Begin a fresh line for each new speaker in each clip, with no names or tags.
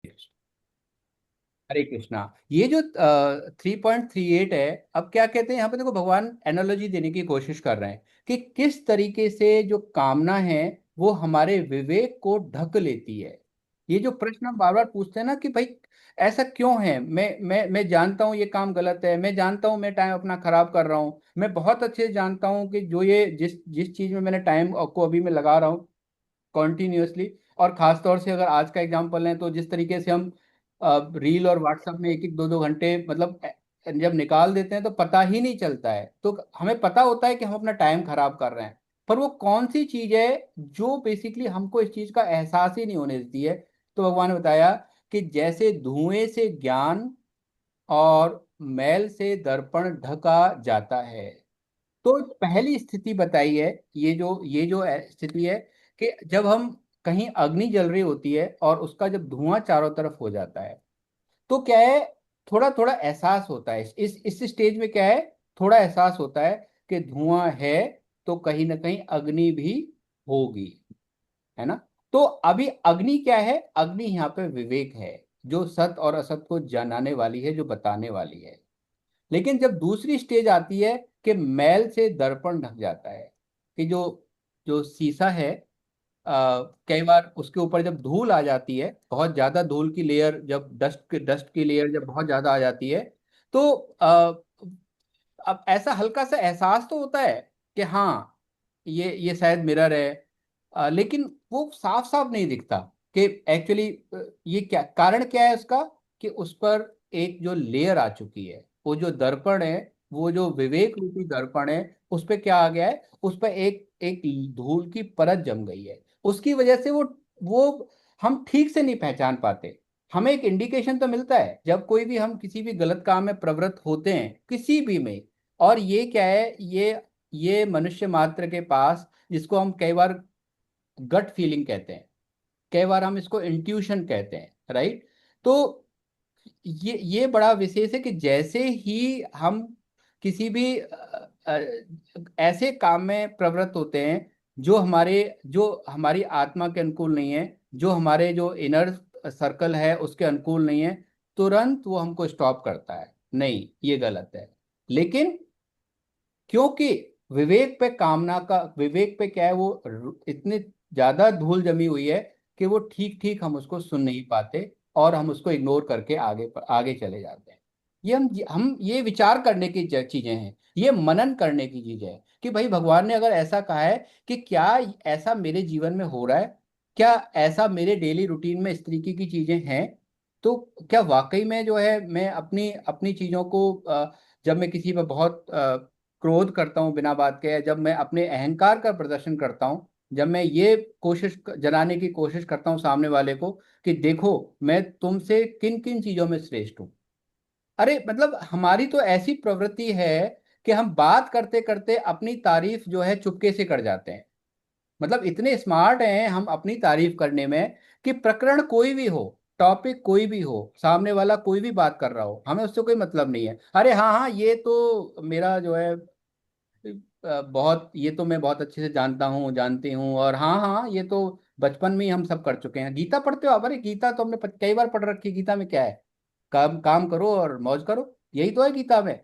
हरे कृष्णा। ये जो 3.38 है, अब क्या कहते हैं यहाँ पे, देखो भगवान एनालॉजी देने की कोशिश कर रहे हैं कि किस तरीके से जो कामना है वो हमारे विवेक को ढक लेती है। ये जो प्रश्न हम बार बार पूछते हैं ना कि भाई ऐसा क्यों है, मैं जानता हूँ ये काम गलत है, मैं जानता हूँ मैं टाइम अपना खराब कर रहा हूँ, मैं बहुत अच्छे से जानता हूँ कि जो ये जिस जिस चीज में मैंने टाइम को अभी मैं लगा रहा हूँ कॉन्टिन्यूअसली, और खास तौर से अगर आज का एग्जांपल लें तो जिस तरीके से हम रील और व्हाट्सएप में एक एक दो दो घंटे मतलब जब निकाल देते हैं तो पता ही नहीं चलता है, तो हमें पता होता है कि हम अपना टाइम खराब कर रहे हैं। पर वो कौन सी चीज है जो बेसिकली हमको इस चीज का एहसास ही नहीं होने देती है? तो भगवान ने बताया कि जैसे धुएं से ज्ञान और मैल से दर्पण ढका जाता है। तो पहली स्थिति बताई है, ये जो स्थिति है कि जब हम कहीं अग्नि जल रही होती है और उसका जब धुआं चारों तरफ हो जाता है तो क्या है, थोड़ा थोड़ा एहसास होता है। इस स्टेज में क्या है, थोड़ा एहसास होता है कि धुआं है तो कहीं ना कहीं अग्नि भी होगी, है ना? तो अभी अग्नि क्या है? अग्नि यहाँ पे विवेक है, जो सत्य और असत को जानने वाली है, जो बताने वाली है। लेकिन जब दूसरी स्टेज आती है कि मैल से दर्पण ढक जाता है, कि जो जो शीशा है, कई बार उसके ऊपर जब धूल आ जाती है, बहुत ज्यादा धूल की लेयर, जब डस्ट की लेयर जब बहुत ज्यादा आ जाती है तो अब ऐसा हल्का सा एहसास तो होता है कि हाँ ये शायद मिरर है, लेकिन वो साफ साफ नहीं दिखता कि एक्चुअली ये क्या कारण, क्या है उसका, कि उस पर एक जो लेयर आ चुकी है, वो जो दर्पण है, वो जो विवेक रूपी दर्पण है, उस पर क्या आ गया है, उस पर एक एक धूल की परत जम गई है। उसकी वजह से वो हम ठीक से नहीं पहचान पाते। हमें एक इंडिकेशन तो मिलता है जब कोई भी हम किसी भी गलत काम में प्रवृत्त होते हैं, किसी भी में। और ये क्या है, ये मनुष्य मात्र के पास, जिसको हम कई बार गट फीलिंग कहते हैं, कई बार हम इसको इंट्यूशन कहते हैं, राइट? तो ये बड़ा विशेष है कि जैसे ही हम किसी भी ऐसे काम में प्रवृत्त होते हैं जो हमारी आत्मा के अनुकूल नहीं है, जो हमारे जो इनर सर्कल है उसके अनुकूल नहीं है, तुरंत वो हमको स्टॉप करता है, नहीं ये गलत है। लेकिन क्योंकि विवेक पे क्या है, वो इतनी ज्यादा धूल जमी हुई है कि वो ठीक ठीक हम उसको सुन नहीं पाते और हम उसको इग्नोर करके आगे आगे चले जाते हैं। ये हम ये विचार करने की चीजें हैं, ये मनन करने की चीजें हैं कि भाई भगवान ने अगर ऐसा कहा है कि क्या ऐसा मेरे जीवन में हो रहा है, क्या ऐसा मेरे डेली रूटीन में इस तरीके की चीजें हैं, तो क्या वाकई में जो है मैं अपनी अपनी चीजों को जब मैं किसी पर बहुत क्रोध करता हूँ बिना बात के, जब मैं अपने अहंकार का प्रदर्शन करता हूँ, जब मैं ये जनाने की कोशिश करता हूँ सामने वाले को कि देखो मैं तुमसे किन किन चीजों में श्रेष्ठ हूँ। अरे मतलब हमारी तो ऐसी प्रवृत्ति है कि हम बात करते करते अपनी तारीफ जो है चुपके से कर जाते हैं। मतलब इतने स्मार्ट हैं हम अपनी तारीफ करने में कि प्रकरण कोई भी हो, टॉपिक कोई भी हो, सामने वाला कोई भी बात कर रहा हो, हमें उससे कोई मतलब नहीं है। अरे हाँ हाँ, ये तो मेरा जो है बहुत, ये तो मैं बहुत अच्छे से जानता हूँ, जानती हूँ, और हाँ हाँ ये तो बचपन में ही हम सब कर चुके हैं। गीता पढ़ते हो आप? अरे गीता तो हमने कई बार पढ़ रखी है। गीता में क्या है? काम काम करो और मौज करो, यही तो है गीता में।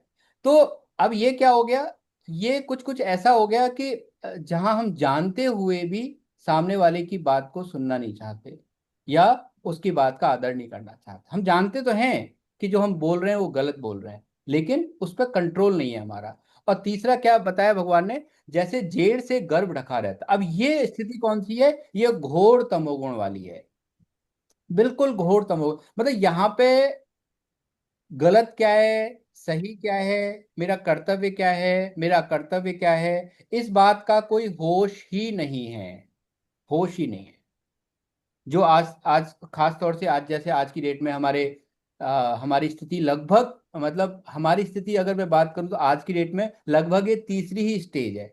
तो अब ये क्या हो गया, ये कुछ कुछ ऐसा हो गया कि जहां हम जानते हुए भी सामने वाले की बात को सुनना नहीं चाहते, या उसकी बात का आदर नहीं करना चाहते। हम जानते तो हैं कि जो हम बोल रहे हैं वो गलत बोल रहे हैं, लेकिन उस पर कंट्रोल नहीं है हमारा। और तीसरा क्या बताया भगवान ने, जैसे जेड़ से गर्भ ढका रहता। अब ये स्थिति कौन सी है? ये घोर तमोगुण वाली है, बिल्कुल घोर तमोगुण। मतलब यहाँ पे गलत क्या है, सही क्या है, मेरा कर्तव्य क्या है, मेरा कर्तव्य क्या है, इस बात का कोई होश ही नहीं है, होश ही नहीं है। जो आज आज खास तौर से आज, जैसे आज की डेट में हमारी स्थिति लगभग, मतलब हमारी स्थिति अगर मैं बात करूं तो आज की डेट में लगभग ये तीसरी ही स्टेज है,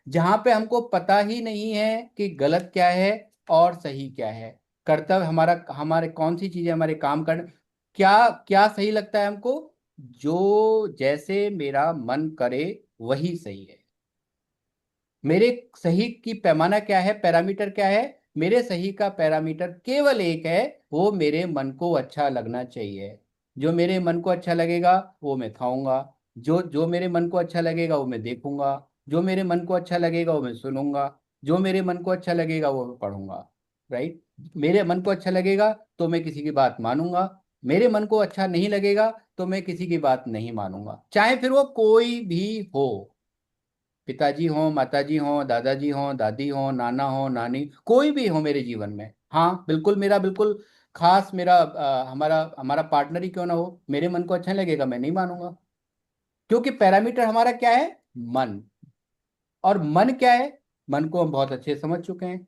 जहां पे हमको पता ही नहीं है कि गलत क्या है और सही क्या है। कर्तव्य हमारा, हमारे कौन सी चीजें हमारे काम कर, क्या क्या सही लगता है हमको, जो जैसे मेरा मन करे वही सही है। मेरे सही की पैमाना क्या है, पैरामीटर क्या है? मेरे सही का पैरामीटर केवल एक है, वो मेरे मन को अच्छा लगना चाहिए। जो मेरे मन को अच्छा लगेगा वो मैं खाऊंगा, जो जो मेरे मन को अच्छा लगेगा वो मैं देखूंगा, जो मेरे मन को अच्छा लगेगा वो मैं सुनूंगा, जो मेरे मन को अच्छा लगेगा वो मैं पढ़ूंगा। राइट। मेरे मन को अच्छा लगेगा तो मैं किसी की बात मानूंगा, मेरे मन को अच्छा नहीं लगेगा तो मैं किसी की बात नहीं मानूंगा, चाहे फिर वो कोई भी हो। पिताजी हो, माताजी हो, दादाजी हो, दादी हो, नाना हो, नानी, कोई भी हो मेरे जीवन में। हाँ बिल्कुल, मेरा बिल्कुल खास, मेरा हमारा हमारा पार्टनर ही क्यों ना हो, मेरे मन को अच्छा नहीं लगेगा मैं नहीं मानूंगा। क्योंकि पैरामीटर हमारा क्या है? मन। और मन क्या है? मन को हम बहुत अच्छे से समझ चुके हैं।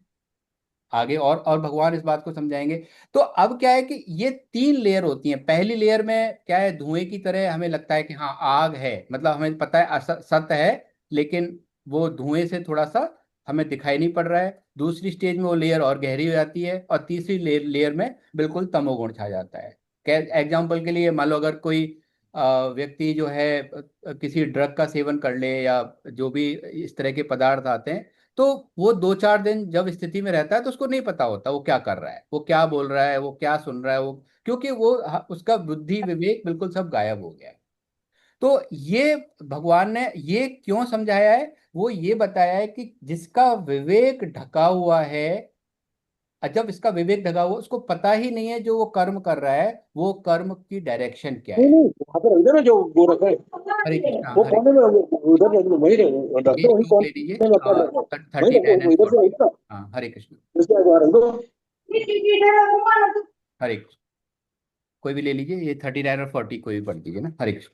आगे और भगवान इस बात को समझाएंगे। तो अब क्या है कि ये तीन लेयर होती हैं। पहली लेयर में क्या है, धुएं की तरह हमें लगता है कि हाँ आग है, मतलब हमें पता है सत्य है, लेकिन वो धुएं से थोड़ा सा हमें दिखाई नहीं पड़ रहा है। दूसरी स्टेज में वो लेयर और गहरी हो जाती है, और तीसरी लेयर में बिल्कुल तमोगुण छा जाता है। एग्जाम्पल के लिए मान लो, अगर कोई व्यक्ति जो है किसी ड्रग का सेवन कर ले, या जो भी इस तरह के पदार्थ आते हैं, तो वो 2-4 दिन जब स्थिति में रहता है तो उसको नहीं पता होता वो क्या कर रहा है, वो क्या बोल रहा है, वो क्या सुन रहा है, वो क्योंकि वो उसका बुद्धि विवेक बिल्कुल सब गायब हो गया है। तो ये भगवान ने ये क्यों समझाया है? वो ये बताया है कि जिसका विवेक ढका हुआ है, जब इसका विवेक ढका हुआ, उसको पता ही नहीं है जो वो कर्म कर रहा है, वो कर्म की डायरेक्शन क्या
नहीं
है।
नहीं, वहां पर इधर है जो वो रखा है,
हरे कृष्णा,
वो
हरे
कोने में उधर वही
ये
रखते हो, वही
श्लोक
कोने
ले लीजिए,
में अपना रखो, वही
39
रखो,
एंड
वो इधर से
40।
रखो,
हाँ हरे कृष्ण।
इसके आगे रख दो।
हरे कृष्ण। कोई भी ले लीजिए, ये 39 और 40 कोई भी पढ़ लीजिए ना। हरे कृष्ण।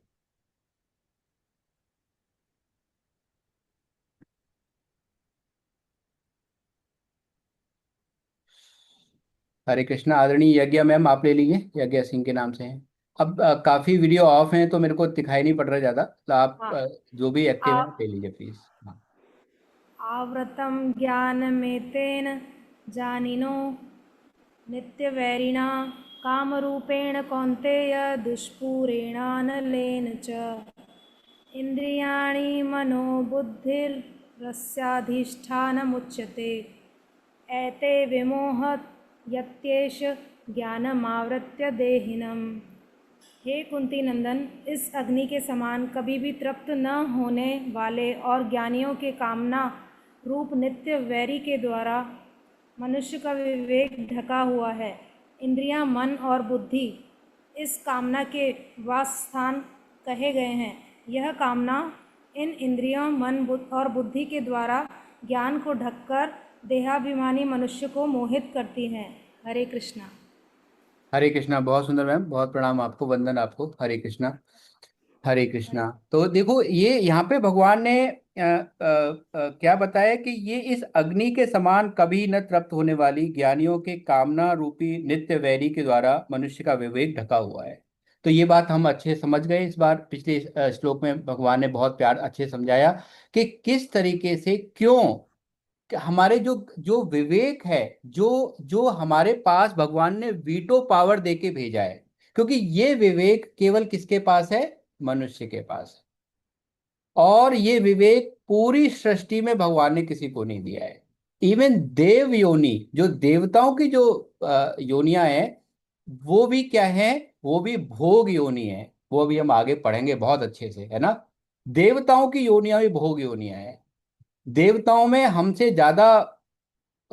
हरे कृष्णा। आदरणीय यज्ञ मैम आप ले लीजिए, यज्ञ सिंह के नाम से हैं। अब काफी वीडियो ऑफ हैं तो मेरे को दिखाई नहीं पड़ रहा ज्यादा, तो आप
हाँ।
जो भी एक्टिव है
आ-
ले लीजिए प्लीज। हाँ।
आवृतं ज्ञानमेतेन जानिनो नित्यवैरिणा कामरूपेण कौन्तेय दुष्पूरेणानलेन च इन्द्रियाणि मनोबुद्धिरस्याधिष्ठानमुच्यते एते विमोहयत्येष ज्ञानमावृत्य देहिनम्। हे कुंती नंदन, इस अग्नि के समान कभी भी तृप्त न होने वाले और ज्ञानियों के कामना रूप नित्य वैरी के द्वारा मनुष्य का विवेक ढका हुआ है। इंद्रियां, मन और बुद्धि इस कामना के वासस्थान कहे गए हैं। यह कामना इन इंद्रियों, मन और बुद्धि के द्वारा ज्ञान को ढककर देहाभिमानी मनुष्य को मोहित करती है। हरे कृष्णा।
हरे कृष्णा, बहुत सुंदर मैम, बहुत प्रणाम आपको, वंदन आपको। हरे कृष्णा। हरे
हरे।
कृष्णा। तो देखो ये यहाँ पे भगवान ने क्या बताया कि ये इस अग्नि के समान कभी न तृप्त होने वाली ज्ञानियों के कामना रूपी नित्य वैरी के द्वारा मनुष्य का विवेक ढका हुआ है। तो ये बात हम अच्छे से समझ गए। इस बार पिछले श्लोक में भगवान ने बहुत प्यार अच्छे से समझाया कि किस तरीके से, क्यों कि हमारे जो जो विवेक है, जो जो हमारे पास भगवान ने वीटो पावर दे के भेजा है, क्योंकि ये विवेक केवल किसके पास है? मनुष्य के पास है। और ये विवेक पूरी सृष्टि में भगवान ने किसी को नहीं दिया है। इवन देव योनि, जो देवताओं की जो योनियां हैं, वो भी क्या है? वो भी भोग योनि है। वो भी हम आगे पढ़ेंगे बहुत अच्छे से, है ना। देवताओं की योनियां भी भोग योनियां हैं। देवताओं में हमसे ज्यादा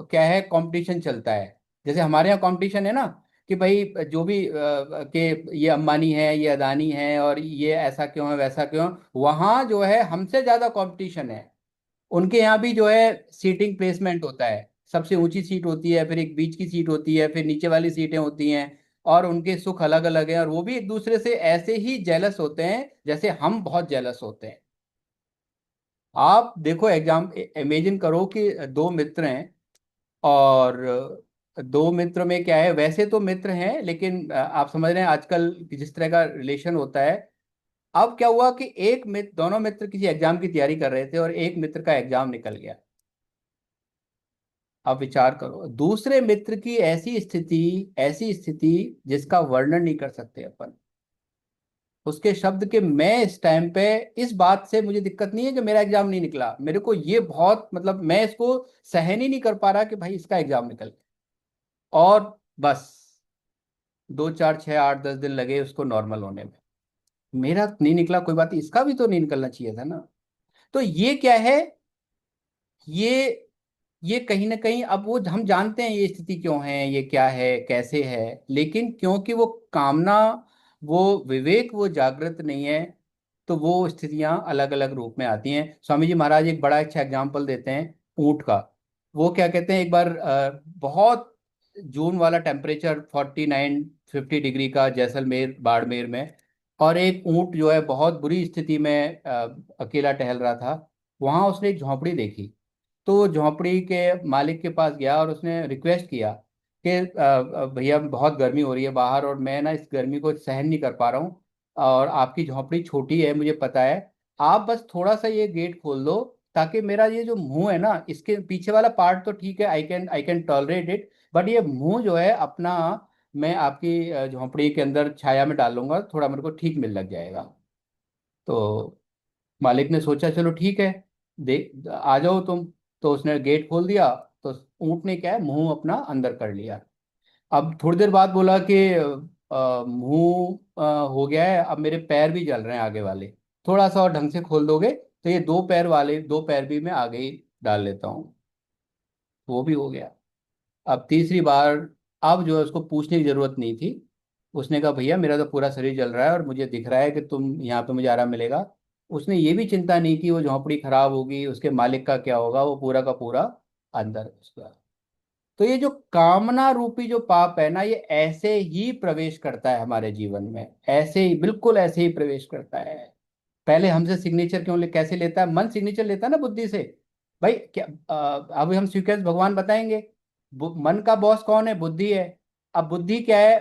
क्या है, कंपटीशन चलता है। जैसे हमारे यहाँ कंपटीशन है ना, कि भाई जो भी के ये अंबानी है, ये अदानी है, और ये ऐसा क्यों है, वैसा क्यों है, वहाँ जो है हमसे ज्यादा कंपटीशन है। उनके यहाँ भी जो है सीटिंग प्लेसमेंट होता है, सबसे ऊंची सीट होती है, फिर एक बीच की सीट होती है, फिर नीचे वाली सीटें होती हैं। और उनके सुख अलग अलग हैं, और वो भी एक दूसरे से ऐसे ही जेलस होते हैं जैसे हम बहुत जेलस होते हैं। आप देखो, एग्जाम इमेजिन करो कि दो मित्र हैं, और दो मित्र में क्या है, वैसे तो मित्र हैं लेकिन आप समझ रहे हैं आजकल जिस तरह का रिलेशन होता है। अब क्या हुआ कि एक मित्र, दोनों मित्र किसी एग्जाम की तैयारी कर रहे थे, और एक मित्र का एग्जाम निकल गया। अब विचार करो, दूसरे मित्र की ऐसी स्थिति जिसका वर्णन नहीं कर सकते अपन। उसके शब्द के मैं इस टाइम पे, इस बात से मुझे दिक्कत नहीं है कि मेरा एग्जाम नहीं निकला, मेरे को ये बहुत मतलब मैं इसको सहन ही नहीं कर पा रहा कि भाई इसका एग्जाम निकल गया। और बस 2 4 6 8 10 दिन लगे उसको नॉर्मल होने में। मेरा नहीं निकला कोई बात नहीं, इसका भी तो नहीं निकलना चाहिए था ना। तो ये क्या है, ये ये कहीं ना कहीं, अब वो हम जानते हैं ये स्थिति क्यों है, ये क्या है कैसे है, लेकिन क्योंकि वो कामना, वो विवेक वो जागृत नहीं है, तो वो स्थितियां अलग अलग रूप में आती हैं। स्वामी जी महाराज एक बड़ा अच्छा एग्जाम्पल देते हैं ऊंट का। वो क्या कहते हैं, एक बार बहुत जून वाला टेम्परेचर 49 50 डिग्री का जैसलमेर बाड़मेर में, और एक ऊंट जो है बहुत बुरी स्थिति में अकेला टहल रहा था। वहां उसने एक झोंपड़ी देखी। तो वो झोंपड़ी के मालिक के पास गया और उसने रिक्वेस्ट किया कि भैया बहुत गर्मी हो रही है बाहर, और मैं ना इस गर्मी को सहन नहीं कर पा रहा हूँ, और आपकी झोंपड़ी छोटी है मुझे पता है, आप बस थोड़ा सा ये गेट खोल दो, ताकि मेरा ये जो मुंह है ना, इसके पीछे वाला पार्ट तो ठीक है, I can tolerate it, but ये मुंह जो है अपना, मैं आपकी झोंपड़ी के अंदर छाया में डालूंगा, थोड़ा मेरे को ठीक मिल लग जाएगा। तो मालिक ने सोचा चलो ठीक है, देख आ जाओ तुम। तो उसने गेट खोल दिया। तो ऊंट ने क्या है, मुंह अपना अंदर कर लिया। अब थोड़ी देर बाद बोला कि मुंह हो गया है, अब मेरे पैर भी जल रहे हैं आगे वाले, थोड़ा सा और ढंग से खोल दोगे तो ये दो पैर वाले, दो पैर भी मैं आगे ही डाल लेता हूँ। वो भी हो गया। अब तीसरी बार, अब जो है उसको पूछने की जरूरत नहीं थी। उसने कहा भैया मेरा तो पूरा शरीर जल रहा है और मुझे दिख रहा है कि तुम यहाँ पे मुझे आराम मिलेगा। उसने ये भी चिंता नहीं की वो झोंपड़ी खराब होगी, उसके मालिक का क्या होगा, वो पूरा का पूरा अंदर उसका। तो ये जो कामना रूपी जो पाप है ना, ये ऐसे ही प्रवेश करता है हमारे जीवन में, ऐसे ही बिल्कुल ऐसे ही प्रवेश करता है। पहले हमसे सिग्नेचर क्यों कैसे लेता है, मन सिग्नेचर लेता है ना बुद्धि से। भाई क्या अब हम सीक्वेंस भगवान बताएंगे। मन का बॉस कौन है, बुद्धि है। अब बुद्धि क्या है,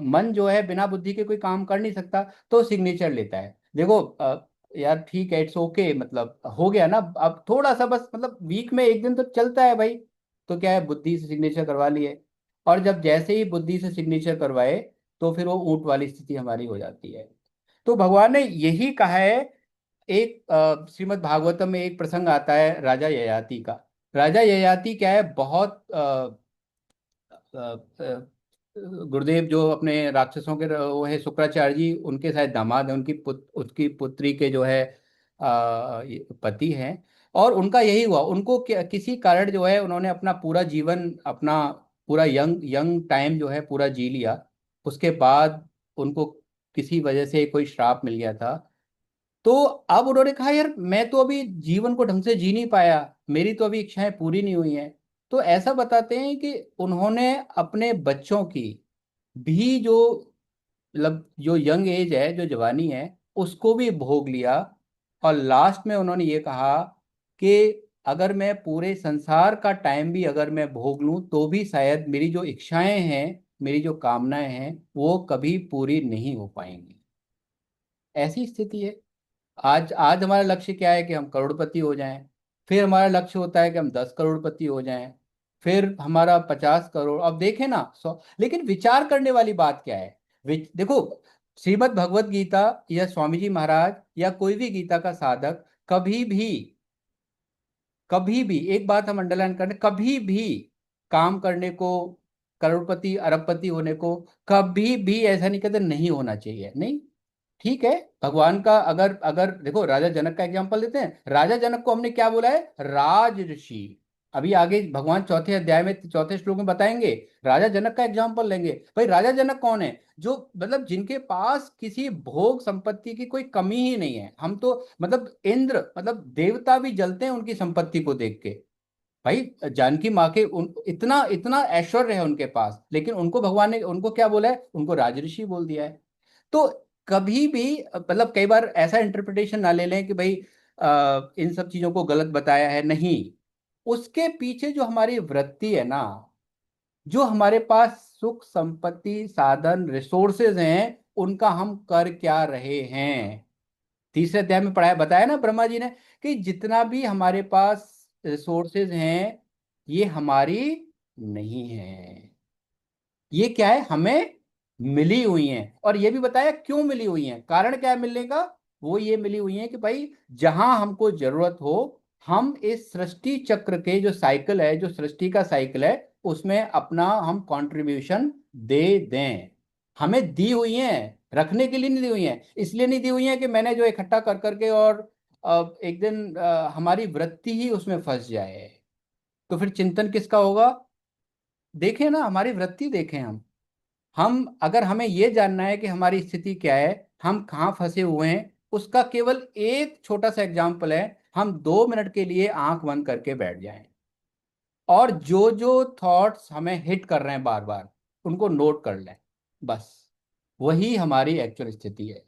मन जो है बिना बुद्धि के कोई काम कर नहीं सकता, तो सिग्नेचर लेता है। देखो यार ठीक है, इट्स ओके, मतलब हो गया ना, अब थोड़ा सा बस, मतलब वीक में एक दिन तो चलता है भाई। तो क्या है, बुद्धि से सिग्नेचर करवा लिए। और जब जैसे ही बुद्धि से सिग्नेचर करवाए, तो फिर वो ऊंट वाली स्थिति हमारी हो जाती है। तो भगवान ने यही कहा है। एक श्रीमद् भागवतम में एक प्रसंग आता है राजा ययाति का। राजा ययाति क्या है, बहुत गुरुदेव जो अपने राक्षसों के वो है शुक्राचार्य जी, उनके शायद दामाद है, उसकी पुत्री के जो है ये पति हैं। और उनका यही हुआ, उनको किसी कारण जो है उन्होंने अपना पूरा जीवन, अपना पूरा यंग यंग टाइम जो है पूरा जी लिया। उसके बाद उनको किसी वजह से कोई श्राप मिल गया था। तो अब उन्होंने कहा यार मैं तो अभी जीवन को ढंग से जी नहीं पाया, मेरी तो अभी इच्छाएं पूरी नहीं हुई हैं। तो ऐसा बताते हैं कि उन्होंने अपने बच्चों की भी जो, मतलब जो यंग एज है, जो जवानी है, उसको भी भोग लिया। और लास्ट में उन्होंने ये कहा कि अगर मैं पूरे संसार का टाइम भी अगर मैं भोग लूं, तो भी शायद मेरी जो इच्छाएं हैं, मेरी जो कामनाएं हैं, वो कभी पूरी नहीं हो पाएंगी। ऐसी स्थिति है। आज आज हमारा लक्ष्य क्या है कि हम करोड़पति हो जाएं। फिर हमारा लक्ष्य होता है कि हम 10 करोड़पति हो जाएं। फिर हमारा 50 करोड़, अब देखें ना 100। लेकिन विचार करने वाली बात क्या है, देखो, श्रीमद् भगवत गीता या स्वामी जी महाराज या कोई भी गीता का साधक कभी भी एक बात हम अंडरलाइन करें, कभी भी काम करने को, करोड़पति अरबपति होने को कभी भी ऐसा नहीं कहते नहीं होना चाहिए, नहीं। ठीक है, भगवान का अगर अगर देखो, राजा जनक का एग्जांपल देते हैं। राजा जनक को हमने क्या बोला है, राज ऋषि। अभी आगे भगवान चौथे अध्याय में चौथे श्लोक में बताएंगे, राजा जनक का एग्जांपल लेंगे। भाई राजा जनक कौन है, जो मतलब जिनके पास किसी भोग संपत्ति की कोई कमी ही नहीं है। हम तो मतलब इंद्र, मतलब देवता भी जलते हैं उनकी संपत्ति को देख के। भाई जानकी माँ के इतना इतना ऐश्वर्य है उनके पास, लेकिन उनको भगवान ने उनको क्या बोला है, उनको राजऋषि बोल दिया है। तो कभी भी मतलब कई बार ऐसा इंटरप्रिटेशन ना ले लें कि भाई इन सब चीजों को गलत बताया है, नहीं। उसके पीछे जो हमारी वृत्ति है ना, जो हमारे पास सुख संपत्ति साधन रिसोर्सेज हैं, उनका हम कर क्या रहे हैं। तीसरे अध्याय में पढ़ाया बताया ना ब्रह्मा जी ने, कि जितना भी हमारे पास रिसोर्सेज हैं, ये हमारी नहीं है। ये क्या है, हमें मिली हुई हैं, और ये भी बताया क्यों मिली हुई हैं, कारण क्या है मिलने का। वो ये मिली हुई हैं कि भाई जहां हमको जरूरत हो, हम इस सृष्टि चक्र के जो साइकिल है, जो सृष्टि का साइकिल है, उसमें अपना हम कंट्रीब्यूशन दे दें। हमें दी हुई हैं, रखने के लिए नहीं दी हुई हैं। इसलिए नहीं दी हुई हैं कि मैंने जो इकट्ठा कर करके और एक दिन हमारी वृत्ति ही उसमें फंस जाए, तो फिर चिंतन किसका होगा। देखें ना, हमारी वृत्ति देखें। हम अगर हमें यह जानना है कि हमारी स्थिति क्या है, हम कहाँ फंसे हुए हैं, उसका केवल एक छोटा सा एग्जाम्पल है। हम 2 मिनट के लिए आंख बंद करके बैठ जाएं, और जो जो थॉट्स हमें हिट कर रहे हैं बार बार, उनको नोट कर लें। बस वही हमारी एक्चुअल स्थिति है।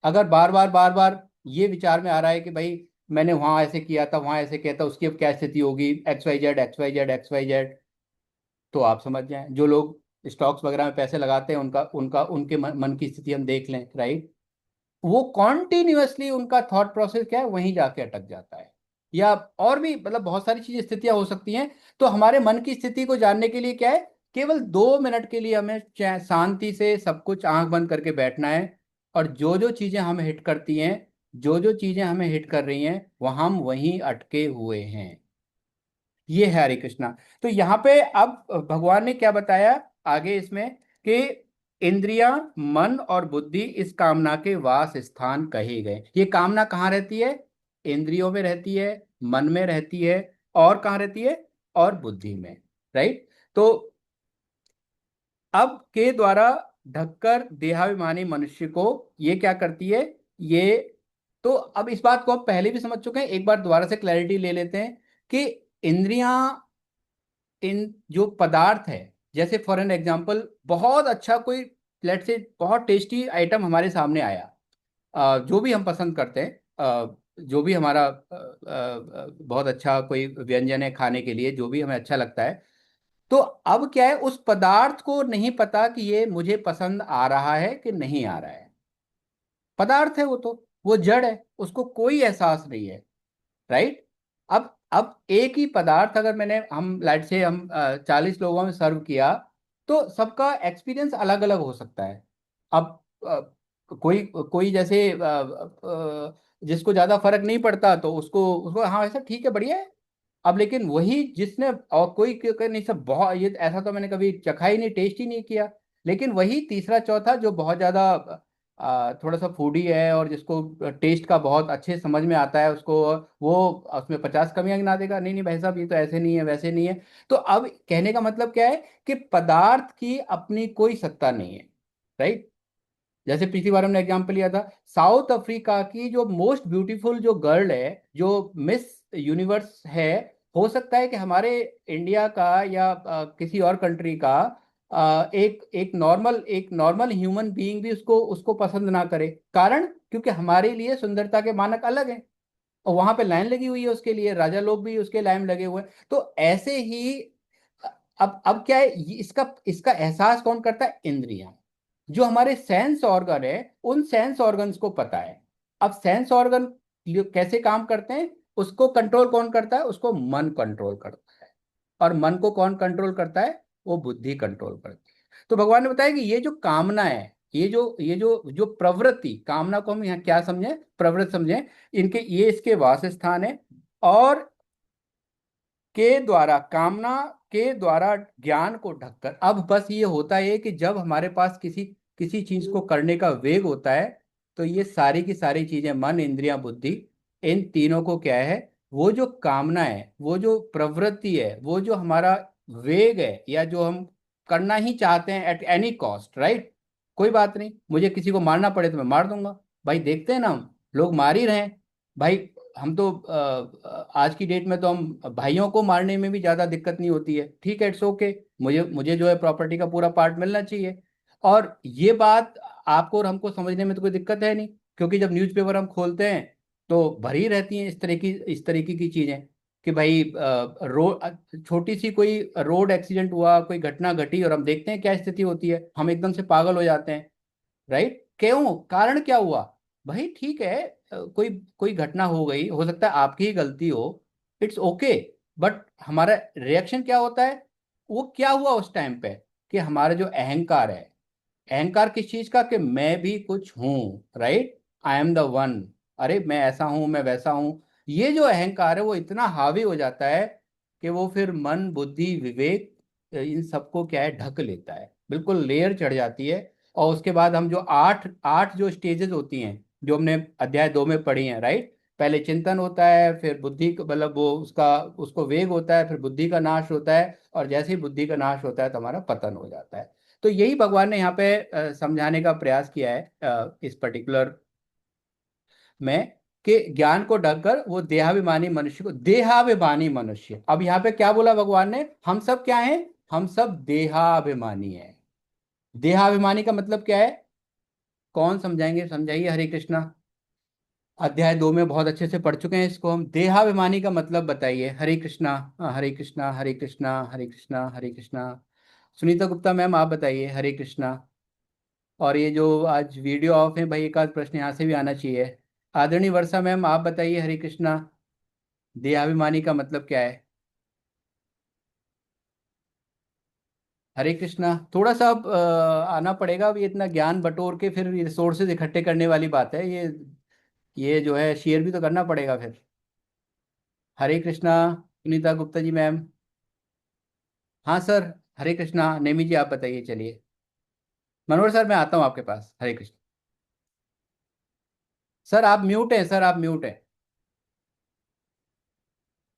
अगर बार बार ये विचार में आ रहा है कि भाई मैंने वहां ऐसे किया था, वहां ऐसे किया था, उसकी अब क्या स्थिति होगी, X Y Z X Y Z X Y Z, तो आप समझ जाएं। जो लोग स्टॉक्स वगैरह में पैसे लगाते हैं, उनका उनका उनके मन की स्थिति हम देख लें, राइट। वो कॉन्टिन्यूअसली उनका थॉट प्रोसेस क्या है, वहीं जाके अटक जाता है। या और भी मतलब बहुत सारी चीजें, स्थितियां हो सकती हैं। तो हमारे मन की स्थिति को जानने के लिए क्या है, केवल 2 मिनट के लिए हमें शांति से सब कुछ आंख बंद करके बैठना है। और जो जो चीजें हमें हिट करती हैं, जो जो चीजें हमें हिट कर रही हैं, वह हम वहीं अटके हुए हैं। ये है हरे कृष्णा। तो यहाँ पे अब भगवान ने क्या बताया आगे इसमें, कि इंद्रियां, मन और बुद्धि इस कामना के वास स्थान कहे गए। ये कामना कहाँ रहती है, इंद्रियों में रहती है, मन में रहती है, और कहाँ रहती है, और बुद्धि में, राइट। तो अब के द्वारा ढककर देहाभिमानी मनुष्य को ये क्या करती है, ये। तो अब इस बात को आप पहले भी समझ चुके हैं, एक बार दोबारा से क्लैरिटी ले लेते हैं कि इंद्रियां, इन जो पदार्थ है, जैसे फॉर एन एग्जांपल बहुत अच्छा कोई, लेट से बहुत टेस्टी आइटम हमारे सामने आया, जो भी हम पसंद करते हैं, जो भी हमारा बहुत अच्छा कोई व्यंजन है खाने के लिए, जो भी हमें अच्छा लगता है। तो अब क्या है, उस पदार्थ को नहीं पता कि ये मुझे पसंद आ रहा है कि नहीं आ रहा है। पदार्थ है वो, तो वो जड़ है, उसको कोई एहसास नहीं है, राइट। अब एक ही पदार्थ अगर मैंने, हम लाइट से हम 40 लोगों में सर्व किया, तो सबका एक्सपीरियंस अलग अलग हो सकता है। अब कोई कोई जैसे जिसको ज्यादा फर्क नहीं पड़ता, तो उसको उसको हाँ ऐसा ठीक है, बढ़िया है। अब लेकिन वही जिसने, और कोई नहीं, सब बहुत, ये ऐसा तो मैंने कभी चखा ही नहीं, टेस्ट ही नहीं किया। लेकिन वही तीसरा चौथा जो बहुत ज्यादा थोड़ा सा फूडी है, और जिसको टेस्ट का बहुत अच्छे समझ में आता है, उसको वो उसमें 50 कमियां गिना देगा, नहीं नहीं भाई साहब ये तो ऐसे नहीं है, वैसे नहीं है। तो अब कहने का मतलब क्या है, कि पदार्थ की अपनी कोई सत्ता नहीं है, राइट। जैसे पिछली बार हमने एग्जांपल लिया था, साउथ अफ्रीका की जो मोस्ट ब्यूटीफुल जो गर्ल है, जो मिस यूनिवर्स है, हो सकता है कि हमारे इंडिया का या किसी और कंट्री का एक नॉर्मल ह्यूमन बीइंग भी उसको उसको पसंद ना करे। कारण, क्योंकि हमारे लिए सुंदरता के मानक अलग हैं, और वहां पे लाइन लगी हुई है उसके लिए, राजा लोग भी उसके लाइन लगे हुए हैं। तो ऐसे ही अब क्या है, इसका इसका एहसास कौन करता है, इंद्रियां। जो हमारे सेंस ऑर्गन है, उन सेंस ऑर्गन्स को पता है। अब सेंस ऑर्गन कैसे काम करते हैं, उसको कंट्रोल कौन करता है, उसको मन कंट्रोल करता है। और मन को कौन कंट्रोल करता है, वो बुद्धि कंट्रोल करती है। तो भगवान ने बताया कि ये जो कामना है, ये जो जो प्रवृत्ति, कामना को हम यहाँ क्या समझें, प्रवृत्ति समझें, इनके ये इसके वास स्थान है। और के द्वारा, कामना के द्वारा ज्ञान को ढककर, अब बस ये होता है कि जब हमारे पास किसी किसी चीज को करने का वेग होता है, तो ये सारी की सारी चीजें, मन इंद्रियां बुद्धि, इन तीनों को क्या है, वो जो कामना है, वो जो प्रवृत्ति है, वो जो हमारा वेग है, या जो हम करना ही चाहते हैं एट एनी कॉस्ट, राइट। कोई बात नहीं, मुझे किसी को मारना पड़े तो मैं मार दूंगा। भाई देखते हैं ना, हम लोग मार ही रहे हैं भाई। हम तो आज की डेट में तो हम भाइयों को मारने में भी ज्यादा दिक्कत नहीं होती है, ठीक है, इट्स ओके। मुझे मुझे जो है प्रॉपर्टी का पूरा पार्ट मिलना चाहिए। और ये बात आपको और हमको समझने में तो कोई दिक्कत है नहीं, क्योंकि जब न्यूज़पेपर हम खोलते हैं, तो भरी रहती हैं इस तरीके की चीजें, कि भाई रोड, छोटी सी कोई रोड एक्सीडेंट हुआ, कोई घटना घटी, और हम देखते हैं क्या स्थिति होती है, हम एकदम से पागल हो जाते हैं, राइट। क्यों, कारण क्या हुआ। भाई ठीक है, कोई कोई घटना हो गई, हो सकता है आपकी ही गलती हो, इट्स ओके। बट हमारा रिएक्शन क्या होता है, वो क्या हुआ उस टाइम पे, कि हमारा जो अहंकार है, अहंकार किस चीज का? कि मैं भी कुछ हूं, right, I am the one, अरे मैं ऐसा हूं, मैं वैसा हूं। ये जो अहंकार है वो इतना हावी हो जाता है कि वो फिर मन, बुद्धि, विवेक, इन सबको क्या है, ढक लेता है, बिल्कुल लेयर चढ़ जाती है। और उसके बाद हम जो आठ आठ जो स्टेजेस होती हैं, जो हमने अध्याय 2 में पढ़ी हैं, राइट, पहले चिंतन होता है, फिर बुद्धि मतलब वो उसका उसको वेग होता है, फिर बुद्धि का नाश होता है, और जैसे ही बुद्धि का नाश होता है तो हमारा पतन हो जाता है। तो यही भगवान ने यहाँ पे समझाने का प्रयास किया है इस पर्टिकुलर में, कि ज्ञान को ढककर वो देहाभिमानी मनुष्य को, देहाभिमानी मनुष्य, अब यहाँ पे क्या बोला भगवान ने, हम सब क्या हैं, हम सब देहाभिमानी हैं। देहाभिमानी का मतलब क्या है? कौन समझाएंगे? समझाइए, हरे कृष्णा। अध्याय 2 में बहुत अच्छे से पढ़ चुके हैं इसको हम। देहाभिमानी का मतलब बताइए, हरे कृष्णा। हरे कृष्णा, हरे कृष्णा, हरे कृष्णा, हरे कृष्णा। सुनीता गुप्ता मैम आप बताइए, हरे कृष्णा। और ये जो आज वीडियो ऑफ है भाई, एक आध प्रश्न यहाँ से भी आना चाहिए। आदरणीय वर्षा मैम आप बताइए, हरे कृष्णा, देहाभिमानी का मतलब क्या है? हरे कृष्णा। थोड़ा सा अब आना पड़ेगा, अब ये इतना ज्ञान बटोर के फिर रिसोर्सेज इकट्ठे करने वाली बात है ये जो है शेयर भी तो करना पड़ेगा फिर। हरे कृष्णा, सुनीता गुप्ता जी मैम। हाँ सर, हरे कृष्णा। नेमी जी आप बताइए, चलिए। मनोहर सर मैं आता हूँ आपके पास, हरे कृष्ण। सर आप म्यूट हैं, सर आप म्यूट हैं,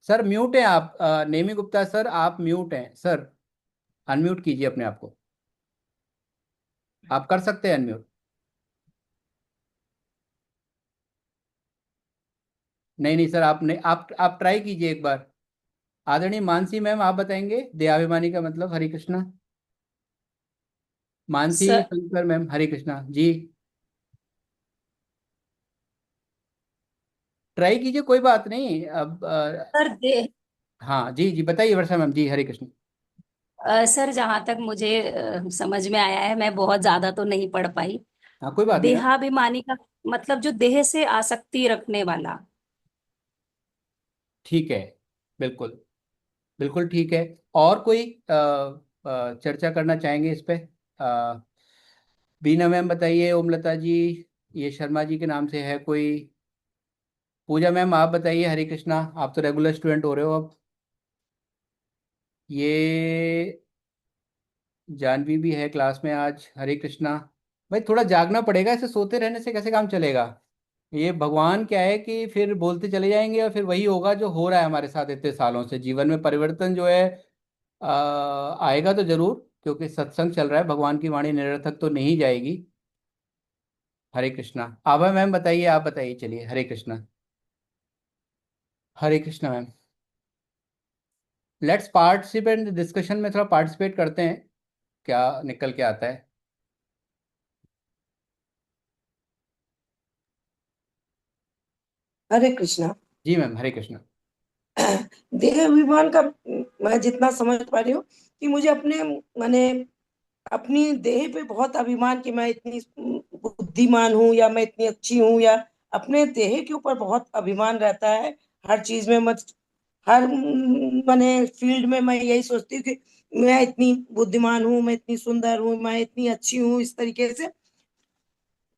सर म्यूट हैं आप। नेमी गुप्ता सर आप म्यूट हैं सर, अनम्यूट कीजिए अपने आप को। आप कर सकते हैं अनम्यूट? नहीं नहीं सर, आपने आप ट्राई कीजिए एक बार। आदरणीय मानसी मैम आप बताएंगे देहाभिमानी का मतलब, हरे कृष्णा। मानसी
सर
शंकर मैम, हरे कृष्णा जी। ट्राई कीजिए, कोई बात नहीं अब
सर दे
हाँ जी जी बताइए वर्षा मैम जी, हरे कृष्ण।
सर जहाँ तक मुझे समझ में आया है, मैं बहुत ज्यादा तो नहीं पढ़ पाई।
हाँ कोई बात नहीं मैम।
देहाभिमानी का मतलब जो देह से आसक्ति रखने वाला।
ठीक है, बिल्कुल, बिल्कुल ठीक है। और कोई चर्चा करना चाहेंगे इस पे? अ, बीना मैम बताइए, ओमलता जी, ये शर्मा जी के नाम से है कोई? पूजा मैम आप बताइए, हरे कृष्णा, आप तो रेगुलर स्टूडेंट हो रहे हो अब। ये जानवी भी है क्लास में आज, हरे कृष्णा। भाई थोड़ा जागना पड़ेगा, ऐसे सोते रहने से कैसे काम चलेगा? ये भगवान क्या है कि फिर बोलते चले जाएंगे और फिर वही होगा जो हो रहा है हमारे साथ इतने सालों से। जीवन में परिवर्तन जो है आएगा तो जरूर, क्योंकि सत्संग चल रहा है, भगवान की वाणी निरर्थक तो नहीं जाएगी। हरे कृष्णा। आभा मैम बताइए, आप बताइए, चलिए, Hare Krishna. Hare Krishna ma'am. Let's participate discussion में, थोड़ा पार्टिसिपेट करते हैं, क्या निकल के आता है।
हरे कृष्णा।
जी मैम, हरे कृष्णा।
देह अभिमान का मैं जितना समझ पा रही हूँ कि मुझे अपने माने अपनी देह पे बहुत अभिमान कि मैं इतनी बुद्धिमान हूँ या मैं इतनी अच्छी हूँ, या अपने देह के ऊपर बहुत अभिमान रहता है। हर चीज में मत हर माने फील्ड में मैं यही सोचती हूँ कि मैं इतनी बुद्धिमान हूँ, मैं इतनी सुंदर हूँ, मैं इतनी अच्छी हूँ। इस तरीके से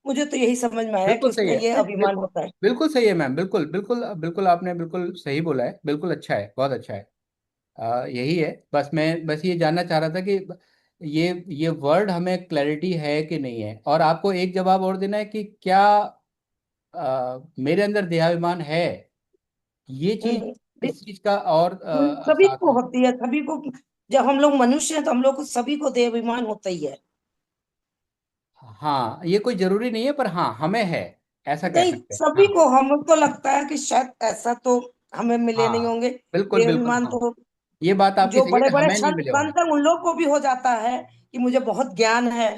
मुझे तो यही समझ में आया कि
बिल्कुल सही
उसमें
है,
ये अभिमान होता है।
बिल्कुल सही है मैम, बिल्कुल बिल्कुल बिल्कुल, आपने बिल्कुल सही बोला है, बिल्कुल अच्छा है, बहुत अच्छा है। यही है, बस मैं बस ये जानना चाह रहा था कि ये वर्ड हमें क्लैरिटी है कि नहीं है। और आपको एक जवाब और देना है कि क्या मेरे अंदर देहाभिमान है, ये चीज,
हम्म,
इस चीज का और
सभी
साथ
को
में।
होती है, सभी को। जब हम लोग मनुष्य हैं तो हम लोग को सभी को देहाभिमान होता ही है।
हाँ ये कोई जरूरी नहीं है, पर हाँ हमें है, ऐसा कह
नहीं,
सकते हैं,
सभी
हाँ।
को। हमको लगता है कि शायद ऐसा तो हमें मिले नहीं
हाँ
होंगे
बिल्कुल बिल्कुल,
देहाभिमान
हाँ,
तो।
ये बात आपकी
जो
सही है
बड़े
कि
बड़े
हमें नहीं मिले होंगे।
संत हैं उन लोग को भी हो जाता है कि मुझे बहुत ज्ञान है।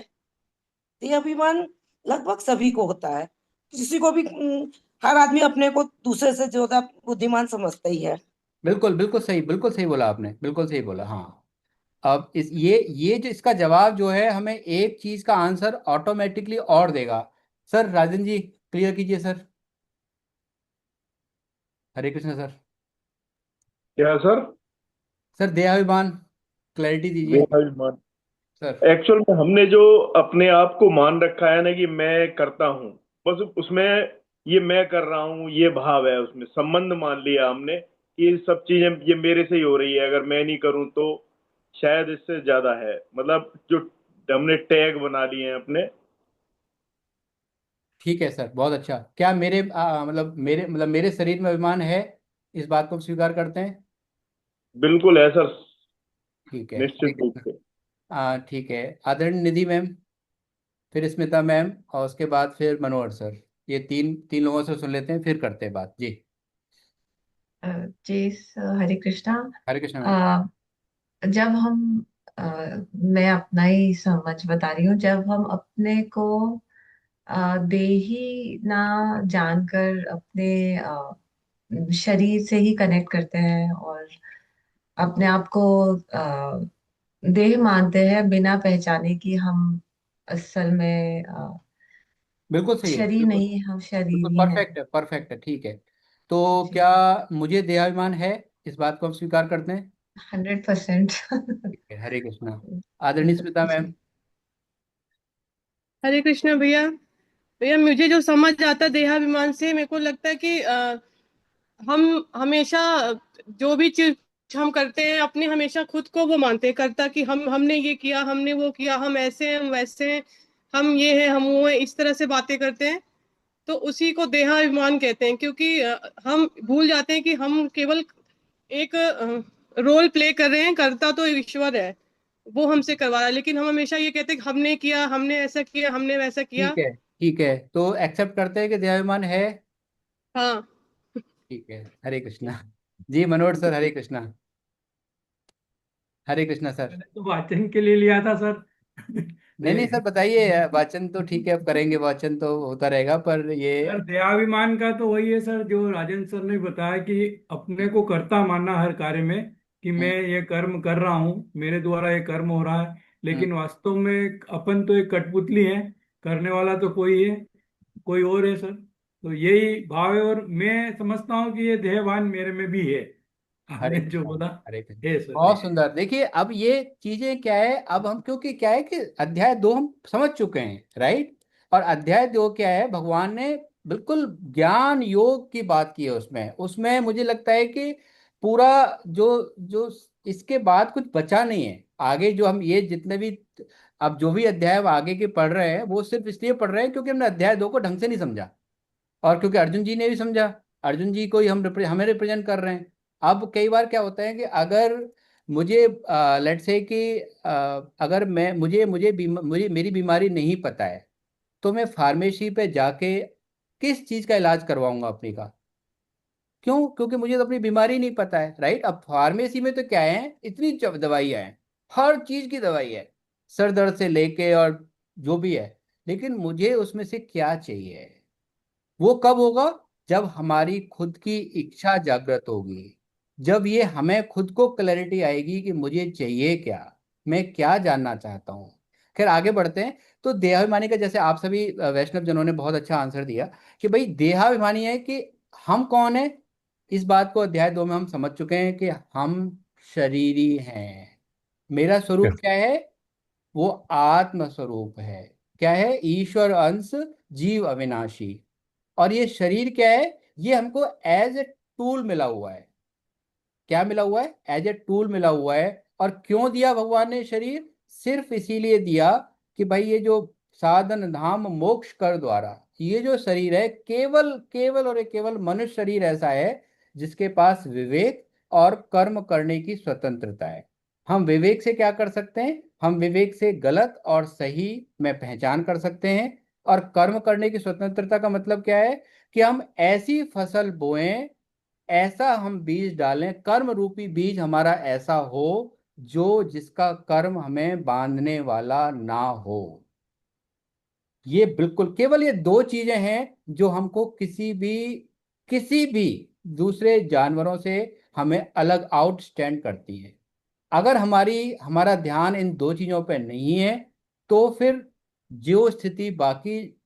देहाभिमान लगभग सभी को होता है। किसी को भी हर आदमी अपने को दूसरे से ज्यादा बुद्धिमान समझता ही है।
बिल्कुल बिल्कुल सही, बिल्कुल सही बोला आपने, बिल्कुल सही बोला, हाँ। अब इस ये जो इसका जवाब जो है हमें एक चीज का आंसर ऑटोमेटिकली और देगा। सर राजन जी क्लियर कीजिए सर, हरे कृष्ण सर।
क्या सर?
सर देहाभिमान, क्लैरिटी दीजिए।
देहाभिमान।
सर।
एक्चुअल में हमने जो अपने आप को मान रखा है ना कि मैं करता हूँ, बस उसमें ये मैं कर रहा हूँ ये भाव है, उसमें संबंध मान लिया हमने कि ये सब चीजें ये मेरे से ही हो रही है, अगर मैं नहीं करूँ तो शायद इससे ज्यादा है, मतलब जो हमने टैग बना लिए हैं अपने।
ठीक है सर, बहुत अच्छा। क्या मेरे मतलब मेरे शरीर में अभिमान है, इस बात को हम स्वीकार करते हैं?
बिल्कुल है सर,
ठीक है, हरे
निश्चित रूप
कृष्ण।
से।
ठीक है, आदरणीय निधि मैम, फिर स्मिता मैम, और उसके बाद फिर मनोहर सर। ये तीन तीन लोगों से सुन लेते हैं, फिर करते हैं बात जी।
अ, जी हरे कृष्णा।
हरे कृष्ण मैम।
अ, जब हम अ, मैं अपना ही समझ बता रही हूँ, जब हम अपने को देही ना जानकर अपने शरीर से ही कनेक्ट करते हैं और अपने आप को देह मानते हैं बिना पहचाने कि हम असल में
बिल्कुल सही है,
शरीर
बिल्कुल।
नहीं, हम शरीर
बिल्कुल
ही हैं।
परफेक्ट है, परफेक्ट है, ठीक है। तो
जी।
क्या मुझे देहाभिमान है, इस बात को हम स्वीकार करते हैं?
100%।
ठीक है, हरे कृष्णा। आदरणीय स्मिता मैम।
जी।
हरे कृष्णा भैया। भैया मुझे जो समझ आता है देहाभिमान से, मेरे को लगता है कि हम हमेशा जो भी चीज हम करते हैं अपने, हमेशा खुद को वो मानते हैं करता, कि हमने ये किया, हमने वो किया, हम ऐसे हैं, हम वैसे हैं, हम ये हैं, हम वो हैं, इस तरह से बातें करते हैं। तो उसी को देहाभिमान कहते हैं, क्योंकि हम भूल जाते हैं कि हम केवल एक रोल प्ले कर रहे हैं, करता तो ईश्वर है, वो हमसे करवा रहा है, लेकिन हम हमेशा ये कहते हैं कि हमने किया, हमने ऐसा किया, हमने वैसा किया।
ठीक है, ठीक है, तो एक्सेप्ट करते हैं कि देहाभिमान है।
हाँ।
ठीक है, हरे कृष्णा। जी मनोहर सर, हरे कृष्णा। हरे कृष्णा सर।
मैंने तो वाचन के लिए लिया था सर।
नहीं नहीं सर, बताइए। वाचन तो ठीक है, अब करेंगे, वाचन तो होता रहेगा, पर ये।
सर देहाभिमान का तो वही है सर, जो राजेंद्र सर ने बताया कि अपने को कर्ता मानना हर कार्य में, कि मैं
हम्म।
ये कर्म कर रहा हूँ, मेरे द्वारा ये कर्म हो रहा है,
हम्म।
लेकिन वास्तव में अपन तो एक कठपुतली है, करने वाला तो कोई है, कोई और है सर। तो यही भाव है, और मैं समझता हूँ कि ये देहभान मेरे में भी है,
हरे
आपने जो
कृष्णा।
बोला।
हरे कृष्ण।
है सर,
बहुत
है।
सुंदर। देखिए, अब ये चीजें क्या है, अब हम, क्योंकि क्या है कि अध्याय 2 हम समझ चुके हैं, राइट? और अध्याय 2 क्या है, भगवान ने बिल्कुल ज्ञान योग की बात की है उसमें। उसमें मुझे लगता है कि पूरा जो जो इसके बाद कुछ बचा नहीं है। आगे जो हम ये जितने भी, अब जो भी अध्याय अब आगे के पढ़ रहे हैं, वो सिर्फ इसलिए पढ़ रहे हैं क्योंकि हमने अध्याय 2 को ढंग से नहीं समझा, और क्योंकि अर्जुन जी ने भी समझा। अर्जुन जी को ही हमें रिप्रेजेंट कर रहे हैं। अब कई बार क्या होता है कि अगर मुझे लेट्स से कि अगर मैं मुझे मुझे मुझे मेरी बीमारी नहीं पता है, तो मैं फार्मेसी पे जाके किस चीज का इलाज करवाऊंगा अपनी का? क्यों? क्योंकि मुझे तो अपनी बीमारी नहीं पता है, राइट? अब फार्मेसी में तो क्या है, इतनी दवाइयाँ हैं, हर चीज की दवाई है, सर दर्द से लेके और जो भी है। लेकिन मुझे उसमें से क्या चाहिए, वो कब होगा? जब हमारी खुद की इच्छा जागृत होगी, जब ये हमें खुद को क्लैरिटी आएगी कि मुझे चाहिए क्या, मैं क्या जानना चाहता हूँ। खैर, आगे बढ़ते हैं। तो देहाभिमानी का, जैसे आप सभी वैष्णव जनों ने बहुत अच्छा आंसर दिया कि भाई देहाभिमानी है कि हम कौन है। इस बात को अध्याय 2 में हम समझ चुके हैं कि हम शरीरी हैं। मेरा स्वरूप क्या है? वो आत्म स्वरूप है। क्या है? ईश्वर अंश, जीव अविनाशी। और ये शरीर क्या है? ये हमको एज ए टूल मिला हुआ है। क्या मिला हुआ है? एज ए टूल मिला हुआ है। और क्यों दिया भगवान ने शरीर? सिर्फ इसीलिए दिया कि भाई ये जो साधन धाम मोक्ष कर द्वारा, ये जो शरीर है, केवल केवल और केवल मनुष्य शरीर ऐसा है जिसके पास विवेक और कर्म करने की स्वतंत्रता है। हम विवेक से क्या कर सकते हैं? हम विवेक से गलत और सही में पहचान कर सकते हैं। और कर्म करने की स्वतंत्रता का मतलब क्या है? कि हम ऐसी फसल बोएं, ऐसा हम बीज डालें, कर्म रूपी बीज हमारा ऐसा हो जो जिसका कर्म हमें बांधने वाला ना हो। ये बिल्कुल केवल ये 2 चीजें हैं जो हमको किसी भी दूसरे जानवरों से हमें अलग आउट स्टैंड करती है। अगर हमारा ध्यान इन 2 चीजों पर नहीं है, तो फिर जो स्थिति बाकी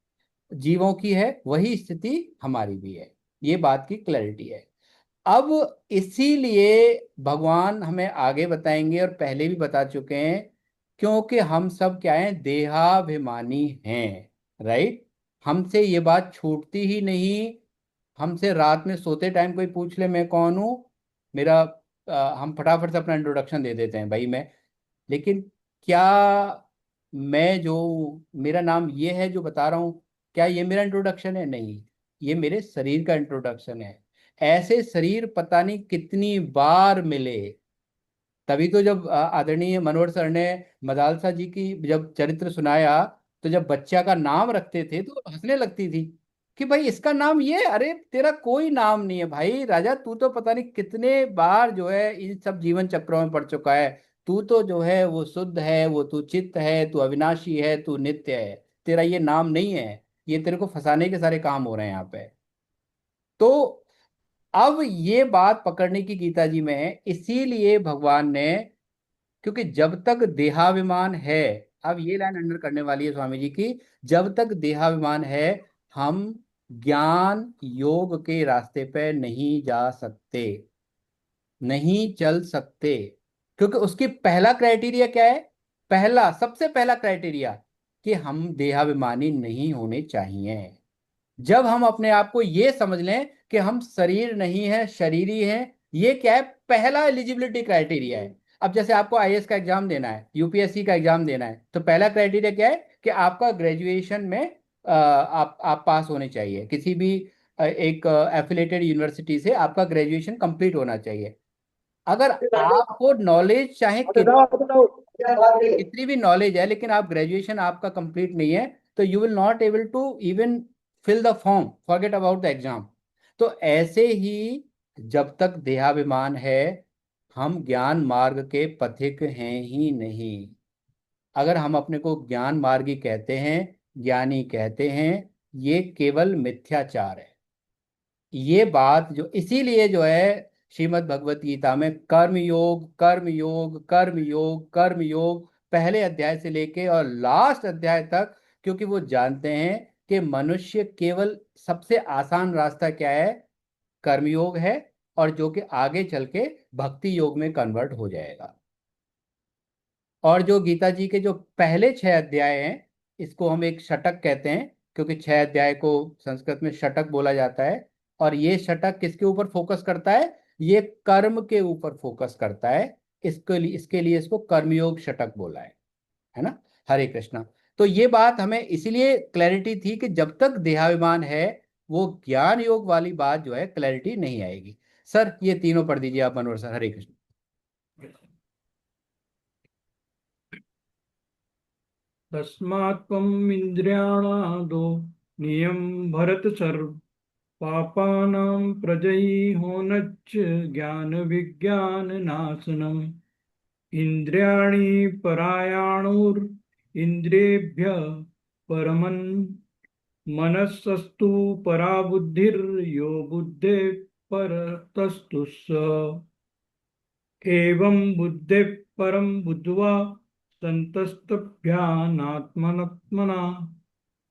जीवों की है, वही स्थिति हमारी भी है। ये बात की क्लैरिटी है। अब इसीलिए भगवान हमें आगे बताएंगे, और पहले भी बता चुके हैं, क्योंकि हम सब क्या हैं, देहाभिमानी हैं, राइट। हमसे ये बात छूटती ही नहीं। हमसे रात में सोते टाइम कोई पूछ ले मैं कौन हूँ, मेरा हम फटाफट से अपना इंट्रोडक्शन दे देते हैं, भाई मैं। लेकिन क्या मैं जो, मेरा नाम ये है जो बता रहा हूँ, क्या ये मेरा इंट्रोडक्शन है? नहीं, ये मेरे शरीर का इंट्रोडक्शन है। ऐसे शरीर पता नहीं कितनी बार मिले। तभी तो जब आदरणीय मनोहर सर ने मदालसा जी की जब चरित्र सुनाया, तो जब बच्चा का नाम रखते थे तो हंसने लगती थी कि भाई इसका नाम ये है। अरे तेरा कोई नाम नहीं है भाई राजा, तू तो पता नहीं कितने बार जो है इन सब जीवन चक्रों में पड़ चुका है। तू तो जो है वो शुद्ध है, वो तू चित्त है, तू अविनाशी है, तू नित्य है। तेरा ये नाम नहीं है। ये तेरे को फंसाने के सारे काम हो रहे हैं यहाँ पे। तो अब ये बात पकड़ने की गीता जी में है, इसीलिए भगवान ने, क्योंकि जब तक देहाभिमान है, अब ये लाइन अंडर करने वाली है स्वामी जी की, जब तक देहाभिमान है हम ज्ञान योग के रास्ते पे नहीं जा सकते, नहीं चल सकते। क्योंकि उसकी पहला क्राइटेरिया क्या है? पहला, सबसे पहला क्राइटेरिया कि हम देहाभिमानी नहीं होने चाहिए। जब हम अपने आप को ये समझ लें कि हम शरीर नहीं है, शरीरी है, ये क्या है, पहला एलिजिबिलिटी क्राइटेरिया है। अब जैसे आपको आईएएस का एग्जाम देना है, यूपीएससी का एग्जाम देना है, तो पहला क्राइटेरिया क्या है कि आपका ग्रेजुएशन में आप पास होने चाहिए। किसी भी एक एफिलेटेड यूनिवर्सिटी से आपका ग्रेजुएशन कंप्लीट होना चाहिए। अगर आपको नॉलेज चाहे कितनी भी नॉलेज है, लेकिन आप ग्रेजुएशन आपका कंप्लीट नहीं है, तो you will not able to even fill the form, forget about the exam. तो ऐसे ही जब तक देहाभिमान है हम ज्ञान मार्ग के पथिक हैं ही नहीं। अगर हम अपने को ज्ञान मार्गी कहते हैं, ज्ञानी कहते हैं, ये केवल मिथ्याचार है। ये बात जो, इसीलिए जो है श्रीमद् भगवत गीता में कर्म योग कर्म योग कर्म योग कर्म योग, पहले अध्याय से लेके और लास्ट अध्याय तक, क्योंकि वो जानते हैं कि मनुष्य केवल, सबसे आसान रास्ता क्या है, कर्मयोग है, और जो कि आगे चल के भक्ति योग में कन्वर्ट हो जाएगा। और जो गीता जी के जो पहले 6 अध्याय हैं, इसको हम एक शतक कहते हैं, क्योंकि 6 अध्याय को संस्कृत में शतक बोला जाता है। और ये शतक किसके ऊपर फोकस करता है? ये कर्म के ऊपर फोकस करता है। इसके लिए इसको कर्मयोग शतक बोला है ना। हरे कृष्णा। तो ये बात हमें इसीलिए क्लैरिटी थी कि जब तक देहाभिमान है, वो ज्ञान योग वाली बात जो है क्लैरिटी नहीं आएगी। सर ये तीनों पढ़ दीजिए आप, मनोहर सर। हरे कृष्ण।
तस्मात्त्वम् इन्द्रियाणादो नियम भरत सर्व पापानां प्रजह्योनच्च ज्ञान विज्ञान नाशनम् इंद्रियाणि परायाणुर् इंद्रियेभ्यः परमन् मनस्सस्तु परा बुद्धिर्यो बुद्धे परतस्तु स एवं बुद्धे परम बुद्ध्वा संतस्तभ्यानात्मनात्मना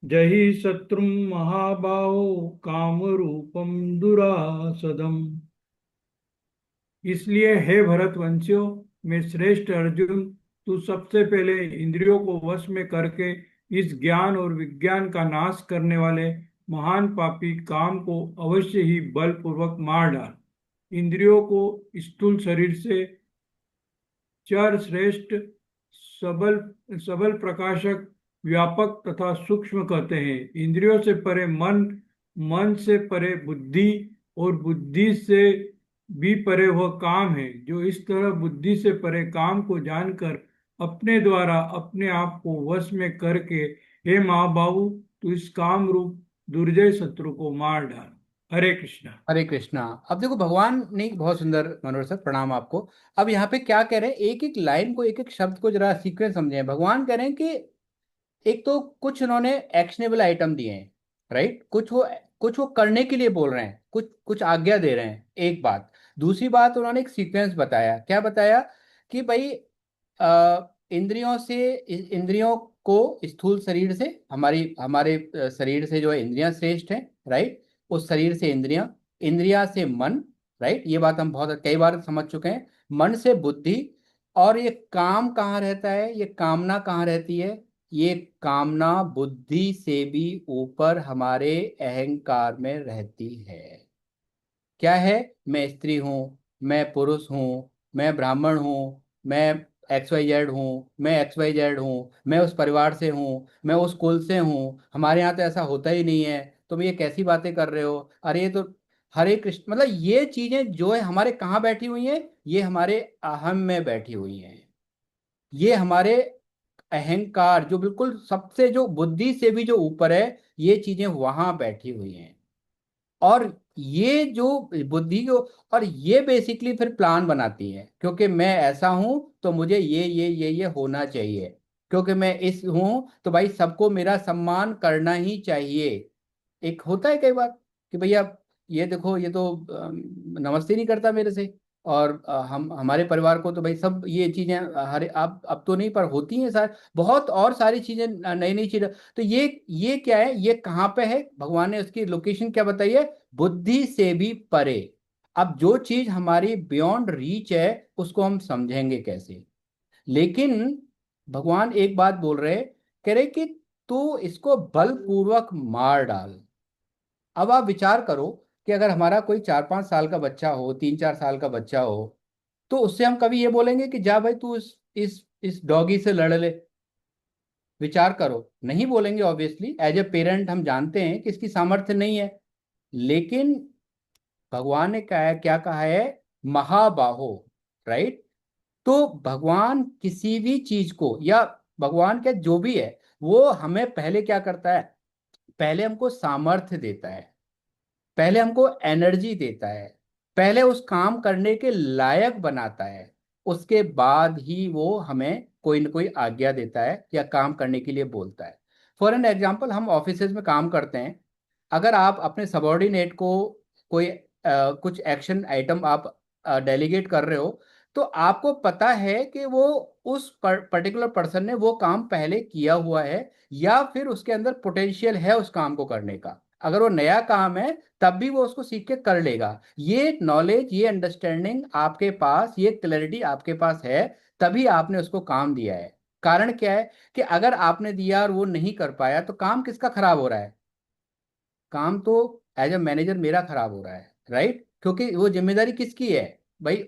जहि शत्रुं महाबाहो कामरूपम दुरासदम। इसलिए हे भरतवंशियों, मैं श्रेष्ठ अर्जुन, तू सबसे पहले इंद्रियों को वश में करके इस ज्ञान और विज्ञान का नाश करने वाले महान पापी काम को अवश्य ही बलपूर्वक मार डाल। इंद्रियों को स्थूल शरीर से चार श्रेष्ठ, सबल सबल प्रकाशक, व्यापक तथा सूक्ष्म कहते हैं। इंद्रियों से परे मन, मन से परे बुद्धि और बुद्धि से भी परे वह काम है जो इस तरह बुद्धि से परे काम को जानकर अपने द्वारा अपने आप को वश में करके, हे महाबाहु, तू इस काम रूप दुर्जय शत्रु को मार डाल। हरे कृष्णा।
हरे कृष्णा। अब देखो भगवान ने बहुत सुंदर, मनोहर सर प्रणाम आपको। अब यहाँ पे क्या कह रहे हैं, एक एक लाइन को, एक एक शब्द को जरा सीक्वेंस समझें। भगवान कह रहे हैं कि एक तो कुछ उन्होंने एक्शनेबल आइटम दिए हैं, राइट। कुछ वो करने के लिए बोल रहे हैं, कुछ कुछ आज्ञा दे रहे हैं, एक बात। दूसरी बात, उन्होंने एक सीक्वेंस बताया। क्या बताया? कि भाई इंद्रियों से, इंद्रियों को स्थूल शरीर से, हमारी हमारे शरीर से जो है इंद्रियां श्रेष्ठ हैं, राइट। उस शरीर से इंद्रियां, इंद्रिया से मन, राइट। ये बात हम बहुत कई बार समझ चुके हैं। मन से बुद्धि, और ये काम कहाँ रहता है, ये कामना कहाँ रहती है? ये कामना बुद्धि से भी ऊपर हमारे अहंकार में रहती है। क्या है? मैं स्त्री हूँ, मैं पुरुष हूँ, मैं ब्राह्मण हूँ, मैं एक्स वाई जेड हूँ, मैं एक्स वाई जेड हूँ, मैं उस परिवार से हूँ, मैं उस कुल से हूँ, हमारे यहाँ तो ऐसा होता ही नहीं है, तुम ये कैसी बातें कर रहे हो, अरे ये तो हरे कृष्ण, मतलब ये चीजें जो है हमारे कहाँ बैठी हुई हैं? ये हमारे अहम में बैठी हुई हैं। ये हमारे अहंकार जो बिल्कुल सबसे, जो बुद्धि से भी जो ऊपर है, ये चीजें वहां बैठी हुई हैं। और ये जो बुद्धि को, और ये बेसिकली फिर प्लान बनाती है, क्योंकि मैं ऐसा हूं तो मुझे ये होना चाहिए, क्योंकि मैं इस हूं तो भाई सबको मेरा सम्मान करना ही चाहिए। एक होता है कई बार कि भैया ये देखो, ये तो नमस्ते नहीं करता मेरे से, और हम हमारे परिवार को तो भाई सब ये चीजें हर अब तो नहीं, पर होती हैं सार बहुत और सारी चीजें, नई नई चीजें। तो ये क्या है, ये कहाँ पे है? भगवान ने उसकी लोकेशन क्या बताई है? बुद्धि से भी परे। अब जो चीज हमारी बियॉन्ड रीच है, उसको हम समझेंगे कैसे? लेकिन भगवान एक बात बोल रहे, कह रहे कि तू इसको बलपूर्वक मार डाल। अब आप विचार करो कि अगर हमारा कोई 4-5 साल का बच्चा हो, 3-4 साल का बच्चा हो, तो उससे हम कभी ये बोलेंगे कि जा भाई तू इस डॉगी से लड़ ले? विचार करो, नहीं बोलेंगे। ऑब्वियसली एज ए पेरेंट हम जानते हैं कि इसकी सामर्थ्य नहीं है। लेकिन भगवान ने क्या कहा है? महाबाहो, राइट? तो भगवान किसी भी चीज को, या भगवान क्या जो भी है, वो हमें पहले क्या करता है? पहले हमको सामर्थ्य देता है, पहले हमको एनर्जी देता है, पहले उस काम करने के लायक बनाता है, उसके बाद ही वो हमें कोई ना कोई आज्ञा देता है या काम करने के लिए बोलता है। फॉर एन एग्जाम्पल, हम ऑफिसेज में काम करते हैं। अगर आप अपने सबॉर्डिनेट को कोई कुछ एक्शन आइटम आप डेलीगेट कर रहे हो, तो आपको पता है कि वो उस पर्टिकुलर पर्सन ने वो काम पहले किया हुआ है, या फिर उसके अंदर पोटेंशियल है उस काम को करने का। अगर वो नया काम है, तब भी वो उसको सीख के कर लेगा। ये नॉलेज, ये अंडरस्टैंडिंग आपके पास, ये क्लैरिटी आपके पास है, तभी आपने उसको काम दिया है। कारण क्या है कि अगर आपने दिया और वो नहीं कर पाया, तो काम किसका खराब हो रहा है? काम तो एज ए मैनेजर मेरा खराब हो रहा है, राइट? क्योंकि वो जिम्मेदारी किसकी है भाई?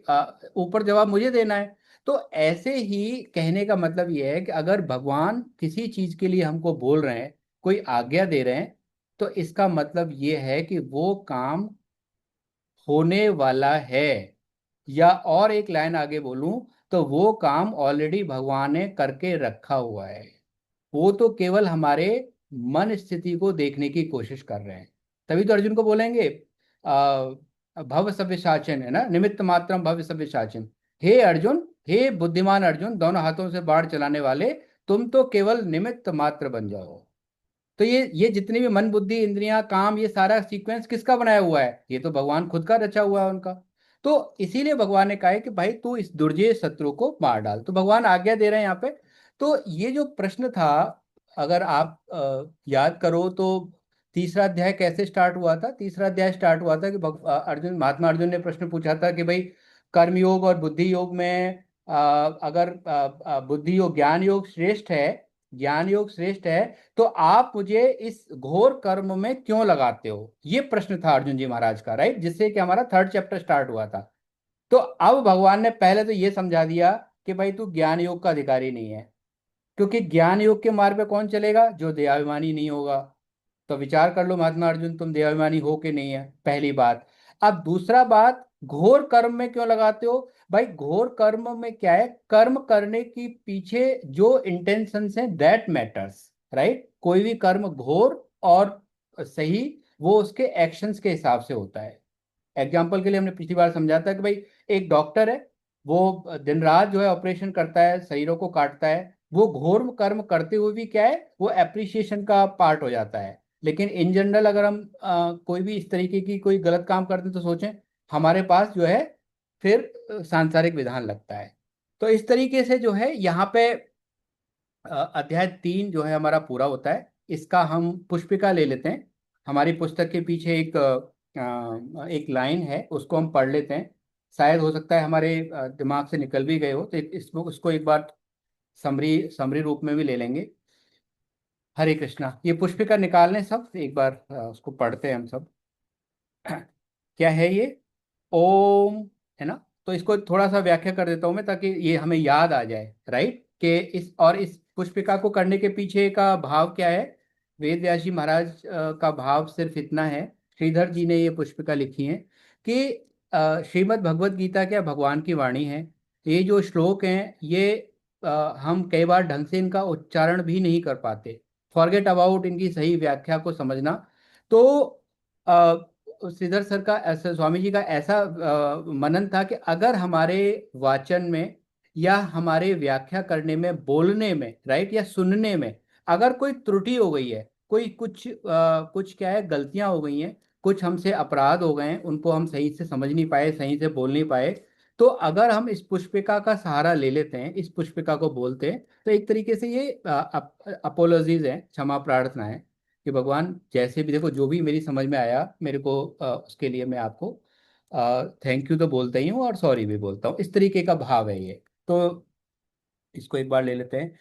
ऊपर जवाब मुझे देना है। तो ऐसे ही कहने का मतलब ये है कि अगर भगवान किसी चीज के लिए हमको बोल रहे हैं, कोई आज्ञा दे रहे हैं, तो इसका मतलब ये है कि वो काम होने वाला है। या और एक लाइन आगे बोलूं, तो वो काम ऑलरेडी भगवान ने करके रखा हुआ है। वो तो केवल हमारे मन स्थिति को देखने की कोशिश कर रहे हैं। तभी तो अर्जुन को बोलेंगे आ, भव सव्य साचन, है ना, निमित्त मात्रम भव सव्य साचन। हे अर्जुन, हे बुद्धिमान अर्जुन, दोनों हाथों से बाण चलाने वाले, तुम तो केवल निमित्त मात्र बन जाओ। तो ये जितनी भी मन बुद्धि इंद्रियां काम, ये सारा सीक्वेंस किसका बनाया हुआ है? ये तो भगवान खुद का रचा हुआ है उनका। तो इसीलिए भगवान ने कहा है कि भाई तू इस दुर्जय शत्रु को मार डाल। तो भगवान आज्ञा दे रहे हैं यहाँ पे। तो ये जो प्रश्न था, अगर आप याद करो तो तीसरा अध्याय कैसे स्टार्ट हुआ था? तीसरा अध्याय स्टार्ट हुआ था कि महात्मा अर्जुन ने प्रश्न पूछा था कि भाई कर्म योग और बुद्धि योग में अगर बुद्धि योग, ज्ञान योग श्रेष्ठ है, ज्ञान योग श्रेष्ठ है, तो आप मुझे इस घोर कर्म में क्यों लगाते हो? ये प्रश्न था अर्जुन जी महाराज का, राइट? जिससे कि हमारा थर्ड चैप्टर स्टार्ट हुआ था। तो अब भगवान ने पहले तो ये समझा दिया कि भाई तू ज्ञान योग का अधिकारी नहीं है, क्योंकि ज्ञान योग के मार्ग पे कौन चलेगा? जो देहाभिमानी नहीं होगा। तो विचार कर लो महात्मा अर्जुन, तुम देहाभिमानी हो कि नहीं है, पहली बात। अब दूसरा बात, घोर कर्म में क्यों लगाते हो? भाई घोर कर्म में क्या है? कर्म करने की पीछे जो इंटेंशन है, दैट मैटर्स, राइट? कोई भी कर्म घोर और सही, वो उसके एक्शंस के हिसाब से होता है। एग्जाम्पल के लिए हमने पिछली बार समझा था कि भाई एक डॉक्टर है, वो दिन रात जो है ऑपरेशन करता है, शरीरों को काटता है, वो घोर कर्म करते हुए भी क्या है, वो एप्रिसिएशन का पार्ट हो जाता है। लेकिन इन जनरल अगर हम कोई भी इस तरीके की कोई गलत काम करते हैं, तो सोचें हमारे पास जो है फिर सांसारिक विधान लगता है। तो इस तरीके से जो है यहाँ पे अध्याय 3 जो है हमारा पूरा होता है। इसका हम पुष्पिका ले लेते हैं। हमारी पुस्तक के पीछे एक लाइन है, उसको हम पढ़ लेते हैं। शायद हो सकता है हमारे दिमाग से निकल भी गए हो, तो इसको उसको एक बार समरी समरी रूप में भी ले लेंगे। हरे कृष्णा। ये पुष्पिका निकाल लें सब, एक बार उसको पढ़ते हैं हम सब। क्या है ये? ओम, है ना? तो इसको थोड़ा सा व्याख्या कर देता हूं मैं, ताकि ये हमें याद आ जाए, राइट? कि इस पुष्पिका को करने के पीछे का भाव क्या है। वेद व्यास जी महाराज का भाव सिर्फ इतना है, श्रीधर जी ने ये पुष्पिका लिखी है कि श्रीमद् भगवत गीता क्या भगवान की वाणी है। ये जो श्लोक हैं ये हम कई बार ढंग से इनका उच्चारण भी नहीं कर पाते, फॉरगेट अबाउट इनकी सही व्याख्या को समझना। तो श्रीधर सर का ऐसा, स्वामी जी का ऐसा मनन था कि अगर हमारे वाचन में या हमारे व्याख्या करने में, बोलने में, राइट, या सुनने में अगर कोई त्रुटि हो गई है, कोई कुछ क्या है, गलतियां हो गई हैं, कुछ हमसे अपराध हो गए हैं, उनको हम सही से समझ नहीं पाए, सही से बोल नहीं पाए, तो अगर हम इस पुष्पिका का सहारा ले लेते हैं, इस पुष्पिका को बोलते हैं, तो एक तरीके से ये अपोलॉजीज है, क्षमा प्रार्थना है कि भगवान जैसे भी, देखो जो भी मेरी समझ में आया मेरे को, उसके लिए मैं आपको थैंक यू तो बोलता ही हूँ और सॉरी भी बोलता हूँ। इस तरीके का भाव है ये। तो इसको एक बार ले लेते हैं।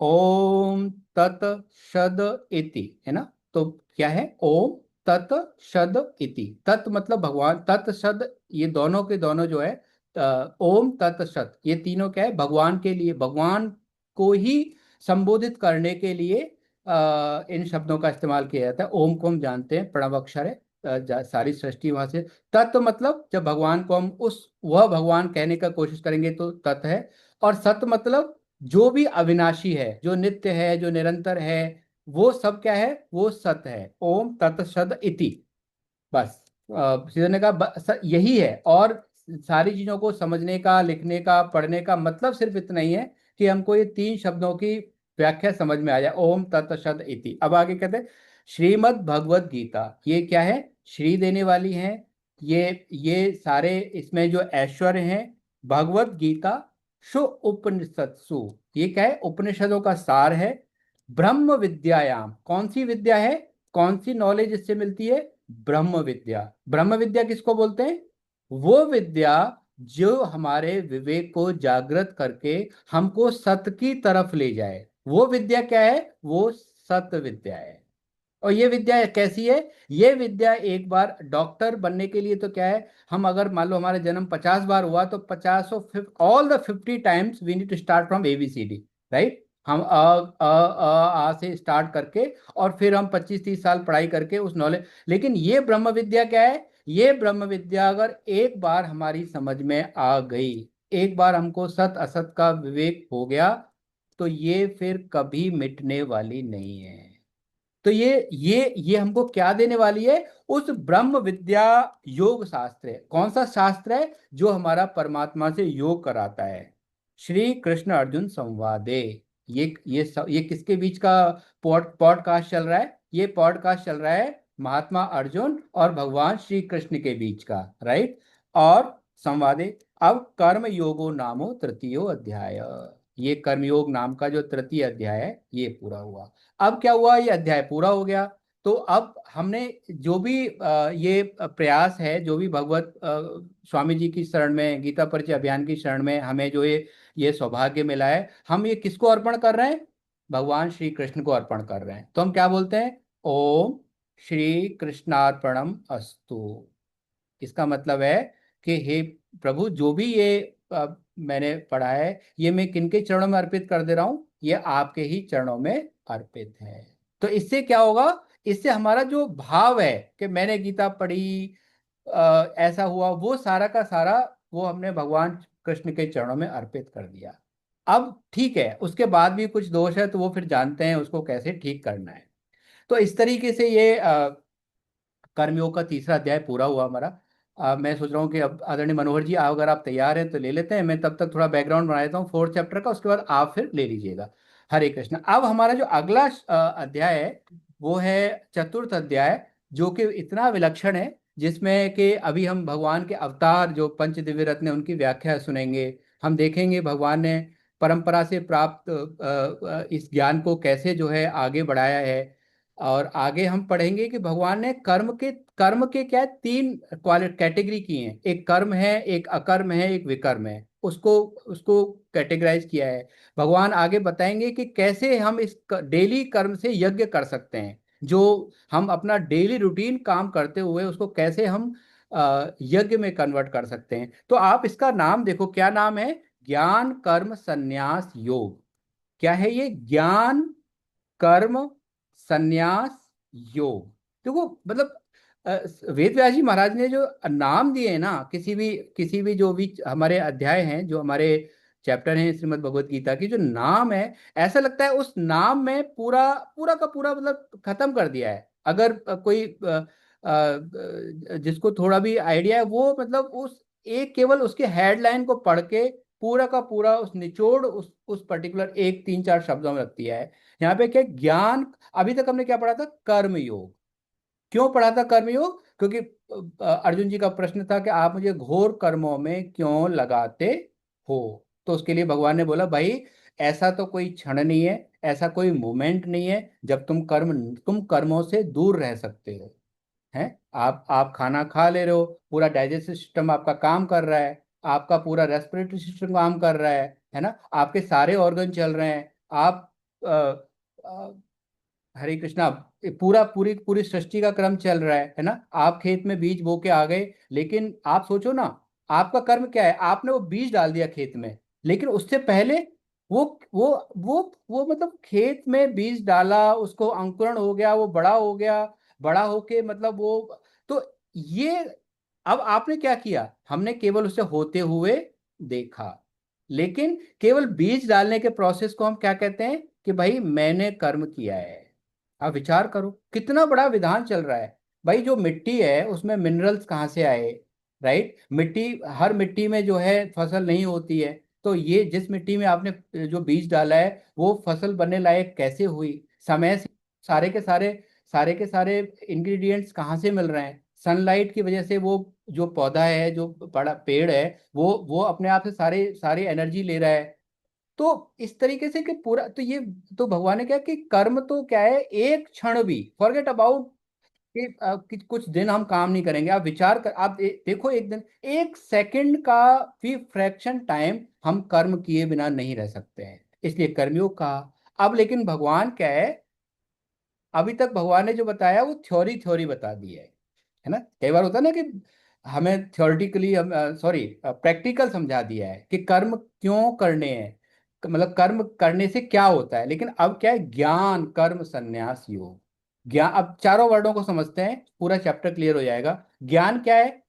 ओम तत् शद इति, है ना? तो क्या है? ओम तत् शद इति। तत् मतलब भगवान, तत् शद ये दोनों के दोनों जो है, ओम तत् शद, ये तीनों क्या है? भगवान के लिए, भगवान को ही संबोधित करने के लिए इन शब्दों का इस्तेमाल किया जाता है। ओम को हम जानते हैं प्रणव अक्षर है, सारी सृष्टि वहां से। तत्व मतलब जब भगवान को हम वह भगवान कहने का कोशिश करेंगे तो तत् है। और सत मतलब जो भी अविनाशी है, जो नित्य है, जो निरंतर है, वो सब क्या है? वो सत है। ओम तत्सद इति। बस सीधे ने कहा यही है। और सारी चीजों को समझने का, लिखने का, पढ़ने का मतलब सिर्फ इतना ही है कि हमको ये तीन शब्दों की व्याख्या समझ में आ जाए। ओम तत्सद इति। अब आगे कहते हैं श्रीमद् भगवत गीता। ये क्या है? श्री देने वाली है। ये सारे इसमें जो ऐश्वर्य हैं, भगवत गीता शु उपनिषत्सु, ये क्या है? उपनिषदों का सार है। ब्रह्म विद्यायाम, कौन सी विद्या है? कौन सी नॉलेज इससे मिलती है? ब्रह्म विद्या। ब्रह्म विद्या किसको बोलते हैं? वो विद्या जो हमारे विवेक को जागृत करके हमको सत्य की तरफ ले जाए, वो विद्या क्या है? वो सत्य विद्या है। और ये विद्या कैसी है? ये विद्या एक बार डॉक्टर बनने के लिए तो क्या है, हम अगर मान लो हमारा जन्म 50 बार हुआ तो 50 all the 50 times we need to start from ABCD, right? हम आ से स्टार्ट करके और फिर हम 25-30 साल पढ़ाई करके उस नॉलेज। लेकिन ये ब्रह्म विद्या क्या है? ये ब्रह्म विद्या अगर एक बार हमारी समझ में आ गई, एक बार हमको सत असत का विवेक हो गया, तो ये फिर कभी मिटने वाली नहीं है। तो ये हमको क्या देने वाली है? उस ब्रह्म विद्या योग शास्त्र है। कौन सा शास्त्र है? जो हमारा परमात्मा से योग कराता है। श्री कृष्ण अर्जुन संवादे। ये किसके बीच का पॉडकास्ट चल रहा है? ये पॉडकास्ट चल रहा है महात्मा अर्जुन और भगवान श्री कृष्ण के बीच का, राइट? और संवादे। अब कर्म योगो नामो तृतीयो अध्याय। ये कर्मयोग नाम का जो तृतीय अध्याय है ये पूरा हुआ। अब क्या हुआ? ये अध्याय पूरा हो गया। तो अब हमने जो भी ये प्रयास है, जो भी भगवत स्वामी जी की शरण में, गीता परिचय अभियान की शरण में हमें जो ये सौभाग्य मिला है, हम ये किसको अर्पण कर रहे हैं? भगवान श्री कृष्ण को अर्पण कर रहे हैं। तो हम क्या बोलते हैं? ओम श्री कृष्णार्पणम अस्तु। इसका मतलब है कि हे प्रभु, जो भी ये मैंने पढ़ा है, ये मैं किनके चरणों में अर्पित कर दे रहा हूं? ये आपके ही चरणों में अर्पित है। तो इससे क्या होगा? इससे हमारा जो भाव है कि मैंने गीता पढ़ी, ऐसा हुआ, वो सारा का सारा वो हमने भगवान कृष्ण के चरणों में अर्पित कर दिया। अब ठीक है, उसके बाद भी कुछ दोष है तो वो फिर जानते हैं उसको कैसे ठीक करना है। तो इस तरीके से ये कर्मयोग का तीसरा अध्याय पूरा हुआ हमारा। मैं सोच रहा हूँ कि अब आदरणीय मनोहर जी, अगर आप तैयार हैं तो ले लेते हैं। मैं तब तक थोड़ा बैकग्राउंड बना देता हूँ 4th चैप्टर का, उसके बाद आप फिर ले लीजिएगा। हरे कृष्ण। अब हमारा जो अगला अध्याय है वो है चतुर्थ अध्याय, जो कि इतना विलक्षण है, जिसमें कि अभी हम भगवान के अवतार जो पंच दिव्य रत्न हैं उनकी व्याख्या सुनेंगे। हम देखेंगे भगवान ने परंपरा से प्राप्त इस ज्ञान को कैसे जो है आगे बढ़ाया है। और आगे हम पढ़ेंगे कि भगवान ने कर्म के क्या है, तीन कैटेगरी की हैं। एक कर्म है, एक अकर्म है, एक विकर्म है। उसको उसको कैटेगराइज किया है। भगवान आगे बताएंगे कि कैसे हम इस डेली कर्म से यज्ञ कर सकते हैं। जो हम अपना डेली रूटीन काम करते हुए उसको कैसे हम यज्ञ में कन्वर्ट कर सकते हैं। तो आप इसका नाम देखो, क्या नाम है? ज्ञान कर्म संन्यास योग। क्या है ये? ज्ञान कर्म संन्यास योग। देखो मतलब वेद व्यास जी महाराज ने जो नाम दिए हैं ना, किसी भी जो भी हमारे अध्याय हैं, जो हमारे चैप्टर हैं श्रीमद् भगवत गीता की, जो नाम है, ऐसा लगता है उस नाम में पूरा पूरा का पूरा मतलब खत्म कर दिया है। अगर कोई जिसको थोड़ा भी आइडिया है, वो मतलब उस एक केवल उसके हेडलाइन को पढ़ के पूरा का पूरा उस निचोड़ उस पर्टिकुलर एक तीन चार शब्दों में रख दिया है। यहाँ पे क्या ज्ञान, अभी तक हमने क्या पढ़ा था? कर्म योग। क्यों पढ़ा था कर्म योग? क्योंकि अर्जुन जी का प्रश्न था कि आप मुझे घोर कर्मों में क्यों लगाते हो। तो उसके लिए भगवान ने बोला, भाई ऐसा तो कोई क्षण नहीं है, ऐसा कोई मोमेंट नहीं है जब तुम कर्मों से दूर रह सकते हो। हैं? आप खाना खा ले रहे हो, पूरा डाइजेस्टिव सिस्टम आपका काम कर रहा है, आपका पूरा रेस्पिरेटरी सिस्टम काम कर रहा है ना, आपके सारे ऑर्गन चल रहे हैं। आप अ, अ, हरे कृष्णा, ये पूरा पूरी पूरी सृष्टि का क्रम चल रहा है ना। आप खेत में बीज बो के आ गए, लेकिन आप सोचो ना, आपका कर्म क्या है? आपने वो बीज डाल दिया खेत में, लेकिन उससे पहले वो वो वो मतलब खेत में बीज डाला, उसको अंकुरण हो गया, वो बड़ा हो गया, बड़ा होके मतलब वो, तो ये अब आपने क्या किया? हमने केवल उसे होते हुए देखा। लेकिन केवल बीज डालने के प्रोसेस को हम क्या कहते हैं? कि भाई मैंने कर्म किया है। आप विचार करो, कितना बड़ा विधान चल रहा है। भाई जो मिट्टी है उसमें मिनरल्स कहाँ से आए? राइट? हर मिट्टी में जो है फसल नहीं होती है। तो ये जिस मिट्टी में आपने जो बीज डाला है, वो फसल बनने लायक कैसे हुई? समय से सारे के सारे सारे के सारे इंग्रेडिएंट्स कहाँ से मिल रहे हैं? सनलाइट की वजह से वो जो पौधा है, जो बड़ा पेड़ है, वो अपने आप से सारे सारी एनर्जी ले रहा है। तो इस तरीके से कि पूरा, तो ये, तो भगवान ने क्या कि कर्म तो क्या है, एक क्षण भी फॉरगेट अबाउट कि कुछ दिन हम काम नहीं करेंगे। आप विचार कर, आप देखो, एक दिन, एक सेकंड का भी फ्रैक्शन टाइम हम कर्म किए बिना नहीं रह सकते हैं, इसलिए कर्मयोग कहा। अब लेकिन भगवान क्या है, अभी तक भगवान ने जो बताया वो थ्योरी थ्योरी बता दी है ना। कई बार होता है ना कि हमें थ्योरेटिकली, हम सॉरी प्रैक्टिकल समझा दिया है कि कर्म क्यों करने हैं, मतलब कर्म करने से क्या होता है। लेकिन अब क्या है? ज्ञान कर्म संन्यास योग। ज्ञान, अब चारों वर्डों को समझते हैं, पूरा चैप्टर क्लियर हो जाएगा। ज्ञान क्या है?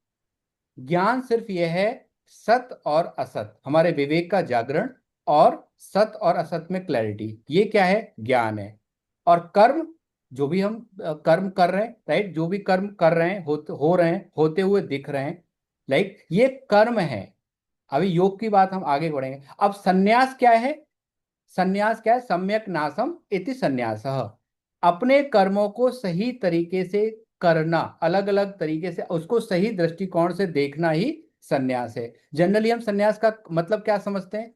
ज्ञान सिर्फ यह है, सत और असत, हमारे विवेक का जागरण, और सत और असत में क्लैरिटी, ये क्या है? ज्ञान है। और कर्म, जो भी हम कर्म कर रहे हैं, राइट, जो भी कर्म कर रहे हैं, हो रहे हैं, होते हुए दिख रहे हैं, लाइक ये कर्म है। अभी योग की बात हम आगे बढ़ेंगे। अब सन्यास क्या है? सन्यास क्या है? सम्यक नाशम इति सन्यास। अपने कर्मों को सही तरीके से करना, अलग अलग तरीके से उसको सही दृष्टिकोण से देखना ही सन्यास है। जनरली हम सन्यास का मतलब क्या समझते हैं?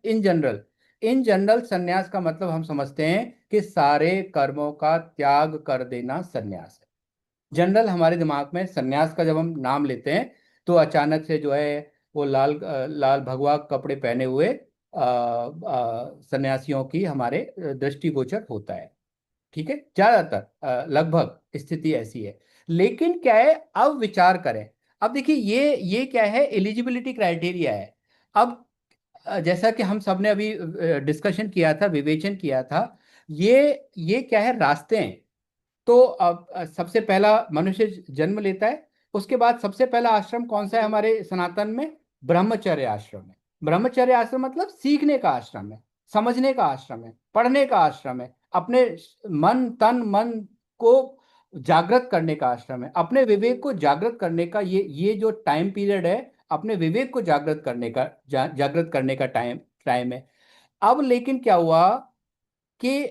इन जनरल सन्यास का मतलब हम समझते हैं कि सारे कर्मों का त्याग कर देना सन्यास है। जनरल हमारे दिमाग में सन्यास का जब हम नाम लेते हैं, तो अचानक से जो है वो लाल भगवा कपड़े पहने हुए सन्यासियों की हमारे दृष्टिगोचर होता है। ठीक है, ज्यादातर लगभग स्थिति ऐसी है। लेकिन क्या है, अब विचार करें। अब देखिए, ये क्या है? एलिजिबिलिटी क्राइटेरिया है। अब जैसा कि हम सबने अभी डिस्कशन किया था, विवेचन किया था, ये क्या है? रास्ते हैं। तो अब सबसे पहला मनुष्य जन्म लेता है, उसके बाद सबसे पहला आश्रम कौन सा है हमारे सनातन में? ब्रह्मचर्य आश्रम है। ब्रह्मचर्य आश्रम मतलब सीखने का आश्रम है, समझने का आश्रम है, पढ़ने का आश्रम है, अपने मन को जागृत करने का आश्रम है, अपने विवेक को जागृत करने का, ये जो टाइम पीरियड है, अपने विवेक को जागृत करने का, जागृत करने का टाइम टाइम है। अब लेकिन क्या हुआ कि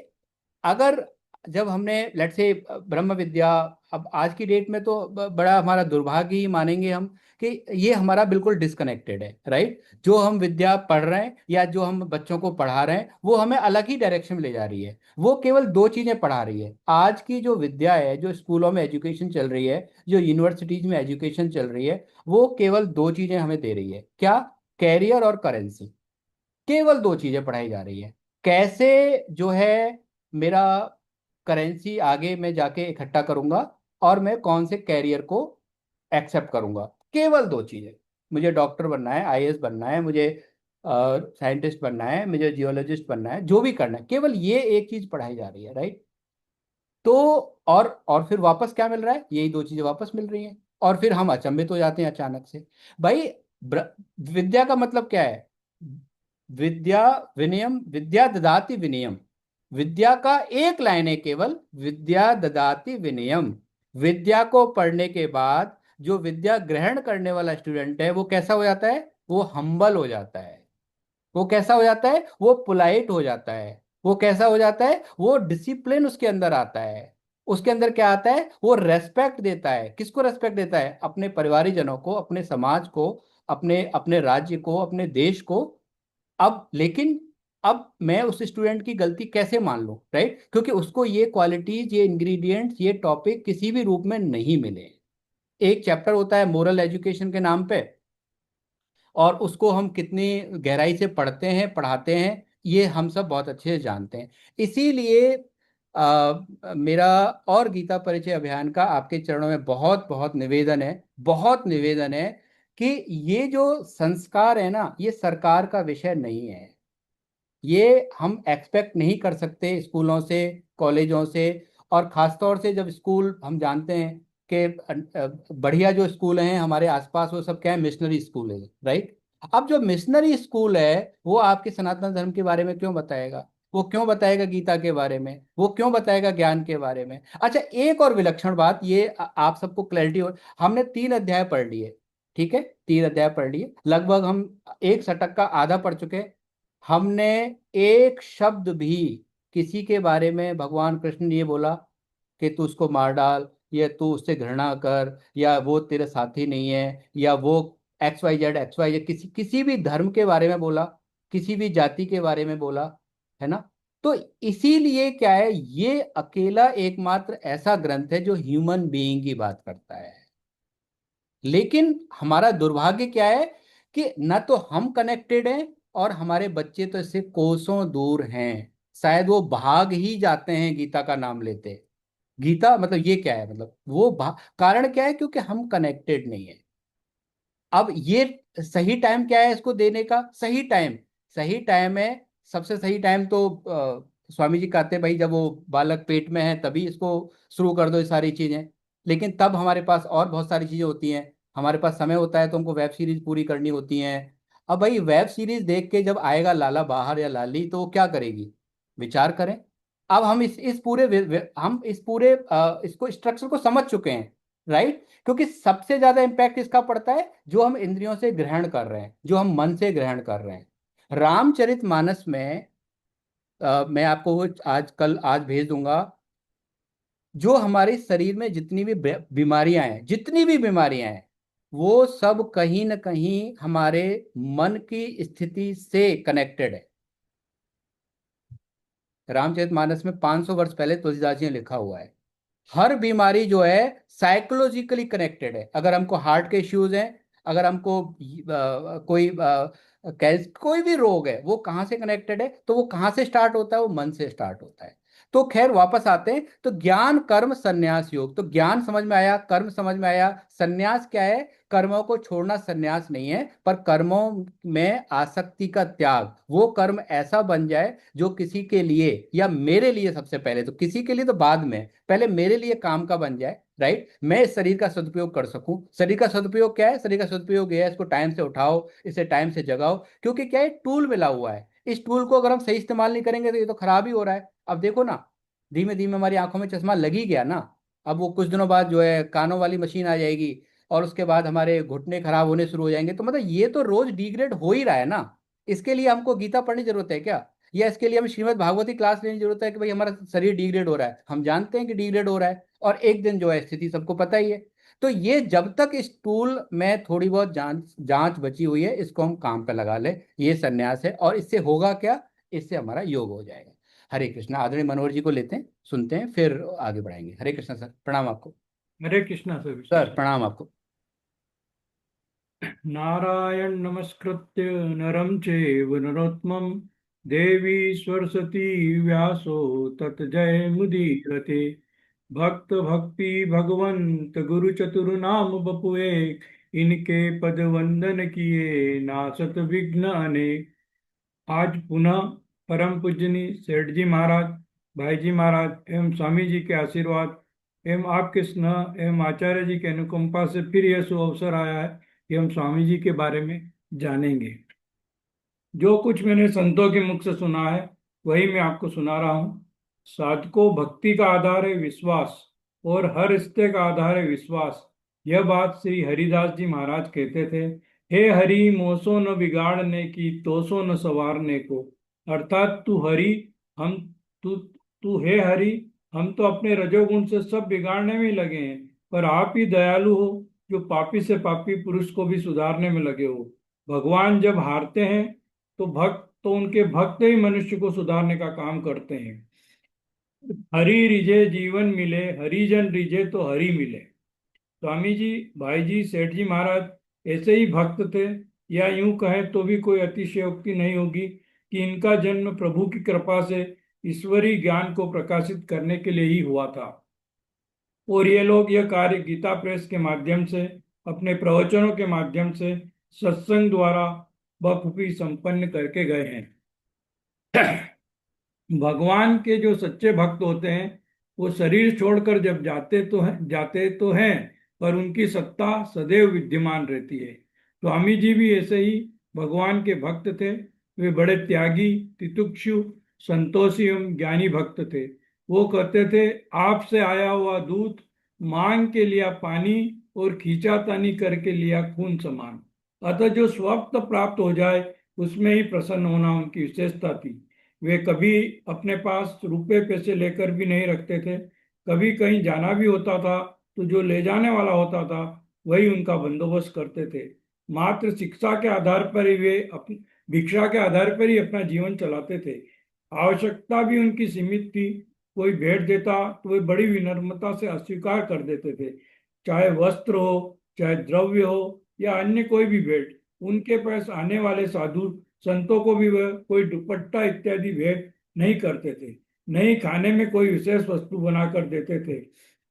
अगर जब हमने लेट्स से ब्रह्म विद्या, अब आज की डेट में तो बड़ा हमारा दुर्भाग्य ही मानेंगे हम कि ये हमारा बिल्कुल डिस्कनेक्टेड है, राइट। जो हम विद्या पढ़ रहे हैं या जो हम बच्चों को पढ़ा रहे हैं वो हमें अलग ही डायरेक्शन में ले जा रही है। वो केवल दो चीजें पढ़ा रही है। आज की जो विद्या है, जो स्कूलों में एजुकेशन चल रही है, जो यूनिवर्सिटीज में एजुकेशन चल रही है, वो केवल दो चीजें हमें दे रही है। क्या? कैरियर और करेंसी। केवल दो चीजें पढ़ाई जा रही है। कैसे जो है मेरा करेंसी आगे मैं जाके इकट्ठा करूंगा, और मैं कौन से कैरियर को एक्सेप्ट करूंगा। केवल दो चीजें। मुझे डॉक्टर बनना है, आईएएस बनना है, मुझे साइंटिस्ट बनना है, मुझे जियोलॉजिस्ट बनना है, जो भी करना है, केवल ये एक चीज पढ़ाई जा रही है, राइट। तो और फिर वापस क्या मिल रहा है? यही दो चीजें वापस मिल रही हैं। और फिर हम अचंभित हो जाते हैं अचानक से। भाई, विद्या का मतलब क्या है? विद्या विनयम, विद्या ददाति विनयम। विद्या का एक लाइन है केवल, विद्या ददाति विनयम। विद्या को पढ़ने के बाद जो विद्या ग्रहण करने वाला स्टूडेंट है वो कैसा हो जाता है? वो हम्बल हो जाता है। वो कैसा हो जाता है? वो पोलाइट हो जाता है। वो कैसा हो जाता है? वो डिसिप्लिन उसके अंदर आता है। उसके अंदर क्या आता है? वो रेस्पेक्ट देता है। किसको रेस्पेक्ट देता है? अपने परिवारजनों को, अपने समाज को, अपने अपने राज्य को, अपने देश को। अब लेकिन अब मैं उस स्टूडेंट की गलती कैसे मान लूं, राइट? क्योंकि उसको ये क्वालिटीज, ये इंग्रेडिएंट्स, ये टॉपिक किसी भी रूप में नहीं मिले। एक चैप्टर होता है मोरल एजुकेशन के नाम पे, और उसको हम कितनी गहराई से पढ़ते हैं, पढ़ाते हैं, ये हम सब बहुत अच्छे से जानते हैं। इसीलिए मेरा और गीता परिचय अभियान का आपके चरणों में बहुत बहुत निवेदन है, बहुत निवेदन है कि ये जो संस्कार है ना, ये सरकार का विषय नहीं है। ये हम एक्सपेक्ट नहीं कर सकते स्कूलों से, कॉलेजों से। और खासतौर से जब स्कूल, हम जानते हैं कि बढ़िया जो स्कूल हैं हमारे आसपास, वो सब क्या है? मिशनरी स्कूल है, राइट। अब जो मिशनरी स्कूल है वो आपके सनातन धर्म के बारे में क्यों बताएगा? वो क्यों बताएगा गीता के बारे में? वो क्यों बताएगा ज्ञान के बारे में? अच्छा, एक और विलक्षण बात, ये आप सबको क्लैरिटी हो। हमने 3 अध्याय पढ़ लिए, ठीक है, 3 अध्याय पढ़ लिए, लगभग हम एक शतक का आधा पढ़ चुके हैं। हमने एक शब्द भी किसी के बारे में, भगवान कृष्ण ने ये बोला कि तू उसको मार डाल, या तू उससे घृणा कर, या वो तेरे साथी नहीं है, या वो एक्स वाई जेड, किसी किसी भी धर्म के बारे में बोला, किसी भी जाति के बारे में बोला, है ना? तो इसीलिए क्या है, ये अकेला एकमात्र ऐसा ग्रंथ है जो ह्यूमन बीइंग की बात करता है। लेकिन हमारा दुर्भाग्य क्या है कि न तो हम कनेक्टेड हैं, और हमारे बच्चे तो इससे कोसों दूर हैं। शायद वो भाग ही जाते हैं गीता का नाम लेते। गीता मतलब ये क्या है? मतलब वो कारण क्या है? क्योंकि हम कनेक्टेड नहीं है। अब ये सही टाइम क्या है इसको देने का? सही टाइम, सही टाइम है, सबसे सही टाइम तो स्वामी जी कहते हैं भाई जब वो बालक पेट में है तभी इसको शुरू कर दो ये सारी चीजें। लेकिन तब हमारे पास और बहुत सारी चीजें होती हैं, हमारे पास समय होता है, तो हमको वेब सीरीज पूरी करनी होती हैं। अब भाई वेब सीरीज देख के जब आएगा लाला बाहर या लाली, तो वो क्या करेगी? विचार करें। अब हम इस पूरे हम इस पूरे इसको स्ट्रक्चर को समझ चुके हैं, राइट। क्योंकि सबसे ज्यादा इंपैक्ट इसका पड़ता है जो हम इंद्रियों से ग्रहण कर रहे हैं, जो हम मन से ग्रहण कर रहे हैं। रामचरितमानस में मैं आपको वो आज कल आज भेज दूंगा। जो हमारे शरीर में जितनी भी बीमारियां हैं, जितनी भी बीमारियां हैं, वो सब कहीं ना कहीं हमारे मन की स्थिति से कनेक्टेड है। रामचरितमानस में 500 वर्ष पहले तुलसीदास जी ने लिखा हुआ है। हर बीमारी जो है साइकोलॉजिकली कनेक्टेड है। अगर हमको हार्ट के इश्यूज हैं, अगर हमको कोई कोई भी रोग है, वो कहाँ से कनेक्टेड है? तो वो कहाँ से स्टार्ट होता है? वो मन से स्टार्ट होता है। तो खैर वापस आते हैं, तो ज्ञान कर्म संन्यास योग। तो ज्ञान समझ में आया, कर्म समझ में आया, संन्यास क्या है? कर्मों को छोड़ना संन्यास नहीं है, पर कर्मों में आसक्ति का त्याग। वो कर्म ऐसा बन जाए जो किसी के लिए या मेरे लिए, सबसे पहले तो किसी के लिए तो बाद में, पहले मेरे लिए काम का बन जाए, राइट। मैं इस शरीर का सदुपयोग कर सकूं। शरीर का सदुपयोग क्या है? शरीर का सदुपयोग यह है, इसको टाइम से उठाओ, इसे टाइम से जगाओ। क्योंकि क्या है, टूल मिला हुआ है। इस टूल को अगर हम सही इस्तेमाल नहीं करेंगे तो ये तो खराब ही हो रहा है। अब देखो ना, धीमे धीमे हमारी आंखों में चश्मा लगी गया ना। अब वो कुछ दिनों बाद जो है कानों वाली मशीन आ जाएगी, और उसके बाद हमारे घुटने खराब होने शुरू हो जाएंगे। तो मतलब ये तो रोज डिग्रेड हो ही रहा है ना। इसके लिए हमको गीता पढ़ने की जरूरत है क्या? या इसके लिए हमें श्रीमद् भागवती क्लास लेने की जरूरत है कि भाई हमारा शरीर डिग्रेड हो रहा है? हम जानते हैं कि डिग्रेड हो रहा है, और एक दिन जो है स्थिति सबको पता ही है। तो ये जब तक इस टूल में थोड़ी बहुत जांच जांच बची हुई है, इसको हम काम पे लगा ले, ये संन्यास है। और इससे होगा क्या? इससे हमारा योग हो जाएगा। हरे कृष्णा। आदरणीय मनोहर जी को लेते हैं, सुनते हैं, फिर आगे बढ़ाएंगे। हरे कृष्णा सर, प्रणाम आपको।
हरे कृष्णा सर।
सर प्रणाम आपको।
नारायण नमस्कृत्य नरं चैव नरोत्तमं देवी सरस्वती व्यासो तत् जय मुदीरते। भक्त भक्ति भगवंत गुरु चतुर्नाम बपुए, इनके पद वंदन किए नासत विघ्न अनेक। आज पुनः परम पूजनीय सेठ जी महाराज, भाई जी महाराज एवं स्वामी जी के आशीर्वाद एवं आपके स्नेह एवं आचार्य जी के अनुकंपा से फिर यह सुअवसर आया है कि हम स्वामी जी के बारे में जानेंगे। जो कुछ मैंने संतों के मुख से सुना है वही मैं आपको सुना रहा हूँ। साधकों, भक्ति का आधार है विश्वास, और हर रिश्ते का आधार है विश्वास। यह बात श्री हरिदास जी महाराज कहते थे। हे हरि, मोसो न बिगाड़ने की, तोसो न संवारने को। अर्थात तू हरि, हम तू तू हे हरि, हम तो अपने रजोगुण से सब बिगाड़ने में ही लगे हैं, पर आप ही दयालु हो जो पापी से पापी पुरुष को भी सुधारने में लगे हो। भगवान जब हारते हैं तो उनके भक्त ही मनुष्य को सुधारने का काम करते हैं। हरि रिझे जीवन मिले, हरिजन रिझे तो हरि मिले। स्वामी जी, भाई जी, सेठ जी महाराज ऐसे ही भक्त थे, या यूं कहें तो भी कोई अतिशयोक्ति नहीं होगी कि इनका जन्म प्रभु की कृपा से ईश्वरीय ज्ञान को प्रकाशित करने के लिए ही हुआ था। और ये लोग यह कार्य गीता प्रेस के माध्यम से, अपने प्रवचनों के माध्यम से, सत्संग द्वारा बखूबी संपन्न करके गए हैं। भगवान के जो सच्चे भक्त होते हैं वो शरीर छोड़कर जब जाते तो हैं, पर उनकी सत्ता सदैव विद्यमान रहती है। स्वामी जी भी ऐसे ही भगवान के भक्त थे। वे बड़े त्यागी, तितिक्षु, संतोषी एवं ज्ञानी भक्त थे। वो कहते थे, आपसे आया हुआ दूध मांग के लिया पानी, और खींचातानी करके लिया खून समान। अतः जो स्वप्न प्राप्त हो जाए उसमें ही प्रसन्न होना उनकी विशेषता थी। वे कभी अपने पास रुपए पैसे लेकर भी नहीं रखते थे। कभी कहीं जाना भी होता था तो जो ले जाने वाला होता था वही उनका बंदोबस्त करते थे। मात्र शिक्षा के आधार पर ही वे भिक्षा के आधार पर ही अपना जीवन चलाते थे। आवश्यकता भी उनकी सीमित थी। कोई भेंट देता तो वे बड़ी विनम्रता से अस्वीकार कर देते थे। चाहे वस्त्र हो, चाहे द्रव्य हो, या अन्य कोई भी भेंट। उनके पास आने वाले साधु संतों को भी वह कोई दुपट्टा इत्यादि भेंट नहीं करते थे। नहीं खाने में कोई विशेष वस्तु बनाकर देते थे।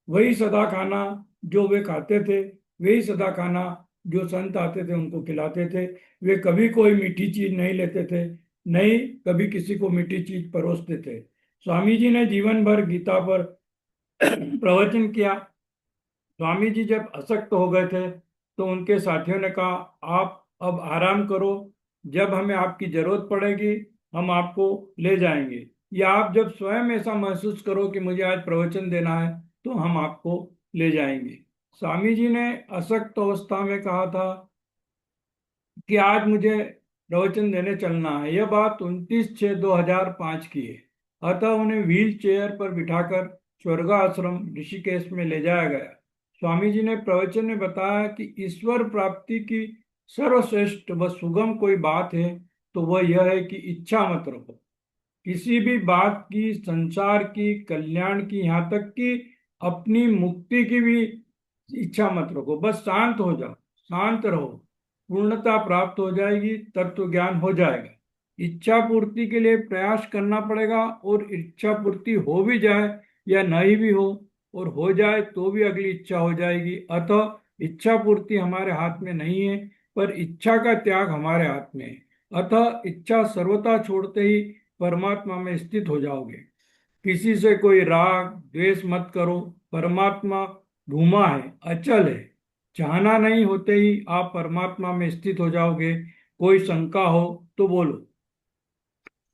वही सदा खाना जो वे खाते थे, वही सदा खाना जो संत आते थे उनको खिलाते थे। वे कभी कोई मीठी चीज नहीं लेते थे, नहीं कभी किसी को मीठी चीज परोसते थे। स्वामी जी ने जीवन भर गीता पर प्रवचन किया। स्वामी जी जब अशक्त हो गए थे तो उनके साथियों ने कहा, आप अब आराम करो, जब हमें आपकी जरूरत पड़ेगी हम आपको ले जाएंगे, या आप जब स्वयं ऐसा महसूस करो कि मुझे आज प्रवचन देना है तो हम आपको ले जाएंगे। स्वामी जी ने अशक्त अवस्था में कहा था कि आज मुझे प्रवचन देने चलना है। यह बात 29/6/2005 की है। अतः उन्हें व्हील चेयर पर बिठाकर स्वर्गाश्रम ऋषिकेश में ले जाया गया। स्वामी जी ने प्रवचन में बताया कि ईश्वर प्राप्ति की सर्वश्रेष्ठ व सुगम कोई बात है तो वह यह है कि इच्छा मत रखो। किसी भी बात की, संसार की, कल्याण की, यहाँ तक कि अपनी मुक्ति की भी इच्छा मत रखो। बस शांत हो जाओ, शांत रहो, पूर्णता प्राप्त हो जाएगी, तत्व ज्ञान हो जाएगा। इच्छा पूर्ति के लिए प्रयास करना पड़ेगा, और इच्छा पूर्ति हो भी जाए या नहीं भी हो, और हो जाए तो भी अगली इच्छा हो जाएगी। अतः इच्छा पूर्ति हमारे हाथ में नहीं है, पर इच्छा का त्याग हमारे हाथ में है। अतः इच्छा सर्वथा छोड़ते ही परमात्मा में स्थित हो जाओगे। किसी से कोई राग द्वेष मत करो। परमात्मा धूमा है, अचल है। चाहना नहीं होते ही आप परमात्मा में स्थित हो जाओगे। कोई शंका हो तो बोलो,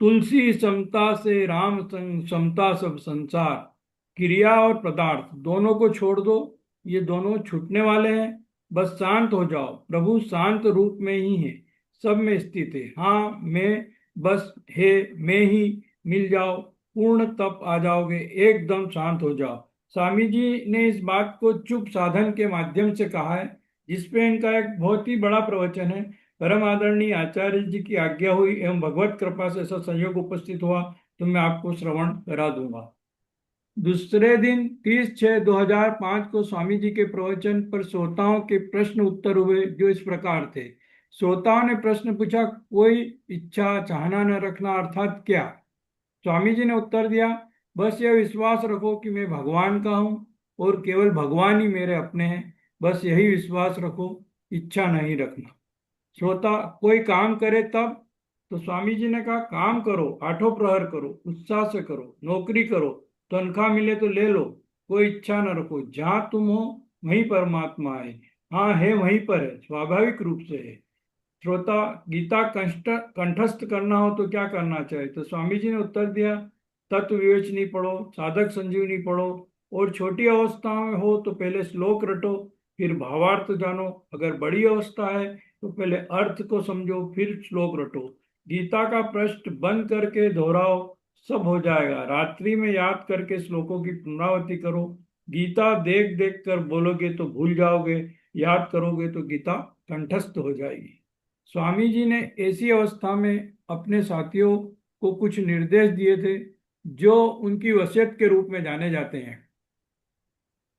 तुलसी समता से राम समता सब संसार। क्रिया और पदार्थ दोनों को छोड़ दो, ये दोनों छूटने वाले हैं। बस शांत हो जाओ। प्रभु शांत रूप में ही है, सब में स्थित है। हाँ, मैं बस हे मैं ही मिल जाओ, पूर्ण तप आ जाओगे, एकदम शांत हो जाओ। स्वामी जी ने इस बात को चुप साधन के माध्यम से कहा है, जिसपे इनका एक बहुत ही बड़ा प्रवचन है। परम आदरणीय आचार्य जी की आज्ञा हुई एवं भगवत कृपा से ऐसा संयोग उपस्थित हुआ तो मैं आपको श्रवण करा दूंगा। दूसरे दिन 30/6/2005 को स्वामी जी के प्रवचन पर श्रोताओं के प्रश्न उत्तर हुए, जो इस प्रकार थे। श्रोताओं ने प्रश्न पूछा, कोई इच्छा चाहना न रखना अर्थात क्या? स्वामी जी ने उत्तर दिया, बस यह विश्वास रखो कि मैं भगवान का हूँ और केवल भगवान ही मेरे अपने हैं। बस यही विश्वास रखो, इच्छा नहीं रखना। श्रोता, कोई काम करे तब? तो स्वामी जी ने कहा, काम करो, आठों प्रहर करो, उत्साह से करो, नौकरी करो, तनख्वाह मिले तो ले लो, कोई इच्छा न रखो। जहां तुम हो वहीं परमात्मा है। हाँ है, वहीं पर है, स्वाभाविक रूप से है। श्रोता, गीता कंठस्थ करना हो तो क्या करना चाहिए? तो स्वामी जी ने उत्तर दिया, तत्व विवेचनी पढ़ो, साधक संजीवनी पढ़ो, और छोटी अवस्थाओं में हो तो पहले श्लोक रटो, फिर भावार्थ जानो। अगर बड़ी अवस्था है तो पहले अर्थ को समझो, फिर श्लोक रटो। गीता का पृष्ठ बंद करके दोहराओ, सब हो जाएगा। रात्रि में याद करके श्लोकों की पुनरावृत्ति करो। गीता देख देख कर बोलोगे तो भूल जाओगे, याद करोगे तो गीता कंठस्थ हो जाएगी। स्वामी जी ने ऐसी अवस्था में अपने साथियों को कुछ निर्देश दिए थे, जो उनकी वसीयत के रूप में जाने जाते हैं।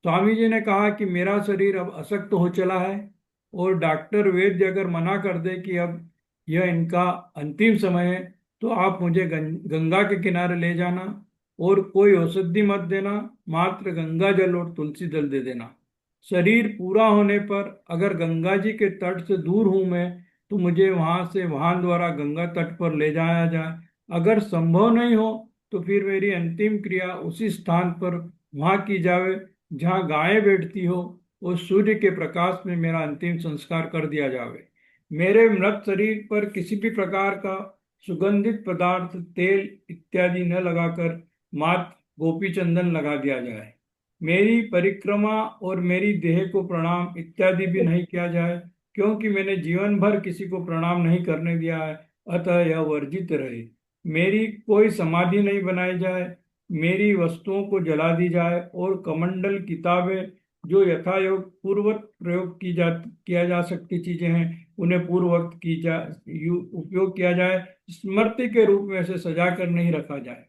स्वामी जी ने कहा कि मेरा शरीर अब अशक्त हो चला है, और डॉक्टर वैद्य अगर मना कर दे कि अब यह इनका अंतिम समय है, तो आप मुझे गंगा के किनारे ले जाना, और कोई औषधि मत देना, मात्र गंगा जल और तुलसी जल दे देना। शरीर पूरा होने पर अगर गंगा जी के तट से दूर हूं मैं, तो मुझे वहां से वाहन द्वारा गंगा तट पर ले जाया जाए। अगर संभव नहीं हो तो फिर मेरी अंतिम क्रिया उसी स्थान पर वहां की जावे जहाँ गायें बैठती हो, और सूर्य के प्रकाश में मेरा अंतिम संस्कार कर दिया जावे। मेरे मृत शरीर पर किसी भी प्रकार का सुगंधित पदार्थ, तेल इत्यादि न लगाकर मात्र गोपी चंदन लगा दिया जाए। मेरी परिक्रमा और मेरी देह को प्रणाम इत्यादि भी नहीं किया जाए, क्योंकि मैंने जीवन भर किसी को प्रणाम नहीं करने दिया है, अतः यह वर्जित रहे। मेरी कोई समाधि नहीं बनाई जाए, मेरी वस्तुओं को जला दी जाए, और कमंडल, किताबें जो यथायोग पूर्ववत प्रयोग किया जा सकती चीजें हैं, उन्हें पूर्ववत उपयोग किया जाए। स्मृति के रूप में से सजा कर नहीं रखा जाए।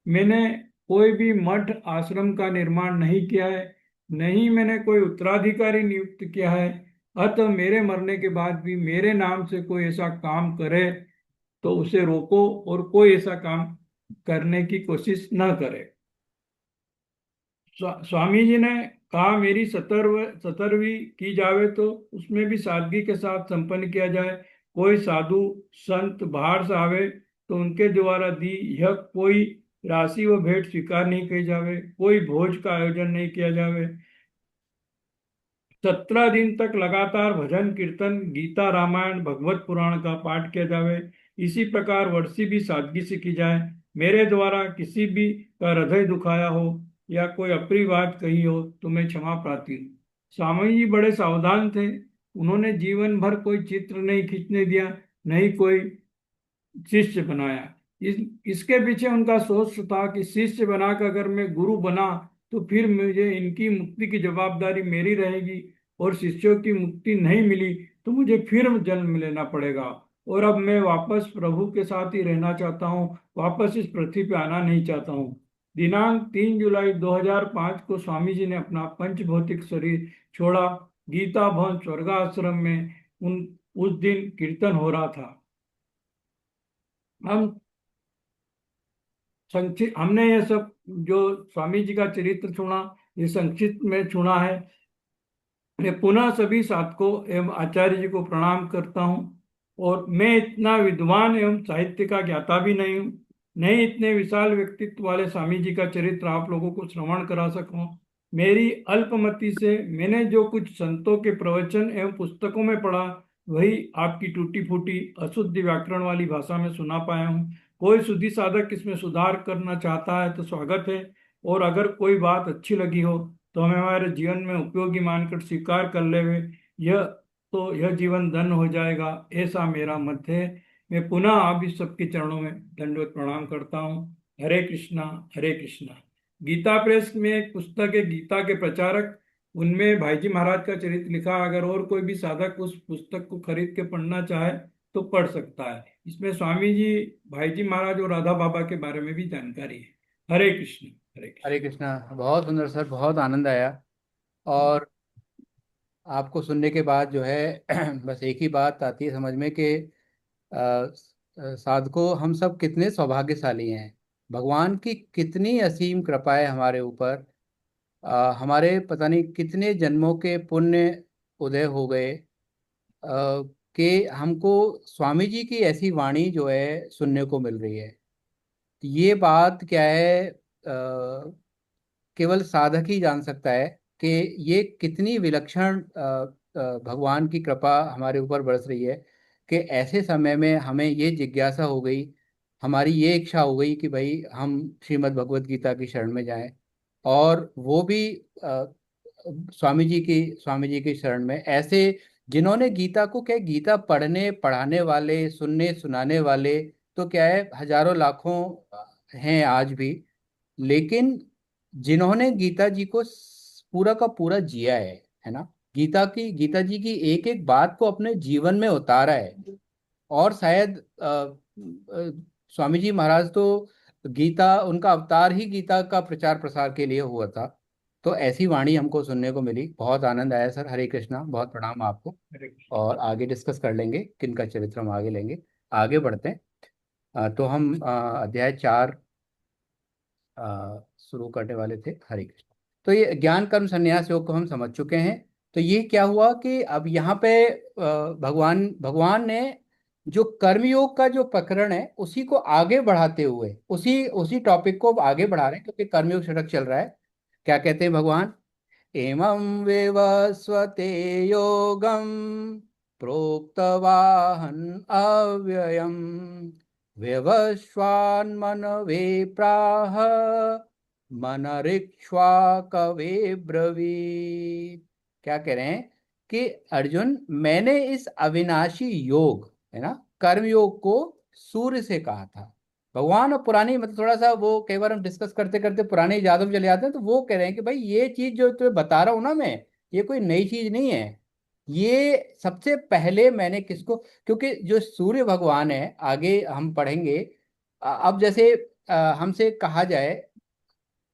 मैंने कोई भी मठ आश्रम का निर्माण नहीं किया है, नहीं मैंने कोई उत्तराधिकारी नियुक्त किया है। अतः मेरे मरने के बाद भी मेरे नाम से कोई ऐसा काम करे तो उसे रोको, और कोई ऐसा काम करने की कोशिश न करे। स्वामी जी ने कहा, मेरी 17वीं की जावे तो उसमें भी सादगी के साथ संपन्न किया जाए। कोई साधु संत बाहर से आवे तो उनके द्वारा दी यह कोई राशि व भेंट स्वीकार नहीं की जावे, कोई भोज का आयोजन नहीं किया जावे। 17 दिन तक लगातार भजन कीर्तन, गीता, रामायण, भगवत पुराण का पाठ किया जावे। इसी प्रकार वर्षी भी सादगी से की जाए। मेरे द्वारा किसी भी का हृदय दुखाया हो या कोई अप्रिय बात कही हो तो मैं क्षमा प्रार्थी हूँ। स्वामी जी बड़े सावधान थे। उन्होंने जीवन भर कोई चित्र नहीं खींचने दिया, नहीं कोई शिष्य बनाया। इसके पीछे उनका सोच था कि शिष्य बनाकर अगर मैं गुरु बना तो फिर मुझे इनकी मुक्ति की जवाबदारी मेरी रहेगी, और शिष्यों की मुक्ति नहीं मिली तो मुझे फिर जन्म लेना पड़ेगा, और अब मैं वापस प्रभु के साथ ही रहना चाहता हूँ, वापस इस पृथ्वी पे आना नहीं चाहता हूँ। दिनांक 3 जुलाई 2005 को स्वामी जी ने अपना पंचभौतिक शरीर छोड़ा। गीता भवन स्वर्गाश्रम में उस दिन कीर्तन हो रहा था। हमने ये सब जो स्वामी जी का चरित्र सुना, ये संक्षिप्त में सुना है। मैं पुनः सभी साधकों एवं आचार्य जी को प्रणाम करता हूँ, और मैं इतना विद्वान एवं साहित्य का ज्ञाता भी नहीं हूँ, नहीं इतने विशाल व्यक्तित्व वाले स्वामी जी का चरित्र आप लोगों को श्रवण करा सकूं। मेरी अल्पमति से मैंने जो कुछ संतों के प्रवचन एवं पुस्तकों में पढ़ा, वही आपकी टूटी फूटी अशुद्ध व्याकरण वाली भाषा में सुना पाया हूँ। कोई शुद्धि साधक इसमें सुधार करना चाहता है तो स्वागत है, और अगर कोई बात अच्छी लगी हो तो हमें हमारे जीवन में उपयोगी मानकर स्वीकार कर ले, यह जीवन धन्य हो जाएगा, ऐसा मेरा मत है। मैं पुनः आप इस सबके चरणों में दंडवत प्रणाम करता हूँ। हरे कृष्णा, हरे कृष्णा। गीता प्रेस में एक पुस्तक है, गीता के प्रचारक, उनमें भाई जी महाराज का चरित्र लिखा। अगर और कोई भी साधक उस पुस्तक को खरीद के पढ़ना चाहे तो पढ़ सकता है। इसमें स्वामी जी, भाई जी महाराज और राधा बाबा के बारे में भी जानकारी है। हरे कृष्ण, हरे कृष्ण।
हरे कृष्णा। बहुत सुंदर सर, बहुत आनंद आया। और आपको सुनने के बाद जो है बस एक ही बात आती है समझ में कि साधकों, हम सब कितने सौभाग्यशाली हैं। भगवान की कितनी असीम कृपा है हमारे ऊपर। हमारे पता नहीं कितने जन्मों के पुण्य उदय हो गए कि हमको स्वामी जी की ऐसी वाणी जो है सुनने को मिल रही है। ये बात क्या है, केवल साधक ही जान सकता है कि ये कितनी विलक्षण भगवान की कृपा हमारे ऊपर बरस रही है कि ऐसे समय में हमें ये जिज्ञासा हो गई, हमारी ये इच्छा हो गई कि भाई हम श्रीमद् भगवत गीता की शरण में जाएं। और वो भी अ, स्वामी जी की शरण में, ऐसे जिन्होंने गीता को, क्या है, गीता पढ़ने पढ़ाने वाले, सुनने सुनाने वाले तो क्या है हजारों लाखों हैं आज भी। लेकिन जिन्होंने गीता जी को पूरा का पूरा जिया है ना, गीता जी की एक एक बात को अपने जीवन में उतारा है। और शायद स्वामी जी महाराज तो गीता, उनका अवतार ही गीता का प्रचार प्रसार के लिए हुआ था। तो ऐसी वाणी हमको सुनने को मिली, बहुत आनंद आया सर। हरे कृष्णा, बहुत प्रणाम आपको।
हरे कृष्ण।
और आगे डिस्कस कर लेंगे किन का चरित्र हम आगे लेंगे। आगे बढ़ते हैं। तो हम अध्याय 4 शुरू करने वाले थे। हरे कृष्ण। तो ये ज्ञान कर्म संन्यास योग को हम समझ चुके हैं। तो ये क्या हुआ कि अब यहाँ पे भगवान भगवान ने जो कर्मयोग का जो प्रकरण है उसी को आगे बढ़ाते हुए, उसी उसी टॉपिक को आगे बढ़ा रहे हैं, क्योंकि कर्मयोग षटक चल रहा है। क्या कहते हैं भगवान? एमं विवस्वते योगम प्रोक्तवाहन अव्ययम विवस्वान्मनवे प्राह मनरिक्ष्वाकवे ब्रवीत्। क्या कह रहे हैं कि अर्जुन, मैंने इस अविनाशी योग, है ना, कर्म योग को सूर्य से कहा था। भगवान और पुरानी, मतलब थोड़ा सा वो कई बार हम डिस्कस करते करते पुराने यादों में चले जाते हैं, तो वो कह रहे हैं कि भाई ये चीज जो तुम्हें बता रहा हूं ना मैं, ये कोई नई चीज नहीं है। ये सबसे पहले मैंने किसको, क्योंकि जो सूर्य भगवान है, आगे हम पढ़ेंगे। अब जैसे हमसे कहा जाए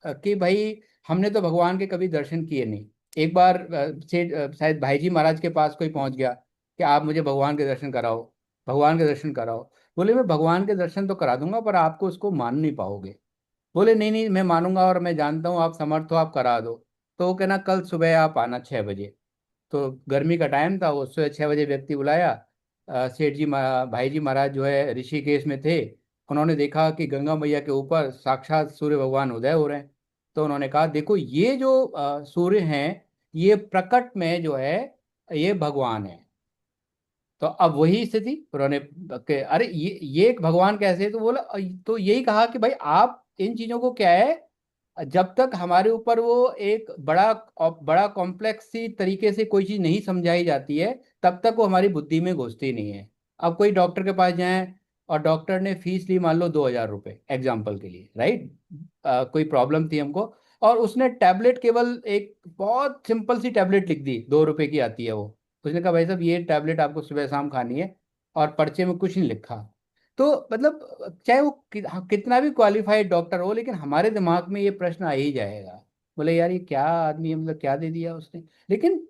कि भाई हमने तो भगवान के कभी दर्शन किए नहीं। एक बार शायद भाई जी महाराज के पास कोई पहुंच गया कि आप मुझे भगवान के दर्शन कराओ, भगवान के दर्शन कराओ। बोले मैं भगवान के दर्शन तो करा दूंगा, पर आपको उसको मान नहीं पाओगे। बोले नहीं नहीं, मैं मानूंगा और मैं जानता हूँ आप समर्थ हो, आप करा दो। तो वो कहना कल सुबह आप आना 6 बजे। तो गर्मी का टाइम था, वो सुबह 6 बजे व्यक्ति बुलाया। सेठ जी भाई जी महाराज जो है ऋषिकेश में थे। उन्होंने देखा कि गंगा मैया के ऊपर साक्षात सूर्य भगवान उदय हो रहे हैं। तो उन्होंने कहा देखो ये जो सूर्य हैं, ये प्रकट में जो है ये भगवान है। तो अब वही स्थिति उन्होंने अरे ये एक भगवान कैसे? तो बोला, तो यही कहा कि भाई आप इन चीजों को क्या है, जब तक हमारे ऊपर वो एक बड़ा कॉम्प्लेक्स सी तरीके से कोई चीज नहीं समझाई जाती है, तब तक वो हमारी बुद्धि में घुसती नहीं है। अब कोई डॉक्टर के पास जाए और डॉक्टर ने फीस ली मान लो 2,000 रुपये एग्जाम्पल के लिए, राइट। कोई प्रॉब्लम थी हमको, और उसने टैबलेट, केवल एक बहुत सिंपल सी टैबलेट लिख दी, 2 रुपए की आती है वो। उसने कहा भाई साहब ये टैबलेट आपको सुबह शाम खानी है, और पर्चे में कुछ नहीं लिखा। तो मतलब चाहे वो कितना भी क्वालिफाइड डॉक्टर हो, लेकिन हमारे दिमाग में ये प्रश्न आ ही जाएगा। बोले यार ये क्या आदमी है, मतलब क्या दे दिया उसने। लेकिन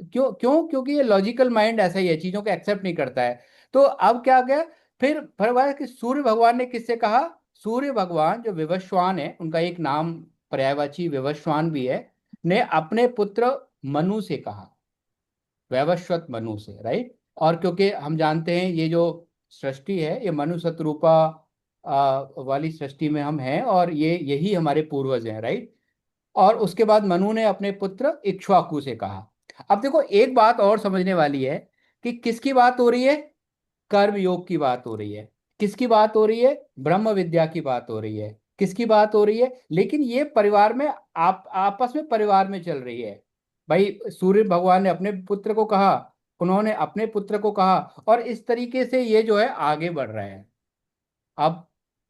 क्यों क्यों? क्योंकि ये लॉजिकल माइंड ऐसा ही है, चीजों को एक्सेप्ट नहीं करता है। तो अब क्या गया, फिर वह कि सूर्य भगवान ने किससे कहा? सूर्य भगवान जो विवस्वान है, उनका एक नाम पर्यायवाची विवस्वान भी है, ने अपने पुत्र मनु से कहा, वैवस्वत मनु से, राइट। और क्योंकि हम जानते हैं ये जो सृष्टि है ये मनु शतरूपा वाली सृष्टि में हम हैं, और ये यही हमारे पूर्वज हैं, राइट। और उसके बाद मनु ने अपने पुत्र इक्ष्वाकु से कहा। अब देखो एक बात और समझने वाली है कि किसकी बात हो रही है? कर्म योग की बात हो रही है। किसकी बात हो रही है? ब्रह्म विद्या की बात हो रही है। किसकी बात हो रही है? लेकिन ये परिवार में, आप आपस में परिवार में चल रही है। भाई सूर्य भगवान ने अपने पुत्र को कहा, उन्होंने अपने पुत्र को कहा, और इस तरीके से ये जो है आगे बढ़ रहे हैं। अब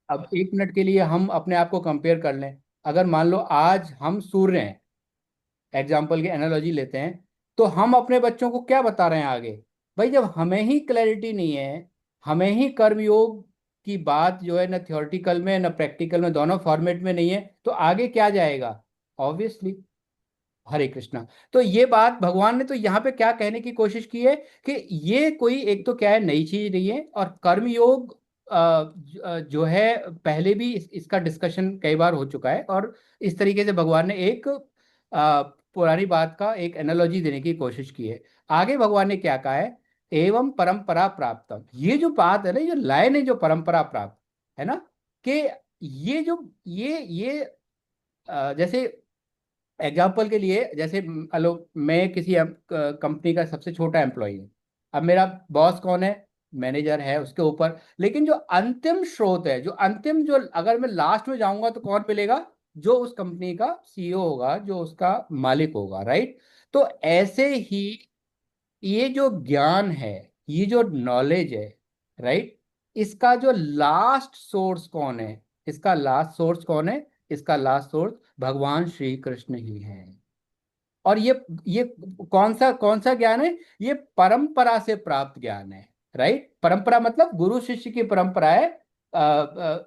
अब 1 मिनट के लिए हम अपने आप को कंपेयर कर लें। अगर मान लो आज हम सूर्य हैं, एग्जाम्पल की एनालॉजी लेते हैं, तो हम अपने बच्चों को क्या बता रहे हैं आगे? भाई जब हमें ही क्लैरिटी नहीं है, हमें ही कर्मयोग की बात जो है ना थियोरटिकल में ना प्रैक्टिकल में, दोनों फॉर्मेट में नहीं है, तो आगे क्या जाएगा? ऑब्वियसली। हरे कृष्णा। तो ये बात भगवान ने तो यहाँ पे क्या कहने की कोशिश की है कि ये कोई एक तो क्या है, नई चीज नहीं है, और कर्मयोग जो है पहले भी इसका डिस्कशन कई बार हो चुका है, और इस तरीके से भगवान ने एक पुरानी बात का एक एनालॉजी देने की कोशिश की है। आगे भगवान ने क्या कहा है? एवं परंपरा प्राप्तम। ये जो बात है ना, ये लाइन है जो परंपरा प्राप्त है ना, कि ये जो ये जैसे एग्जाम्पल के लिए, जैसे हेलो, मैं किसी कंपनी का सबसे छोटा एम्प्लॉई हूँ। अब मेरा बॉस कौन है? मैनेजर है, उसके ऊपर। लेकिन जो अंतिम स्रोत है, जो अंतिम, जो अगर मैं लास्ट में जाऊंगा तो कौन मिलेगा? जो उस कंपनी का सीईओ होगा, जो उसका मालिक होगा, राइट? तो ऐसे ही ये जो ज्ञान है, ये जो नॉलेज है, राइट, इसका जो लास्ट सोर्स कौन है? इसका लास्ट सोर्स कौन है? इसका लास्ट सोर्स भगवान श्री कृष्ण ही है। और ये कौन सा ज्ञान है? ये परंपरा से प्राप्त ज्ञान है, राइट? परंपरा मतलब गुरु शिष्य की परंपरा है।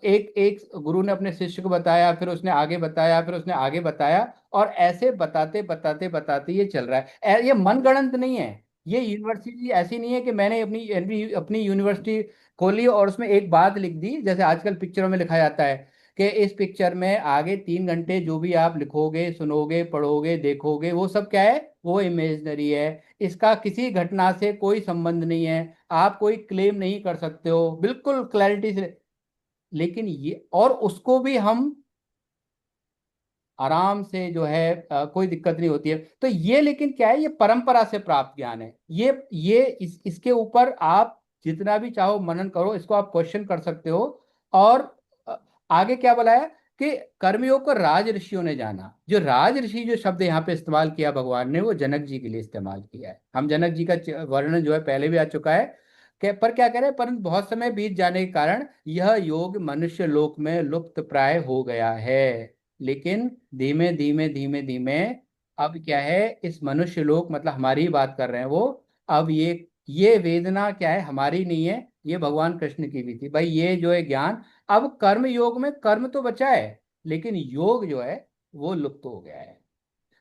एक एक गुरु ने अपने शिष्य को बताया, फिर उसने आगे बताया, फिर उसने आगे बताया, और ऐसे बताते बताते बताते ये चल रहा है। ये मनगढ़ंत नहीं है। ये यूनिवर्सिटी ऐसी नहीं है कि मैंने अपनी अपनी अपनी यूनिवर्सिटी खोली और उसमें एक बात लिख दी, जैसे आजकल पिक्चरों में लिखा जाता है कि इस पिक्चर में आगे 3 घंटे जो भी आप लिखोगे, सुनोगे, पढ़ोगे, देखोगे, वो सब क्या है? वो इमेजिनरी है। इसका किसी घटना से कोई संबंध नहीं है। आप कोई क्लेम नहीं कर सकते हो, बिल्कुल क्लैरिटी से। लेकिन ये, और उसको भी हम आराम से जो है कोई दिक्कत नहीं होती है। तो ये लेकिन क्या है? ये परंपरा से प्राप्त ज्ञान है। इसके ऊपर आप जितना भी चाहो मनन करो, इसको आप क्वेश्चन कर सकते हो। और अ, आगे क्या बताया कि कर्मयोग को राज ऋषियों ने जाना। जो राज ऋषि जो शब्द यहाँ पे इस्तेमाल किया भगवान ने, वो जनक जी के लिए इस्तेमाल किया है। हम जनक जी का वर्णन जो है पहले भी आ चुका है। पर क्या करें, परंतु बहुत समय बीत जाने के कारण यह योग मनुष्य लोक में लुप्त प्राय हो गया है। लेकिन धीमे धीमे धीमे धीमे अब क्या है, इस मनुष्य लोक मतलब हमारी ही बात कर रहे हैं वो, अब ये वेदना क्या है? हमारी नहीं है, ये भगवान कृष्ण की भी थी भाई। ये जो है ज्ञान, अब कर्म योग में कर्म तो बचा है, लेकिन योग जो है वो लुप्त हो गया है।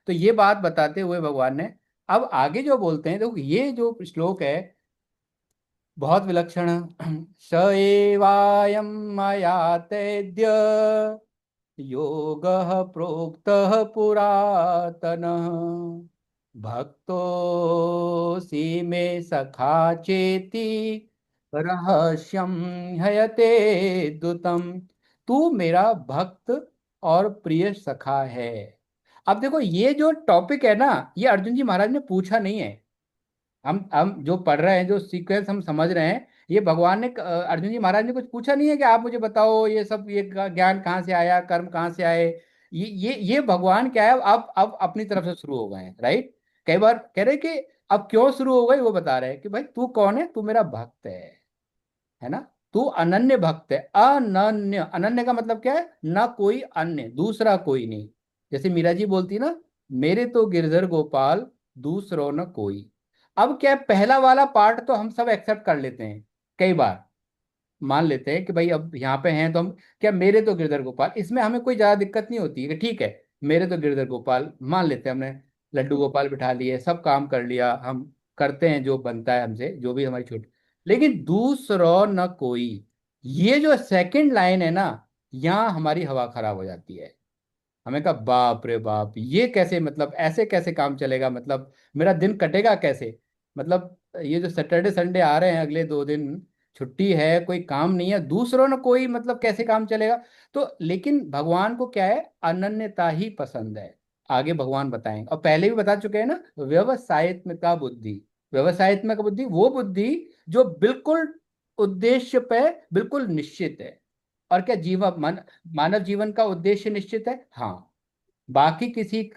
तो ये बात बताते हुए भगवान ने अब आगे जो बोलते हैं, देखो ये जो श्लोक है बहुत विलक्षण है। स एवायं मया तेद्य योगः प्रोक्तः पुरातनः भक्तोऽसि मे सखा चेति रहस्यं हयते दुतम। तू मेरा भक्त और प्रिय सखा है। अब देखो ये जो टॉपिक है ना, ये अर्जुन जी महाराज ने पूछा नहीं है। हम जो पढ़ रहे हैं, जो सीक्वेंस हम समझ रहे हैं, ये भगवान ने अर्जुन जी महाराज ने कुछ पूछा नहीं है कि आप मुझे बताओ ये सब, ये ज्ञान कहाँ से आया, कर्म कहाँ से आए। ये भगवान क्या है, अब अपनी तरफ से शुरू हो गए हैं, राइट? कई बार कह रहे कि अब क्यों शुरू हो गए, वो बता रहे हैं कि भाई तू कौन है? तू मेरा भक्त है ना? तू अनन्य भक्त है। अनन्य, अनन्य का मतलब क्या है? ना कोई अन्य, दूसरा कोई नहीं। जैसे मीरा जी बोलती ना, मेरे तो गिरधर गोपाल दूसरो न कोई। अब क्या है, पहला वाला पार्ट तो हम सब एक्सेप्ट कर लेते हैं, कई बार मान लेते हैं कि भाई अब यहाँ पे हैं तो हम क्या, मेरे तो गिरधर गोपाल, इसमें हमें कोई ज्यादा दिक्कत नहीं होती है कि ठीक है मेरे तो गिरधर गोपाल मान लेते हैं। हमने लड्डू गोपाल बिठा लिए, सब काम कर लिया, हम करते हैं जो बनता है हमसे, जो भी हमारी छोटी। लेकिन दूसरो न कोई, ये जो सेकंड लाइन है ना, यहाँ हमारी हवा खराब हो जाती है। हमें कहा बाप रे बाप, ये कैसे, मतलब ऐसे कैसे काम चलेगा? मतलब मेरा दिन कटेगा कैसे? मतलब ये जो सैटरडे संडे आ रहे हैं, अगले 2 दिन छुट्टी है, कोई काम नहीं है, दूसरों ने कोई, मतलब कैसे काम चलेगा? तो लेकिन भगवान को क्या है, अनन्यता ही पसंद है। आगे भगवान बताएंगे, और पहले भी बता चुके हैं ना, व्यवसायत्मिका बुद्धि। व्यवसायत्मिका बुद्धि वो बुद्धि जो बिल्कुल उद्देश्य पे बिल्कुल निश्चित है। और क्या मानव जीवन का उद्देश्य निश्चित है? हाँ। बाकी किसी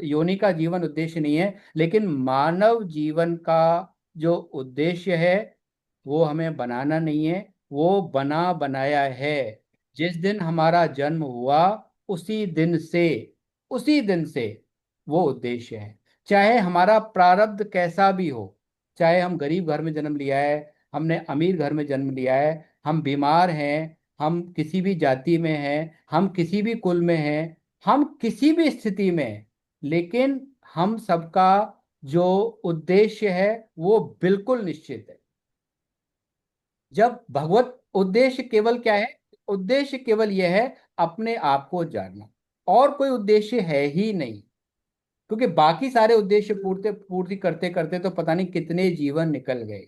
योनि का जीवन उद्देश्य नहीं है, लेकिन मानव जीवन का जो उद्देश्य है वो हमें बनाना नहीं है, वो बना बनाया है। जिस दिन हमारा जन्म हुआ उसी दिन से वो उद्देश्य है। चाहे हमारा प्रारब्ध कैसा भी हो, चाहे हम गरीब घर में जन्म लिया है, हमने अमीर घर में जन्म लिया है, हम बीमार हैं, हम किसी भी जाति में हैं, हम किसी भी कुल में हैं, हम किसी भी स्थिति में हैं, लेकिन हम सबका जो उद्देश्य है वो बिल्कुल निश्चित है। जब भगवत उद्देश्य केवल क्या है? उद्देश्य केवल यह है अपने आप को जानना, और कोई उद्देश्य है ही नहीं। क्योंकि बाकी सारे उद्देश्य पूर्ति करते करते तो पता नहीं कितने जीवन निकल गए।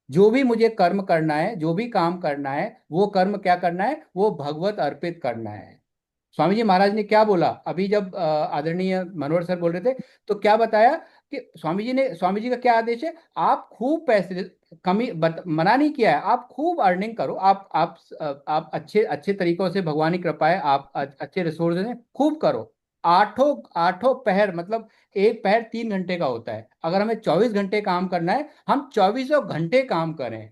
जो भी मुझे कर्म करना है, जो भी काम करना है, वो कर्म क्या करना है? वो भगवत अर्पित करना है। स्वामी जी महाराज ने क्या बोला अभी, जब आदरणीय मनोहर सर बोल रहे थे, तो क्या बताया कि स्वामी जी का क्या आदेश है? आप खूब पैसे, मना नहीं किया है, आप खूब अर्निंग करो, आप अच्छे अच्छे तरीकों से, भगवान की कृपा है, आप अच्छे रिसोर्स हैं, खूब करो। आठों आठों पहर, मतलब एक पहर 3 घंटे का होता है, अगर हमें 24 घंटे काम करना है, हम 24 घंटे काम करें।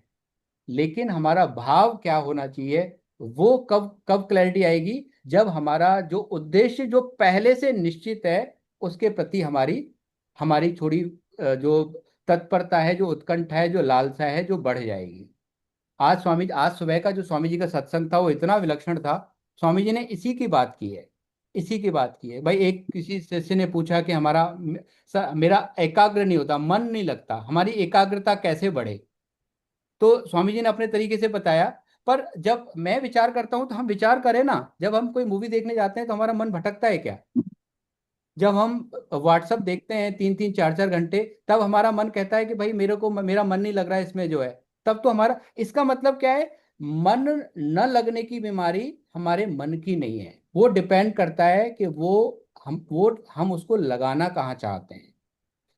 लेकिन हमारा भाव क्या होना चाहिए? वो कब कब क्लैरिटी आएगी? जब हमारा जो उद्देश्य जो पहले से निश्चित है उसके प्रति हमारी हमारी थोड़ी जो तत्परता है, जो उत्कंठा है, जो लालसा है, जो बढ़ जाएगी। आज सुबह का जो स्वामी जी का सत्संग था वो इतना विलक्षण था। स्वामी जी ने इसी की बात की है भाई। एक किसी शिष्य ने पूछा कि मेरा एकाग्र नहीं होता, मन नहीं लगता, हमारी एकाग्रता कैसे बढ़े? तो स्वामी जी ने अपने तरीके से बताया। पर जब मैं विचार करता हूं तो हम विचार करें ना, जब हम कोई मूवी देखने जाते हैं तो हमारा मन भटकता है क्या? जब हम व्हाट्सअप देखते हैं 3-3 4-4 घंटे, तब हमारा मन कहता है कि भाई मेरा मन नहीं लग रहा है इसमें जो है। तब तो हमारा, इसका मतलब क्या है? मन न लगने की बीमारी हमारे मन की नहीं है, वो डिपेंड करता है कि हम उसको लगाना कहाँ चाहते हैं।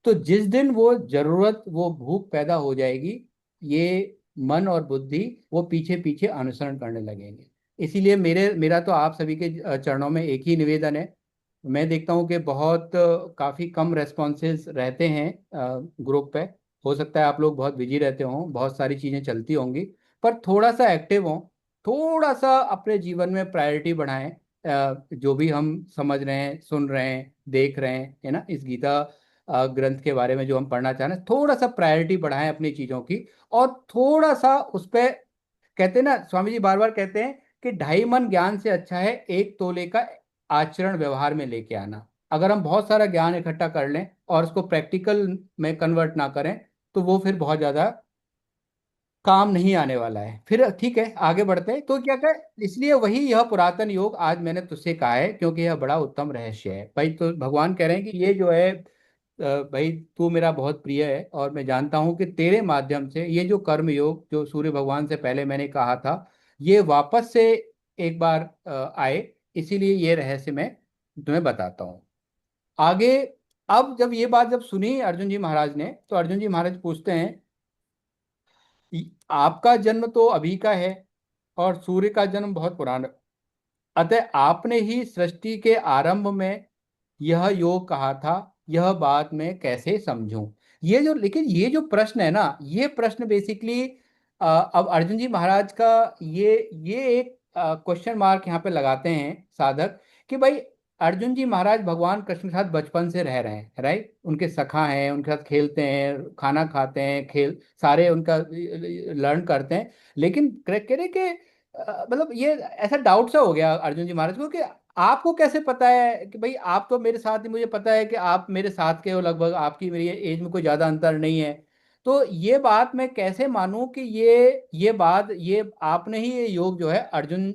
तो जिस दिन वो जरूरत, वो भूख पैदा हो जाएगी, ये मन और बुद्धि वो पीछे पीछे अनुसरण करने लगेंगे। इसीलिए मेरा तो आप सभी के चरणों में एक ही निवेदन है। मैं देखता हूँ कि काफ़ी कम रेस्पॉन्सेज रहते हैं ग्रुप पे। हो सकता है आप लोग बहुत बिजी रहते हो, बहुत सारी चीज़ें चलती होंगी, पर थोड़ा सा एक्टिव हो, थोड़ा सा अपने जीवन में प्रायोरिटी बढ़ाएं। जो भी हम समझ रहे हैं, सुन रहे हैं, देख रहे हैं, है ना, इस गीता ग्रंथ के बारे में जो हम पढ़ना चाह रहे हैं, थोड़ा सा प्रायोरिटी बढ़ाएं अपनी चीज़ों की। और थोड़ा सा उस पर, कहते हैं ना, स्वामी जी बार बार कहते हैं कि 2.5 मन ज्ञान से अच्छा है 1 तोले का आचरण व्यवहार में लेके आना। अगर हम बहुत सारा ज्ञान इकट्ठा कर लें और उसको प्रैक्टिकल में कन्वर्ट ना करें, तो वो फिर बहुत ज़्यादा काम नहीं आने वाला है। फिर ठीक है, आगे बढ़ते हैं। तो क्या कहें, इसलिए वही यह पुरातन योग आज मैंने तुझसे कहा है, क्योंकि यह बड़ा उत्तम रहस्य है भाई। तो भगवान कह रहे हैं कि ये जो है भाई, तू मेरा बहुत प्रिय है, और मैं जानता हूं कि तेरे माध्यम से ये जो कर्म योग जो सूर्य भगवान से पहले मैंने कहा था, ये वापस से एक बार आए। इसीलिए ये रहस्य मैं तुम्हें बताता हूँ आगे। अब जब सुनी अर्जुन जी महाराज ने, तो अर्जुन जी महाराज पूछते हैं, आपका जन्म तो अभी का है और सूर्य का जन्म बहुत पुराना, अतः आपने ही सृष्टि के आरंभ में यह योग कहा था, यह बात मैं कैसे समझूं? लेकिन ये जो प्रश्न है ना, ये प्रश्न बेसिकली अब अर्जुन जी महाराज का ये एक क्वेश्चन मार्क यहाँ पे लगाते हैं साधक, कि भाई अर्जुन जी महाराज भगवान कृष्ण के साथ बचपन से रह रहे हैं, राइट, उनके सखा हैं, उनके साथ खेलते हैं, खाना खाते हैं, खेल सारे उनका लर्न करते हैं। लेकिन कह रहे कि मतलब ये ऐसा डाउट सा हो गया अर्जुन जी महाराज को कि आपको कैसे पता है कि भाई आप तो मेरे साथ ही, मुझे पता है कि आप मेरे साथ के हो, लगभग आपकी मेरी एज में कोई ज्यादा अंतर नहीं है, तो ये बात मैं कैसे मानूं कि ये आपने ही ये योग जो है अर्जुन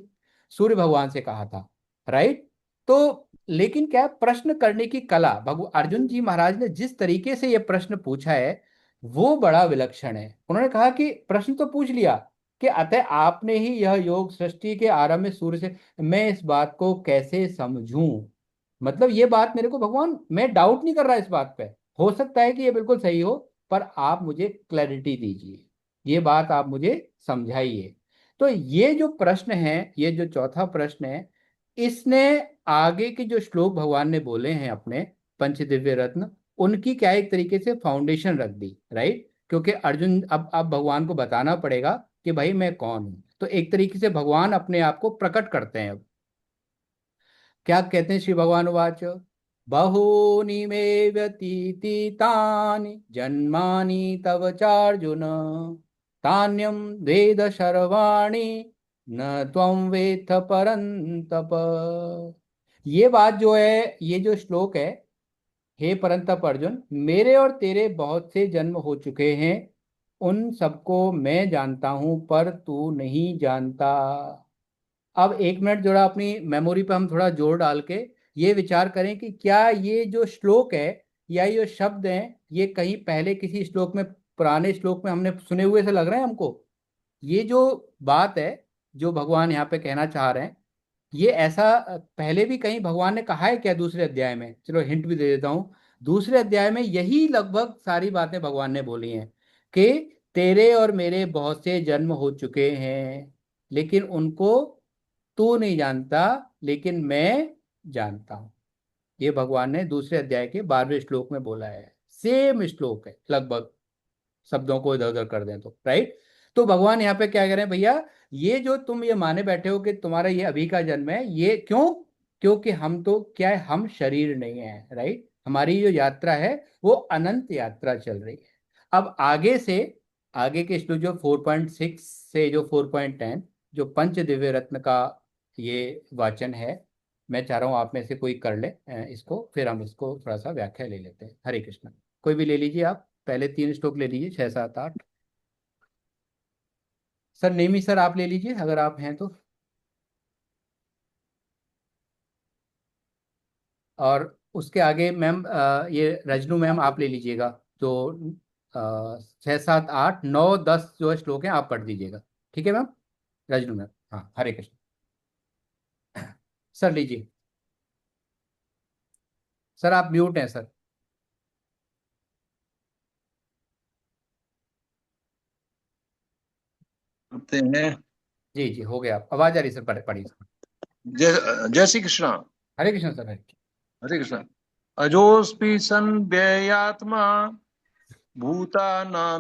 सूर्य भगवान से कहा था, राइट? तो लेकिन क्या है, प्रश्न करने की कला, भगवान अर्जुन जी महाराज ने जिस तरीके से ये प्रश्न पूछा है वो बड़ा विलक्षण है। उन्होंने कहा कि प्रश्न तो पूछ लिया कि अतः आपने ही यह योग सृष्टि के आरंभ में सूर्य से, मैं इस बात को कैसे समझूं? मतलब ये बात मेरे को भगवान, मैं डाउट नहीं कर रहा इस बात पे, हो सकता है कि ये बिल्कुल सही हो, पर आप मुझे क्लैरिटी दीजिए, ये बात आप मुझे समझाइए। तो ये जो प्रश्न है, ये जो चौथा प्रश्न है, इसने आगे के जो श्लोक भगवान ने बोले हैं अपने पंचदिव्य रत्न, उनकी क्या एक तरीके से फाउंडेशन रख दी, राइट? क्योंकि अर्जुन अब भगवान को बताना पड़ेगा कि भाई मैं कौन हूं। तो एक तरीके से भगवान अपने आप को प्रकट करते हैं। अब क्या कहते हैं श्री भगवान वाच, बहूनि मे व्यतीतानि जन्मानि तव चार्जुन, तान्यम वेद सर्वाणि न त्वं वेत्थ परन्तप। ये बात जो है, ये जो श्लोक है, हे परंतप अर्जुन, मेरे और तेरे बहुत से जन्म हो चुके हैं, उन सबको मैं जानता हूं पर तू नहीं जानता। अब एक मिनट जरा अपनी मेमोरी पे हम थोड़ा जोर डाल के ये विचार करें कि क्या ये जो श्लोक है या ये जो शब्द हैं, ये कहीं पहले किसी श्लोक में, पुराने श्लोक में हमने सुने हुए से लग रहे हैं हमको। ये जो बात है, जो भगवान यहाँ पे कहना चाह रहे हैं, ये ऐसा पहले भी कहीं भगवान ने कहा है क्या दूसरे अध्याय में? चलो हिंट भी दे देता हूँ। दूसरे अध्याय में यही लगभग सारी बातें भगवान ने बोली हैं कि तेरे और मेरे बहुत से जन्म हो चुके हैं, लेकिन उनको तू नहीं जानता, लेकिन मैं जानता हूं। ये भगवान ने दूसरे अध्याय के 12वें श्लोक में बोला है। सेम श्लोक है लगभग, शब्दों को इधर उधर कर दें तो, राइट। तो भगवान यहाँ पे क्या कह रहे हैं, भैया ये जो तुम ये माने बैठे हो कि तुम्हारा ये अभी का जन्म है, ये क्यों? क्योंकि हम तो क्या है, हम शरीर नहीं है, राइट। हमारी जो यात्रा है वो अनंत यात्रा चल रही है। अब आगे से, आगे के श्लोक जो 4.6 से जो 4.10, जो पंच दिव्य रत्न का ये वाचन है, मैं चाह रहा हूँ आप में से कोई कर ले इसको, फिर हम इसको थोड़ा सा व्याख्या ले लेते हैं। हरे कृष्ण। कोई भी ले लीजिए, आप पहले 3 श्लोक ले लीजिए, 6, 7, 8। सर नेमी सर आप ले लीजिए अगर आप हैं तो। और उसके आगे मैम ये रजनू मैम आप ले लीजिएगा, जो 6, 7, 8, 9, 10 जो श्लोक हैं आप पढ़ दीजिएगा, ठीक है मैम। रजनू मैम, हाँ हरे कृष्ण। सर लीजिए। सर आप म्यूट हैं सर।
करते हैं।
जी जी हो गया, आवाज आ रही सर, पढ़िए सर।
जय जय श्री कृष्ण।
हरे कृष्ण सर, हरे।
हरे कृष्ण। अजोऽस्मि सन् व्ययात्मा भूतानामीश्वरोऽपि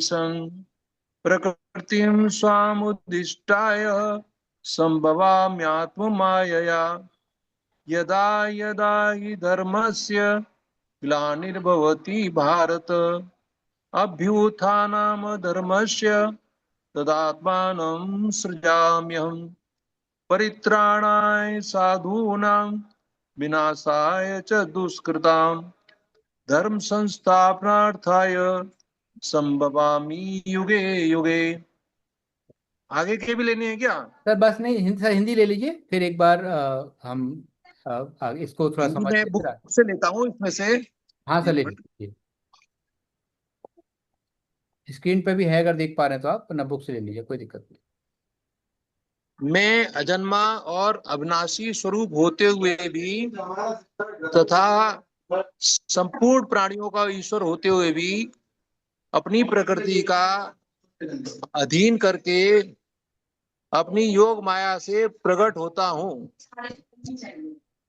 सन् प्रकृतिं स्वामुद्दिष्टाय सम्भवाम्यात्ममायया यदा यदा हि धर्मस्य ग्लानिर्भवति भारत अभ्युत्थानं धर्मस्य तदात्मानं सृजाम्यहम् परित्राणाय साधूनां विनाशाय च दुष्कृतां धर्म संस्थापनार्थाय संभवामि युगे युगे। आगे के भी लेने हैं क्या?
सर बस नहीं, सर हिंदी ले लीजिए, फिर एक बार हम इसको थोड़ा
हिंदी
समझ
में
के
बुक
फिर
से लेता हूँ इसमें से।
हाँ सर
एक
ले
मिनट।
लीजिए। स्क्रीन पे भी है, अगर देख पा रहे हैं तो आप, वरना बुक से ले लीजिए, कोई दिक्कत नहीं।
मैं अजन्मा और अविनाशी स्वरूप होते हुए भी तथा संपूर्ण प्राणियों का ईश्वर होते हुए भी अपनी प्रकृति का अधीन करके अपनी योग माया से प्रकट होता हूँ।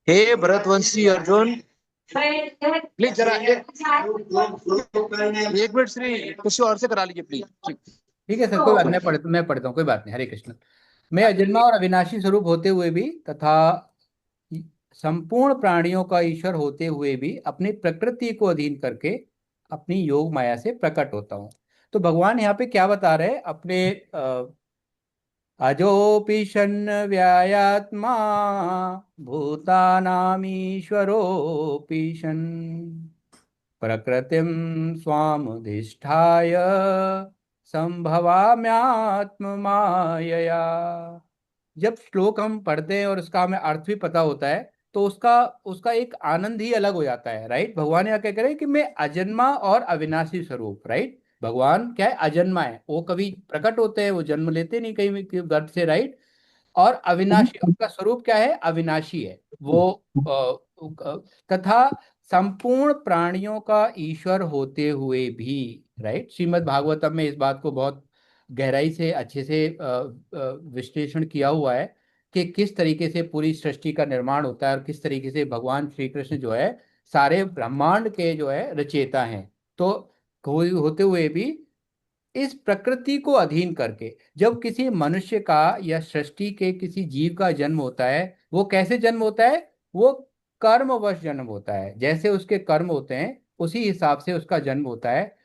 हे भरतवंशी अर्जुन, प्लीज जरा एक मिनट श्री किसी और से करा लीजिए प्लीज।
ठीक है सर, कोई बात नहीं, मैं पढ़ता हूँ, कोई बात नहीं। हरे कृष्ण। मैं अजन्मा और अविनाशी स्वरूप होते हुए भी तथा संपूर्ण प्राणियों का ईश्वर होते हुए भी अपनी प्रकृति को अधीन करके अपनी योग माया से प्रकट होता हूँ। तो भगवान यहाँ पे क्या बता रहे हैं अपने अजोऽपि सन् व्ययात्मा भूतानामीश्वरोऽपि सन् प्रकृतिं स्वामधिष्ठाय संभवाम्यात्म मायया। जब श्लोक हम पढ़ते हैं और उसका हमें अर्थ भी पता होता है, तो उसका उसका एक आनंद ही अलग हो जाता है, राइट। भगवान यहाँ क्या कह रहे हैं कि मैं अजन्मा और अविनाशी स्वरूप, राइट। भगवान क्या है, अजन्मा है, वो कभी प्रकट होते हैं, वो जन्म लेते नहीं कहीं गर्भ से, राइट। और अविनाशी, उनका स्वरूप क्या है, अविनाशी है वो। तथा संपूर्ण प्राणियों का ईश्वर होते हुए भी, राइट। श्रीमद् भागवतम में इस बात को बहुत गहराई से अच्छे से विश्लेषण किया हुआ है कि किस तरीके से पूरी सृष्टि का निर्माण होता है और किस तरीके से भगवान श्री कृष्ण जो है सारे ब्रह्मांड के जो है रचयिता हैं। तो होते हुए भी इस प्रकृति को अधीन करके जब किसी मनुष्य का या सृष्टि के किसी जीव का जन्म होता है, वो कैसे जन्म होता है? वो कर्मवश जन्म होता है। जैसे उसके कर्म होते हैं उसी हिसाब से उसका जन्म होता है।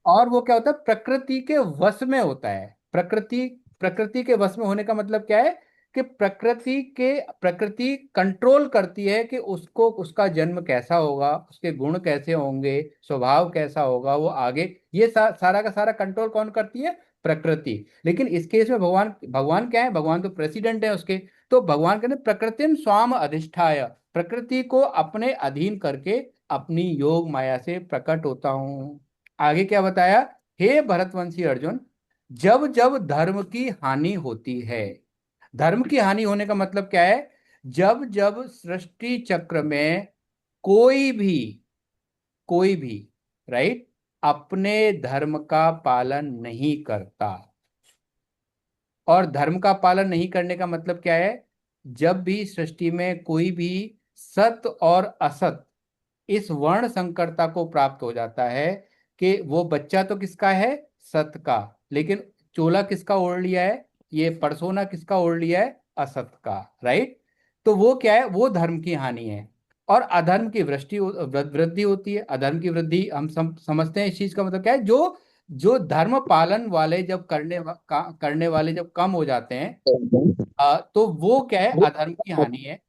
और वो क्या होता है? प्रकृति के वश में होता है। प्रकृति प्रकृति के वश में होने का मतलब क्या है? कि प्रकृति कंट्रोल करती है कि उसको उसका जन्म कैसा होगा, उसके गुण कैसे होंगे, स्वभाव कैसा होगा, वो आगे ये सारा का सारा कंट्रोल कौन करती है? प्रकृति। लेकिन इस केस में भगवान भगवान क्या है? भगवान तो प्रेसिडेंट है उसके। तो भगवान कहते हैं प्रकृतिम स्वाम अधिष्ठाय, प्रकृति को अपने अधीन करके अपनी योग माया से प्रकट होता हूँ। आगे क्या बताया? हे भरतवंशी अर्जुन, जब जब धर्म की हानि होती है, धर्म की हानि होने का मतलब क्या है? जब जब सृष्टि चक्र में कोई भी कोई भी राइट अपने धर्म का पालन नहीं करता। और धर्म का पालन नहीं करने का मतलब क्या है? जब भी सृष्टि में कोई भी सत और असत इस वर्ण संकरता को प्राप्त हो जाता है कि वो बच्चा तो किसका है? सत का, लेकिन चोला किसका ओढ़ लिया है? ये परसोना किसका ओढ़ लिया है? असत का, राइट? तो वो क्या है? वो धर्म की हानि है। और अधर्म की वृद्धि होती है। अधर्म की वृद्धि हम समझते हैं इस चीज का मतलब क्या है? जो जो धर्म पालन वाले जब करने वाले जब कम हो जाते हैं, तो वो क्या है? अधर्म की हानि है।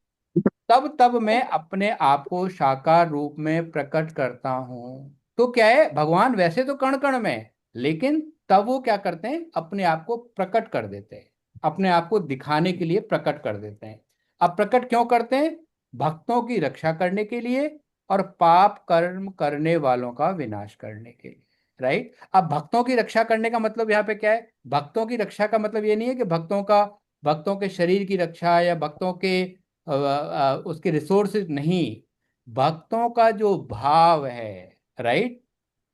तब तब मैं अपने आप को साकार रूप में प्रकट करता हूं। तो क्या है? भगवान वैसे तो कण कण में है, लेकिन तब वो क्या करते हैं? अपने आप को प्रकट कर देते हैं, अपने आप को दिखाने के लिए प्रकट कर देते हैं। अब प्रकट क्यों करते हैं? भक्तों की रक्षा करने के लिए और पाप कर्म करने वालों का विनाश करने के लिए, राइट? अब भक्तों की रक्षा करने का मतलब यहाँ पे क्या है? भक्तों की रक्षा का मतलब ये नहीं है कि भक्तों के शरीर की रक्षा या भक्तों के उसके रिसोर्सेज नहीं। भक्तों का जो भाव है, राइट,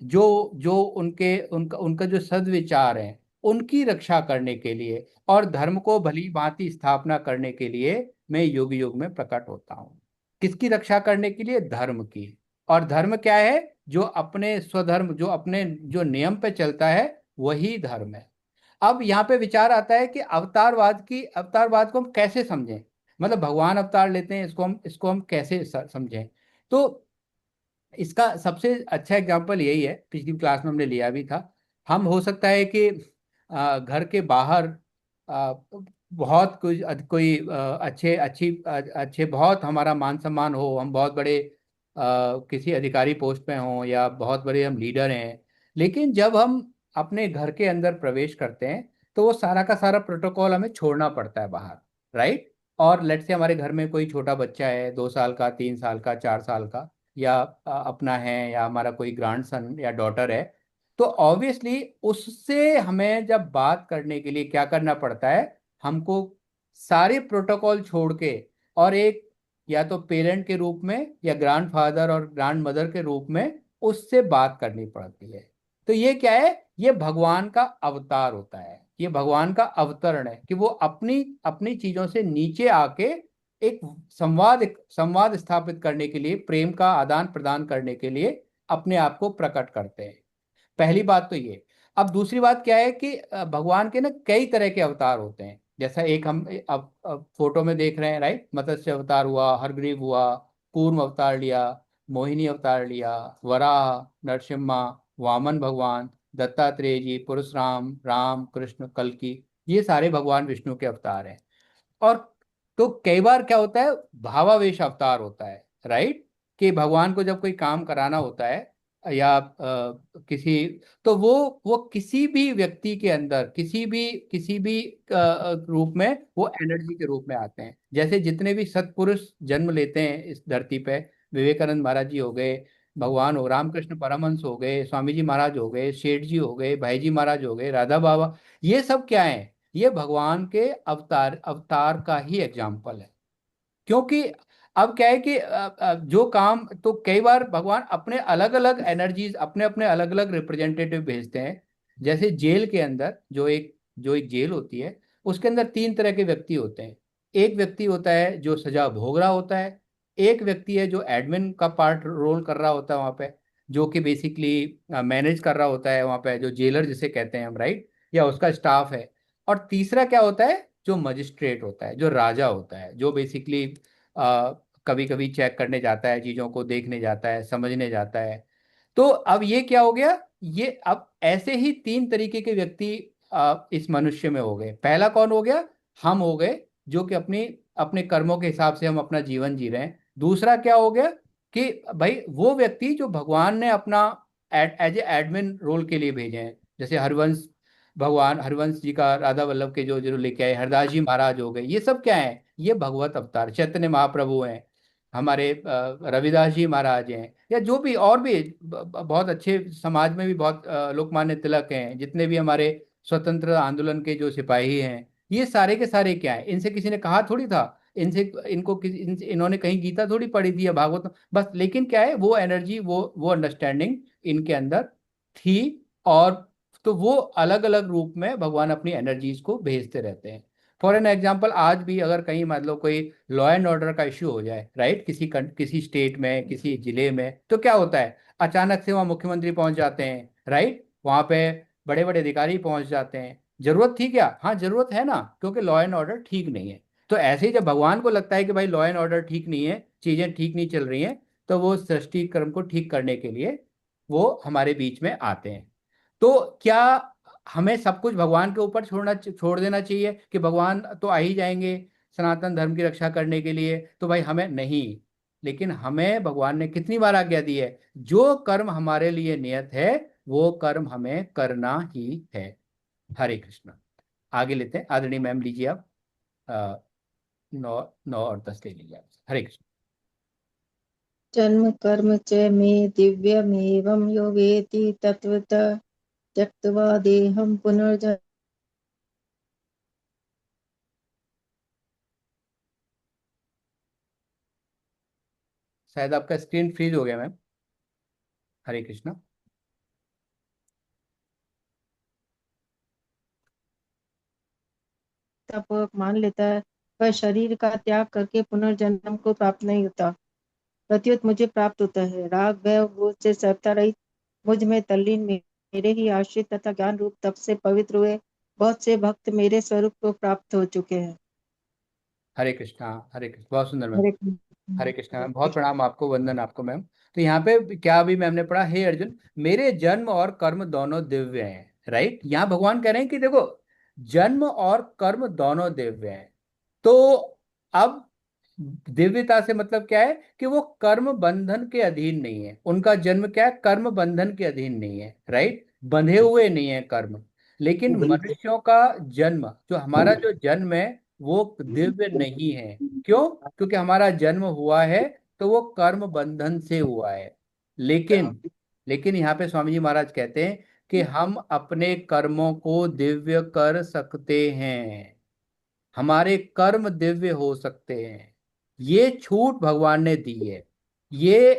जो जो उनका उनका जो सद्विचार है उनकी रक्षा करने के लिए और धर्म को भली भांति स्थापना करने के लिए मैं युग युग में प्रकट होता हूँ। किसकी रक्षा करने के लिए? धर्म की। और धर्म क्या है? जो अपने स्वधर्म, जो अपने जो नियम पे चलता है वही धर्म है। अब यहाँ पे विचार आता है कि अवतारवाद को हम कैसे समझें? मतलब भगवान अवतार लेते हैं, इसको हम कैसे समझें? तो इसका सबसे अच्छा एग्जांपल यही है, पिछली क्लास में हमने लिया भी था। हम हो सकता है कि घर के बाहर बहुत कुछ कोई अच्छे बहुत हमारा मान सम्मान हो, हम बहुत बड़े किसी अधिकारी पोस्ट पे हों या बहुत बड़े हम लीडर हैं, लेकिन जब हम अपने घर के अंदर प्रवेश करते हैं तो वो सारा का सारा प्रोटोकॉल हमें छोड़ना पड़ता है बाहर, राइट? और लेट्स से हमारे घर में कोई छोटा बच्चा है, 2 साल का, 3 साल का, 4 साल का, या अपना है, या हमारा कोई ग्रैंड सन या डॉटर है, तो ऑब्वियसली उससे हमें जब बात करने के लिए क्या करना पड़ता है? हमको सारे प्रोटोकॉल छोड़ के और एक या तो पेरेंट के रूप में या ग्रैंड फादर और ग्रैंड मदर के रूप में उससे बात करनी पड़ती है। तो ये क्या है? ये भगवान का अवतार होता है, ये भगवान का अवतरण है कि वो अपनी अपनी चीजों से नीचे आके एक संवाद स्थापित करने के लिए, प्रेम का आदान प्रदान करने के लिए अपने आप को प्रकट करते हैं। पहली बात तो ये। अब दूसरी बात क्या है कि भगवान के ना कई तरह के अवतार होते हैं। जैसा एक हम अब फोटो में देख रहे हैं, राइट? मत्स्य अवतार हुआ, हरग्रीव हुआ, कूर्म अवतार लिया, मोहिनी अवतार लिया, वराह, नरसिम्हा, वामन भगवान, दत्तात्रेय जी, परशुराम, राम, कृष्ण, कल्कि, ये सारे भगवान विष्णु के अवतार हैं। और तो कई बार क्या होता है? भावावेश अवतार होता है, राइट? कि भगवान को जब कोई काम कराना होता है या किसी, तो वो किसी भी व्यक्ति के अंदर किसी भी रूप में वो एनर्जी के रूप में आते हैं। जैसे जितने भी सत्पुरुष जन्म लेते हैं इस धरती पे, विवेकानंद महाराज जी हो गए, भगवान हो, रामकृष्ण परमहंस हो गए, स्वामी जी महाराज हो गए, शेठ जी हो गए, भाई जी महाराज हो गए, राधा बाबा, ये सब क्या है? ये भगवान के अवतार अवतार का ही एग्जाम्पल है। क्योंकि अब क्या है कि जो काम, तो कई बार भगवान अपने अलग अलग एनर्जीज, अपने अपने अलग अलग रिप्रेजेंटेटिव भेजते हैं। जैसे जेल के अंदर जो एक जेल होती है, उसके अंदर 3 तरह के व्यक्ति होते हैं। एक व्यक्ति होता है जो सजा भोग रहा होता है, एक व्यक्ति है जो एडमिन का पार्ट रोल कर रहा होता है वहां पे, जो कि बेसिकली मैनेज कर रहा होता है वहाँ पे, जो जेलर जिसे कहते हैं हम, राइट, या उसका स्टाफ है। और तीसरा क्या होता है, जो मजिस्ट्रेट होता है, जो राजा होता है, जो बेसिकली कभी कभी चेक करने जाता है, चीज़ों को देखने जाता है, समझने जाता है। तो अब ये क्या हो गया, ये अब ऐसे ही तीन तरीके के व्यक्ति इस मनुष्य में हो गए। पहला कौन हो गया, हम हो गए, जो कि अपनी अपने कर्मों के हिसाब से हम अपना जीवन जी रहे हैं। दूसरा क्या हो गया कि भाई वो व्यक्ति जो भगवान ने अपना एज ए एडमिन रोल के लिए भेजे हैं, जैसे हरवंश, भगवान हरवंश जी का राधा वल्लभ के जो जो लेके आए, हरदास जी महाराज हो गए, ये सब क्या है, ये भगवत अवतार, चैतन्य महाप्रभु हैं, हमारे रविदास जी महाराज हैं, या जो भी और भी बहुत अच्छे, समाज में भी बहुत लोकमान्य तिलक हैं, जितने भी हमारे स्वतंत्र आंदोलन के जो सिपाही हैं, ये सारे के सारे क्या है, इनसे किसी ने कहा थोड़ी था, इनसे इनको इन्होंने कहीं गीता थोड़ी पढ़ी थी या भागवत, बस, लेकिन क्या है, वो एनर्जी, वो अंडरस्टैंडिंग इनके अंदर थी। और तो वो अलग अलग रूप में भगवान अपनी एनर्जीज को भेजते रहते हैं। फॉर एन एग्जाम्पल, आज भी अगर कहीं मतलब कोई लॉ एंड ऑर्डर का इश्यू हो जाए, राइट, किसी स्टेट में, किसी जिले में, तो क्या होता है, अचानक से वहाँ मुख्यमंत्री पहुंच जाते हैं, राइट, वहाँ पे बड़े बड़े अधिकारी पहुंच जाते हैं। जरूरत थी क्या, हाँ जरूरत है ना, क्योंकि लॉ एंड ऑर्डर ठीक नहीं है। तो ऐसे ही जब भगवान को लगता है कि भाई लॉ एंड ऑर्डर ठीक नहीं है, चीजें ठीक नहीं चल रही हैं, तो वो सृष्टि क्रम को ठीक करने के लिए वो हमारे बीच में आते हैं। तो क्या हमें सब कुछ भगवान के ऊपर छोड़ देना चाहिए कि भगवान तो आ ही जाएंगे सनातन धर्म की रक्षा करने के लिए, तो भाई हमें नहीं। लेकिन हमें भगवान ने कितनी बार आज्ञा दी है, जो कर्म हमारे लिए नियत है वो कर्म हमें करना ही है। हरे कृष्ण। आगे लेते हैं, आदरणीय मैम लीजिए आप, 9 और 10 ले लीजिए आप। हरे कृष्ण।
जन्म कर्म च मे दिव्यमेवं यो वेति तत्वतः त्यक्त्वा देहं पुनर्जन्म।
शायद आपका स्क्रीन फ्रीज हो गया मैम। हरे कृष्ण।
पूर्वक मान लेता है वह शरीर का त्याग करके पुनर्जन्म को प्राप्त नहीं होता, प्रत्युत मुझे प्राप्त होता है। राग भय और क्रोध से सर्वथा रहित मुझ में तल्लीन मेरे ही आश्रित तथा ज्ञान रूप तप से पवित्र हुए बहुत से भक्त मेरे स्वरूप को प्राप्त हो चुके हैं।
हरे कृष्णा। हरे कृष्ण, बहुत सुंदर मैम।
हरे
हरे कृष्णा मैम, बहुत
कृष्ण।
प्रणाम आपको, वंदन आपको मैम। तो यहाँ पे क्या अभी मैम ने पढ़ा, हे अर्जुन मेरे जन्म और कर्म दोनों दिव्य हैं, राइट, यहाँ भगवान कह रहे हैं कि देखो जन्म और कर्म दोनों दिव्य हैं। तो अब दिव्यता से मतलब क्या है कि वो कर्म बंधन के अधीन नहीं है, उनका जन्म क्या है, कर्म बंधन के अधीन नहीं है, राइट, बंधे हुए नहीं है कर्म। लेकिन मनुष्यों का जन्म, जो हमारा जो जन्म है, वो दिव्य नहीं है। क्यों, क्योंकि हमारा जन्म हुआ है तो वो कर्म बंधन से हुआ है। लेकिन लेकिन यहाँ पे स्वामी जी महाराज कहते हैं कि हम अपने कर्मों को दिव्य कर सकते हैं, हमारे कर्म दिव्य हो सकते हैं। ये छूट भगवान ने दी है, ये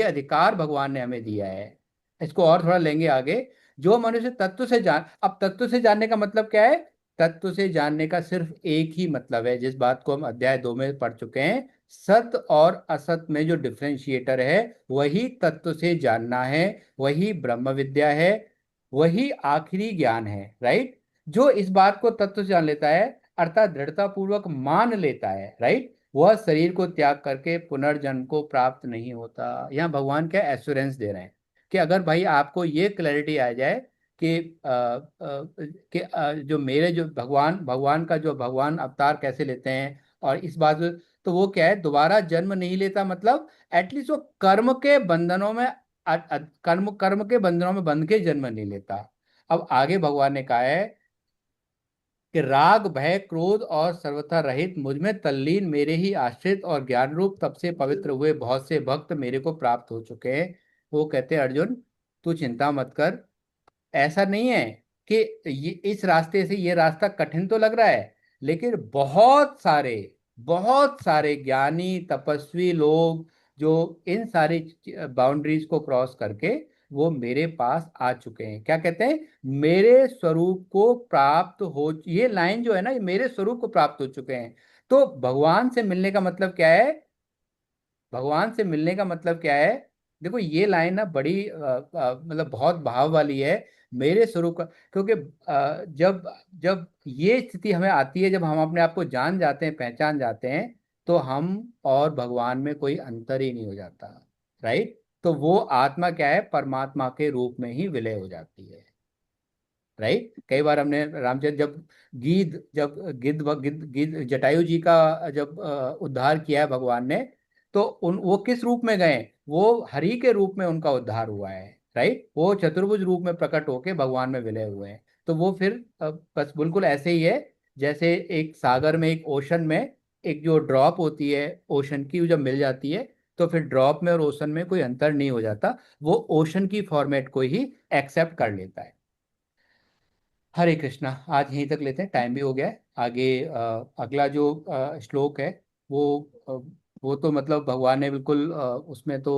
अधिकार भगवान ने हमें दिया है। इसको और थोड़ा लेंगे आगे। जो मनुष्य तत्व से जान, अब तत्व से जानने का मतलब क्या है, तत्व से जानने का सिर्फ एक ही मतलब है, जिस बात को हम अध्याय 2 में पढ़ चुके हैं, सत और असत में जो डिफरेंशिएटर है वही तत्व से जानना है, वही ब्रह्म विद्या है, वही आखिरी ज्ञान है, राइट। जो इस बात को तत्व से जान लेता है, अर्थात दृढ़ता पूर्वक मान लेता है, राइट, वह शरीर को त्याग करके पुनर्जन्म को प्राप्त नहीं होता। यहाँ भगवान क्या एश्योरेंस दे रहे हैं कि अगर भाई आपको ये क्लैरिटी आ जाए कि जो मेरे जो भगवान भगवान का जो भगवान अवतार कैसे लेते हैं, और इस बात तो वो क्या है, दोबारा जन्म नहीं लेता, मतलब एटलीस्ट वो कर्म के बंधनों में कर्म कर्म के बंधनों में बंध के जन्म नहीं लेता। अब आगे भगवान ने कहा है कि राग भय क्रोध और सर्वथा रहित मुझ में तल्लीन मेरे ही आश्रित और ज्ञान रूप तप से पवित्र हुए बहुत से भक्त मेरे को प्राप्त हो चुके हैं। वो कहते हैं अर्जुन तू चिंता मत कर, ऐसा नहीं है कि ये इस रास्ते से, ये रास्ता कठिन तो लग रहा है, लेकिन बहुत सारे ज्ञानी तपस्वी लोग जो इन सारी बाउंड्रीज को क्रॉस करके वो मेरे पास आ चुके हैं। क्या कहते हैं, मेरे स्वरूप को प्राप्त हो, ये लाइन जो है ना, ये मेरे स्वरूप को प्राप्त हो चुके हैं। तो भगवान से मिलने का मतलब क्या है, भगवान से मिलने का मतलब क्या है देखो ये लाइन ना बड़ी मतलब बहुत भाव वाली है। मेरे स्वरूप का, क्योंकि जब जब ये स्थिति हमें आती है, जब हम अपने आप को जान जाते हैं, पहचान जाते हैं, तो हम और भगवान में कोई अंतर ही नहीं हो जाता। राइट। तो वो आत्मा क्या है, परमात्मा के रूप में ही विलय हो जाती है। राइट। कई बार हमने रामचंद्र जब गिद्ध जटायु जी का जब उद्धार किया है भगवान ने, तो उन वो किस रूप में गए, वो हरि के रूप में उनका उद्धार हुआ है। राइट। वो चतुर्भुज रूप में प्रकट होके भगवान में विलय हुए हैं। तो वो फिर बस बिल्कुल ऐसे ही है, जैसे एक सागर में, एक ओशन में एक जो ड्रॉप होती है ओशन की, वो जब मिल जाती है, तो फिर ड्रॉप में और ओशन में कोई अंतर नहीं हो जाता, वो ओशन की फॉर्मेट को ही एक्सेप्ट कर लेता है। हरे कृष्णा। आज यहीं तक लेते हैं, टाइम भी हो गया है। आगे अगला जो श्लोक है, वो अ, वो तो मतलब भगवान ने बिल्कुल उसमें तो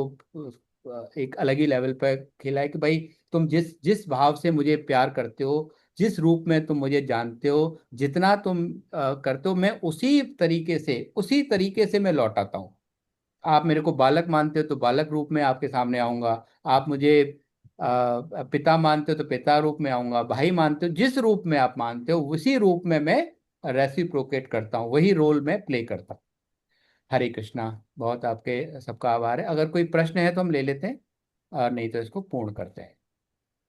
एक अलग ही लेवल पर खेला है कि भाई, तुम जिस जिस भाव से मुझे प्यार करते हो, जिस रूप में तुम मुझे जानते हो, जितना तुम करते हो, मैं उसी तरीके से मैं लौटाता हूँ। आप मेरे को बालक मानते हो तो बालक रूप में आपके सामने आऊंगा। आप मुझे पिता मानते हो तो पिता रूप में आऊंगा। भाई मानते हो, जिस रूप में आप मानते हो उसी रूप में मैं रेसिप्रोकेट करता हूँ, वही रोल में प्ले करता हूँ। हरे कृष्णा। बहुत आपके सबका आभार है। अगर कोई प्रश्न है तो हम ले लेते हैं, और नहीं तो इसको पूर्ण करते हैं।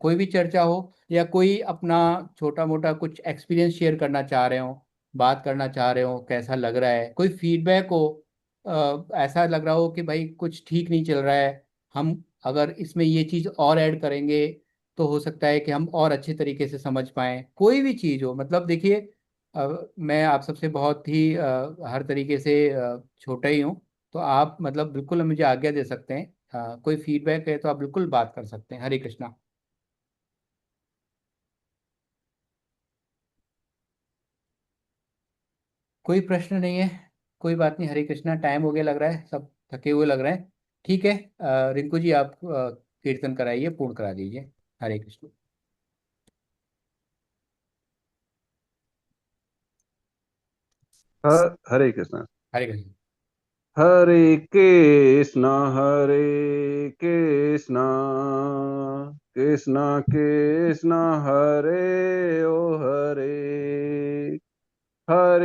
कोई भी चर्चा हो, या कोई अपना छोटा मोटा कुछ एक्सपीरियंस शेयर करना चाह रहे हो, बात करना चाह रहे हो, कैसा लग रहा है, कोई फीडबैक हो, ऐसा लग रहा हो कि भाई कुछ ठीक नहीं चल रहा है, हम अगर इसमें ये चीज़ और ऐड करेंगे तो हो सकता है कि हम और अच्छे तरीके से समझ पाएं, कोई भी चीज़ हो, मतलब देखिए, मैं आप सबसे बहुत ही हर तरीके से छोटा ही हूँ। तो आप मतलब बिल्कुल मुझे आज्ञा दे सकते हैं। कोई फीडबैक है तो आप बिल्कुल बात कर सकते हैं। हरे कृष्णा। कोई प्रश्न नहीं है? कोई बात नहीं। हरे कृष्णा। टाइम हो गया लग रहा है, सब थके हुए लग रहे हैं। ठीक है। रिंकू जी, आप कीर्तन कराइए, पूर्ण करा दीजिए। हरे कृष्ण।
हरे कृष्ण।
हरे कृष्ण।
हरे कृष्ण कृष्ण कृष्ण हरे ओ हरे हरे